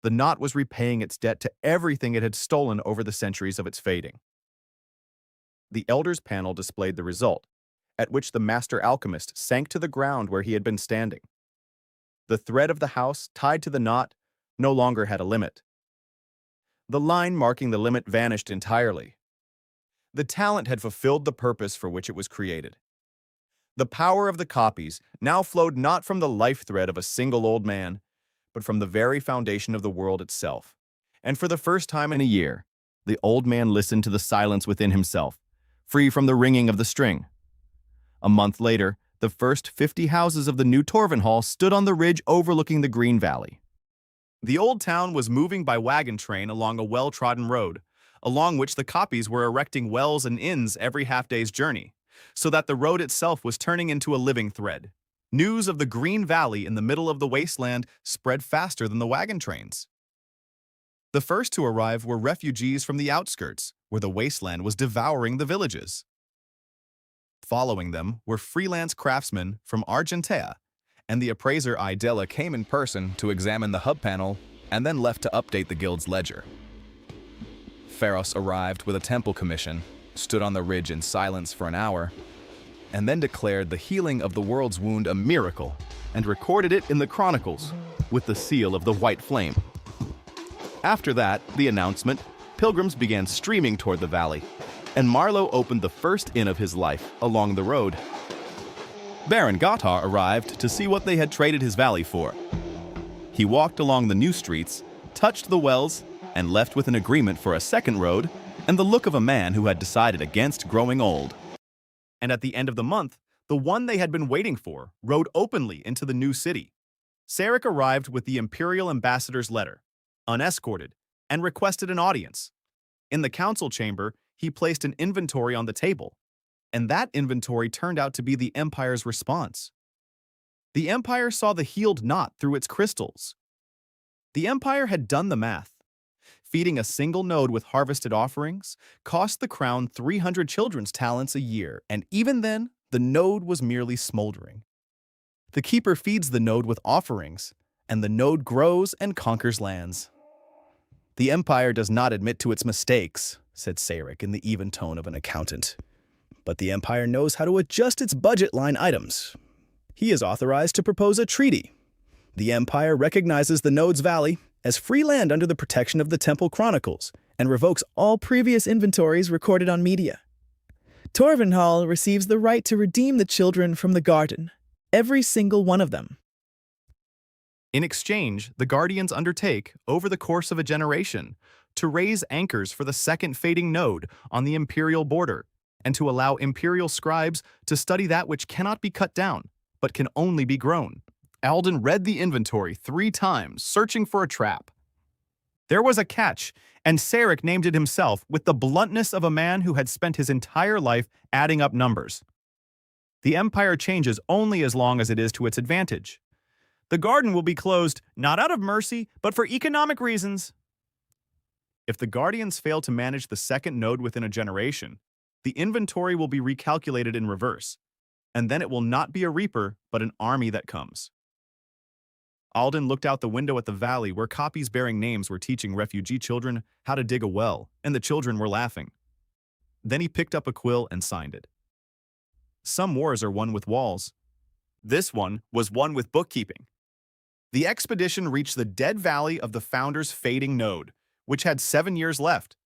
The knot was repaying its debt to everything it had stolen over the centuries of its fading. The elders' panel displayed the result, at which the master alchemist sank to the ground where he had been standing. The thread of the house tied to the knot no longer had a limit. The line marking the limit vanished entirely. The talent had fulfilled the purpose for which it was created. The power of the copies now flowed not from the life thread of a single old man, but from the very foundation of the world itself. And for the first time in a year, the old man listened to the silence within himself, free from the ringing of the string. A month later, the first 50 houses of the new Torvenhall stood on the ridge overlooking the green valley. The old town was moving by wagon train along a well-trodden road, along which the copies were erecting wells and inns every half-day's journey, so that the road itself was turning into a living thread. News of the green valley in the middle of the wasteland spread faster than the wagon trains. The first to arrive were refugees from the outskirts, where the wasteland was devouring the villages. Following them were freelance craftsmen from Argentea, and the appraiser Idella came in person to examine the hub panel and then left to update the guild's ledger. Pharos arrived with a temple commission, stood on the ridge in silence for an hour, and then declared the healing of the world's wound a miracle and recorded it in the chronicles with the seal of the White Flame. After that, the announcement, pilgrims began streaming toward the valley, and Marlowe opened the first inn of his life along the road. Baron Gotthar arrived to see what they had traded his valley for. He walked along the new streets, touched the wells, and left with an agreement for a second road and the look of a man who had decided against growing old. And at the end of the month, the one they had been waiting for rode openly into the new city. Sarek arrived with the imperial ambassador's letter, unescorted, and requested an audience. In the council chamber, he placed an inventory on the table, and that inventory turned out to be the Empire's response. The Empire saw the healed knot through its crystals. The Empire had done the math. Feeding a single node with harvested offerings cost the crown 300 children's talents a year, and even then, the node was merely smoldering. The keeper feeds the node with offerings, and the node grows and conquers lands. The Empire does not admit to its mistakes, said Sarek in the even tone of an accountant. But the Empire knows how to adjust its budget line items. He is authorized to propose a treaty. The Empire recognizes the Node's Valley as free land under the protection of the Temple Chronicles and revokes all previous inventories recorded on media. Torvenhall receives the right to redeem the children from the garden, every single one of them. In exchange, the Guardians undertake, over the course of a generation, to raise anchors for the second fading node on the imperial border, and to allow imperial scribes to study that which cannot be cut down, but can only be grown. Alden read the inventory 3 times, searching for a trap. There was a catch, and Sarek named it himself with the bluntness of a man who had spent his entire life adding up numbers. The Empire changes only as long as it is to its advantage. The garden will be closed not out of mercy, but for economic reasons. If the Guardians fail to manage the second node within a generation, the inventory will be recalculated in reverse, and then it will not be a reaper, but an army that comes. Alden looked out the window at the valley where copies bearing names were teaching refugee children how to dig a well, and the children were laughing. Then he picked up a quill and signed it. Some wars are won with walls. This one was won with bookkeeping. The expedition reached the dead valley of the Founder's fading node, which had 7 years left,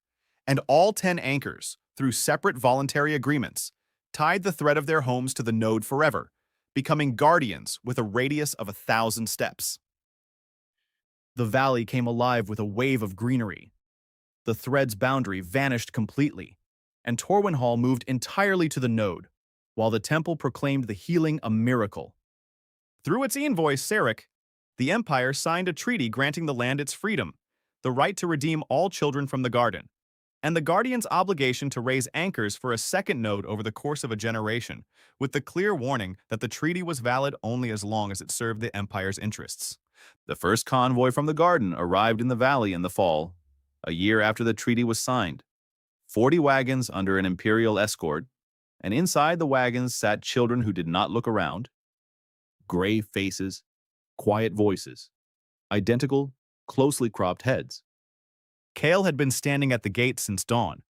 and all 10 anchors, through separate voluntary agreements, tied the thread of their homes to the node forever, becoming guardians with a radius of 1,000 steps. The valley came alive with a wave of greenery. The thread's boundary vanished completely, and Torwenhall moved entirely to the node, while the temple proclaimed the healing a miracle. Through its envoy, Sarek, the Empire signed a treaty granting the land its freedom, the right to redeem all children from the garden, and the Guardians' obligation to raise anchors for a second node over the course of a generation, with the clear warning that the treaty was valid only as long as it served the Empire's interests. The first convoy from the garden arrived in the valley in the fall, a year after the treaty was signed. 40 wagons under an imperial escort, and inside the wagons sat children who did not look around. Grave faces, quiet voices, identical, closely cropped heads. Kale had been standing at the gate since dawn,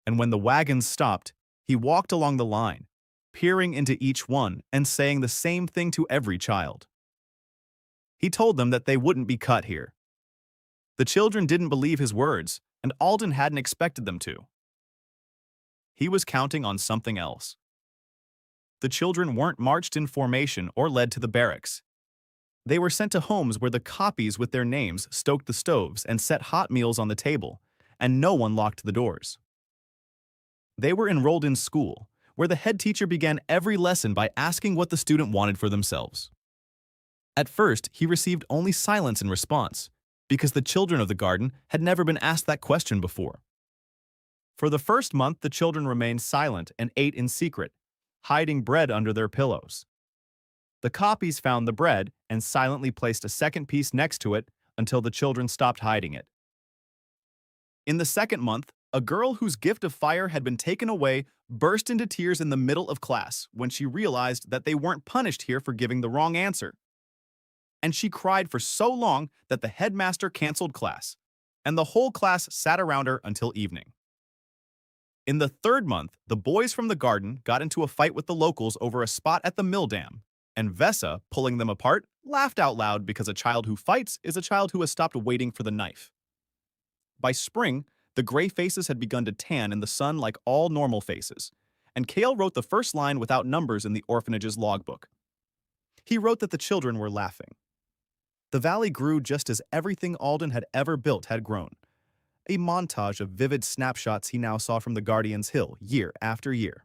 and when the wagons stopped, he walked along the line, peering into each one and saying the same thing to every child. He told them that they wouldn't be cut here. The children didn't believe his words, and Alden hadn't expected them to. He was counting on something else. The children weren't marched in formation or led to the barracks. They were sent to homes where the copies with their names stoked the stoves and set hot meals on the table, and no one locked the doors. They were enrolled in school, where the head teacher began every lesson by asking what the student wanted for themselves. At first, he received only silence in response, because the children of the garden had never been asked that question before. For the first month, the children remained silent and ate in secret, hiding bread under their pillows. The copies found the bread and silently placed a second piece next to it until the children stopped hiding it. In the second month, a girl whose gift of fire had been taken away burst into tears in the middle of class when she realized that they weren't punished here for giving the wrong answer. And she cried for so long that the headmaster canceled class, and the whole class sat around her until evening. In the third month, the boys from the garden got into a fight with the locals over a spot at the mill dam, and Vessa, pulling them apart, laughed out loud because a child who fights is a child who has stopped waiting for the knife. By spring, the gray faces had begun to tan in the sun like all normal faces, and Kale wrote the first line without numbers in the orphanage's logbook. He wrote that the children were laughing. The valley grew just as everything Alden had ever built had grown, a montage of vivid snapshots he now saw from the Guardian's Hill year after year.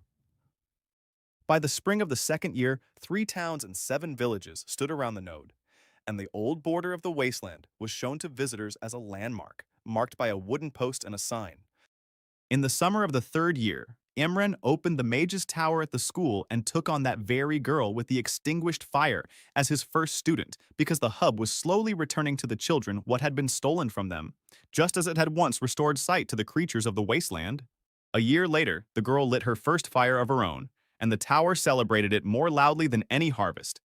By the spring of the second year, 3 towns and 7 villages stood around the node, and the old border of the wasteland was shown to visitors as a landmark, marked by a wooden post and a sign. In the summer of the third year, Imran opened the mage's tower at the school and took on that very girl with the extinguished fire as his first student because the hub was slowly returning to the children what had been stolen from them, just as it had once restored sight to the creatures of the wasteland. A year later, the girl lit her first fire of her own, and the tower celebrated it more loudly than any harvest.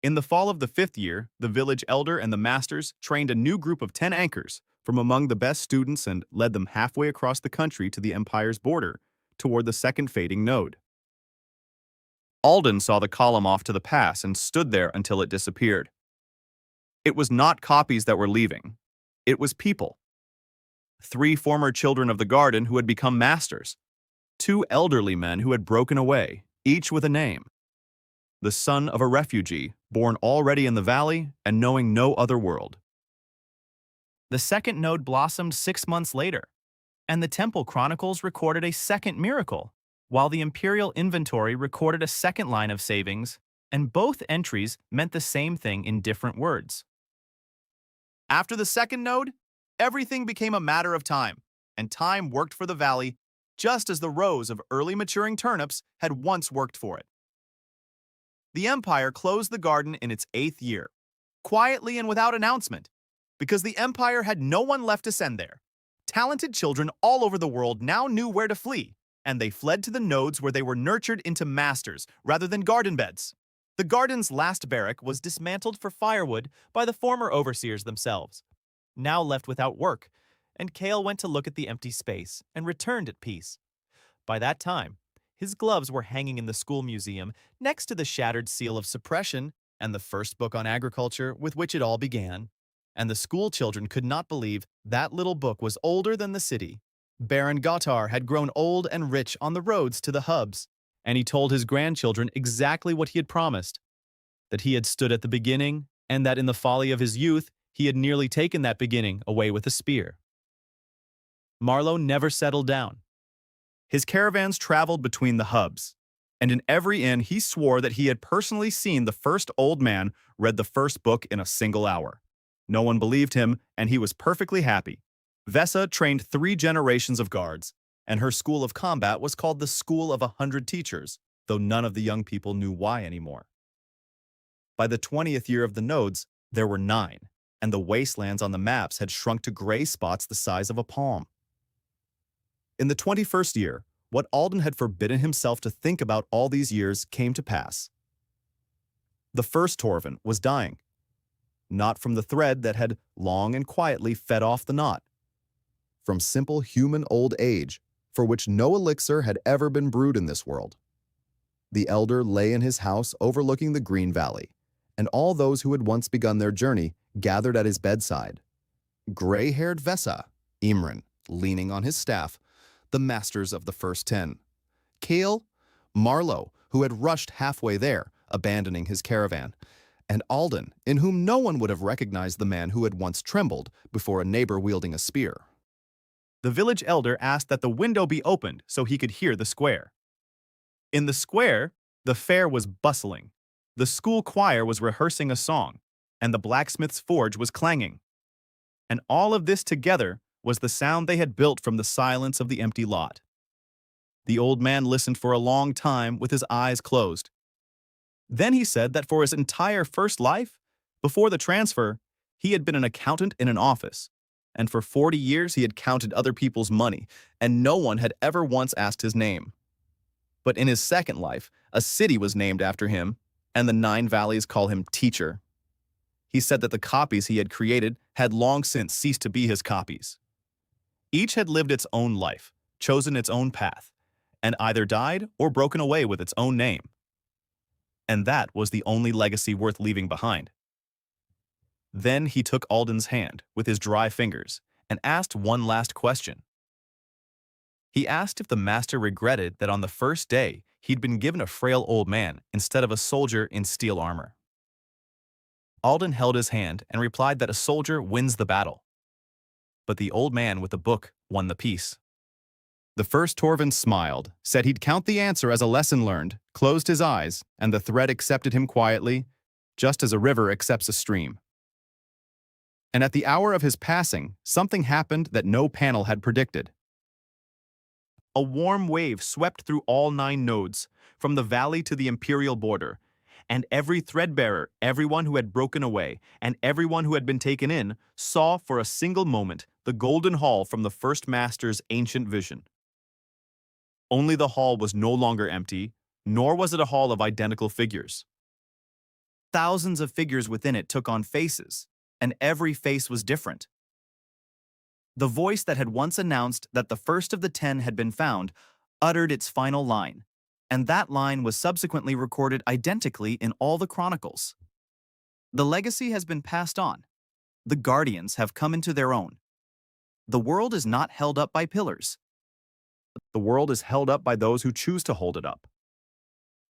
In the fall of the 5th year, the village elder and the masters trained a new group of 10 anchors from among the best students and led them halfway across the country to the Empire's border, toward the second fading node. Alden saw the column off to the pass and stood there until it disappeared. It was not copies that were leaving. It was people. 3 former children of the garden who had become masters, 2 elderly men who had broken away, each with a name, the son of a refugee, born already in the valley and knowing no other world. The second node blossomed 6 months later, and the Temple Chronicles recorded a second miracle, while the Imperial Inventory recorded a second line of savings, and both entries meant the same thing in different words. After the second node, everything became a matter of time, and time worked for the valley just as the rows of early maturing turnips had once worked for it. The Empire closed the garden in its 8th year, quietly and without announcement, because the Empire had no one left to send there. Talented children all over the world now knew where to flee, and they fled to the nodes where they were nurtured into masters rather than garden beds. The garden's last barrack was dismantled for firewood by the former overseers themselves, now left without work, and Kale went to look at the empty space and returned at peace. By that time, his gloves were hanging in the school museum next to the shattered seal of suppression and the first book on agriculture with which it all began. And the school children could not believe that little book was older than the city. Baron Gottar had grown old and rich on the roads to the hubs, and he told his grandchildren exactly what he had promised, that he had stood at the beginning, and that in the folly of his youth, he had nearly taken that beginning away with a spear. Marlowe never settled down. His caravans traveled between the hubs, and in every inn he swore that he had personally seen the first old man read the first book in a single hour. No one believed him, and he was perfectly happy. Vessa trained 3 generations of guards, and her school of combat was called the School of 100 Teachers, though none of the young people knew why anymore. By the 20th year of the nodes, there were 9, and the wastelands on the maps had shrunk to gray spots the size of a palm. In the 21st year, what Alden had forbidden himself to think about all these years came to pass. The first Torvin was dying, not from the thread that had long and quietly fed off the knot, from simple human old age, for which no elixir had ever been brewed in this world. The elder lay in his house overlooking the green valley, and all those who had once begun their journey gathered at his bedside. Gray-haired Vessa, Imran, leaning on his staff, the masters of the first 10. Kale, Marlowe, who had rushed halfway there, abandoning his caravan, and Alden, in whom no one would have recognized the man who had once trembled before a neighbor wielding a spear. The village elder asked that the window be opened so he could hear the square. In the square, the fair was bustling. The school choir was rehearsing a song, and the blacksmith's forge was clanging. And all of this together was the sound they had built from the silence of the empty lot. The old man listened for a long time with his eyes closed. Then he said that for his entire first life, before the transfer, he had been an accountant in an office, and for 40 years he had counted other people's money, and no one had ever once asked his name. But in his second life, a city was named after him, and the 9 valleys call him Teacher. He said that the copies he had created had long since ceased to be his copies. Each had lived its own life, chosen its own path, and either died or broken away with its own name. And that was the only legacy worth leaving behind. Then he took Alden's hand with his dry fingers and asked one last question. He asked if the master regretted that on the first day he'd been given a frail old man instead of a soldier in steel armor. Alden held his hand and replied that a soldier wins the battle, but the old man with the book won the peace. The first Torvin smiled, said he'd count the answer as a lesson learned, closed his eyes, and the thread accepted him quietly, just as a river accepts a stream. And at the hour of his passing, something happened that no panel had predicted. A warm wave swept through all 9 nodes, from the valley to the imperial border, and every threadbearer, everyone who had broken away, and everyone who had been taken in, saw for a single moment the golden hall from the first master's ancient vision. Only the hall was no longer empty, nor was it a hall of identical figures. Thousands of figures within it took on faces, and every face was different. The voice that had once announced that the first of the 10 had been found uttered its final line, and that line was subsequently recorded identically in all the chronicles. The legacy has been passed on. The guardians have come into their own. The world is not held up by pillars. The world is held up by those who choose to hold it up.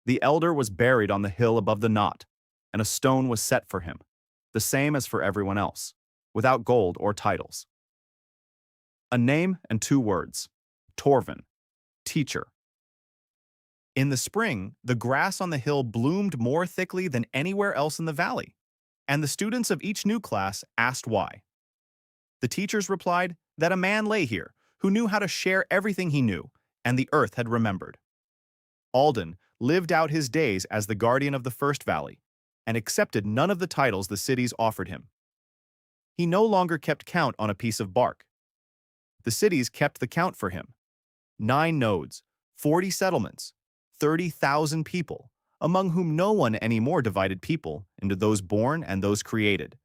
The elder was buried on the hill above the knot, and a stone was set for him, the same as for everyone else, without gold or titles. A name and 2 words: Torvin, teacher. In the spring, the grass on the hill bloomed more thickly than anywhere else in the valley, and the students of each new class asked why. The teachers replied that a man lay here who knew how to share everything he knew, and the earth had remembered. Alden lived out his days as the guardian of the first valley, and accepted none of the titles the cities offered him. He no longer kept count on a piece of bark. The cities kept the count for him. 9 nodes, 40 settlements, 30,000 people, among whom no one anymore divided people into those born and those created,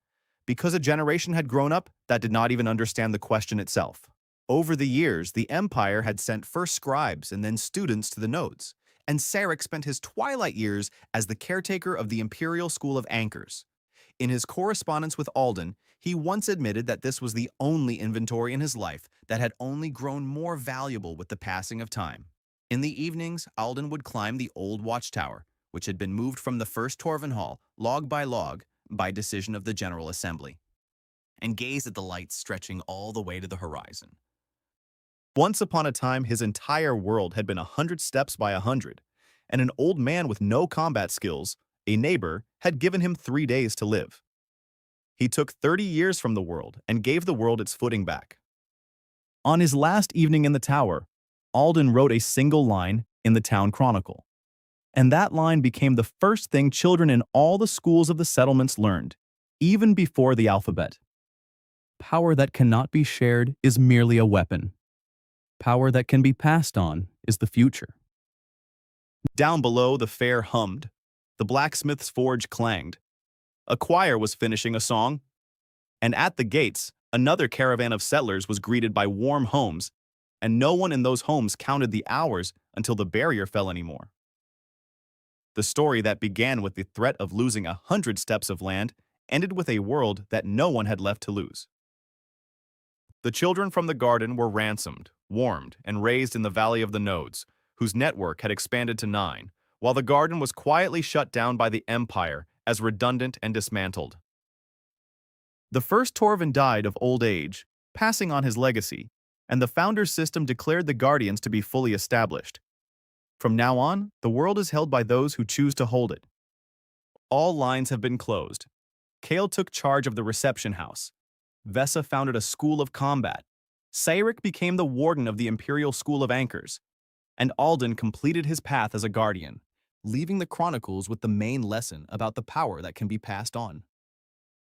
because a generation had grown up that did not even understand the question itself. Over the years, the empire had sent first scribes and then students to the nodes, and Sarek spent his twilight years as the caretaker of the Imperial School of Anchors. In his correspondence with Alden, he once admitted that this was the only inventory in his life that had only grown more valuable with the passing of time. In the evenings, Alden would climb the old watchtower, which had been moved from the first Torvin Hall, log by decision of the General Assembly, and gaze at the lights stretching all the way to the horizon. Once upon a time, his entire world had been 100 steps by 100, and an old man with no combat skills, a neighbor, had given him 3 days to live. He took 30 years from the world and gave the world its footing back. On his last evening in the tower, Alden wrote a single line in the town chronicle, and that line became the first thing children in all the schools of the settlements learned, even before the alphabet. Power that cannot be shared is merely a weapon. Power that can be passed on is the future. Down below, the fair hummed. The blacksmith's forge clanged. A choir was finishing a song. And at the gates, another caravan of settlers was greeted by warm homes, and no one in those homes counted the hours until the barrier fell anymore. The story that began with the threat of losing 100 steps of land ended with a world that no one had left to lose. The children from the garden were ransomed, warmed, and raised in the Valley of the Nodes, whose network had expanded to 9, while the garden was quietly shut down by the Empire as redundant and dismantled. The first Torvin died of old age, passing on his legacy, and the Founder's system declared the Guardians to be fully established. From now on, the world is held by those who choose to hold it. All lines have been closed. Kale took charge of the reception house. Vesa founded a school of combat. Sayric became the warden of the Imperial School of Anchors. And Alden completed his path as a guardian, leaving the chronicles with the main lesson about the power that can be passed on.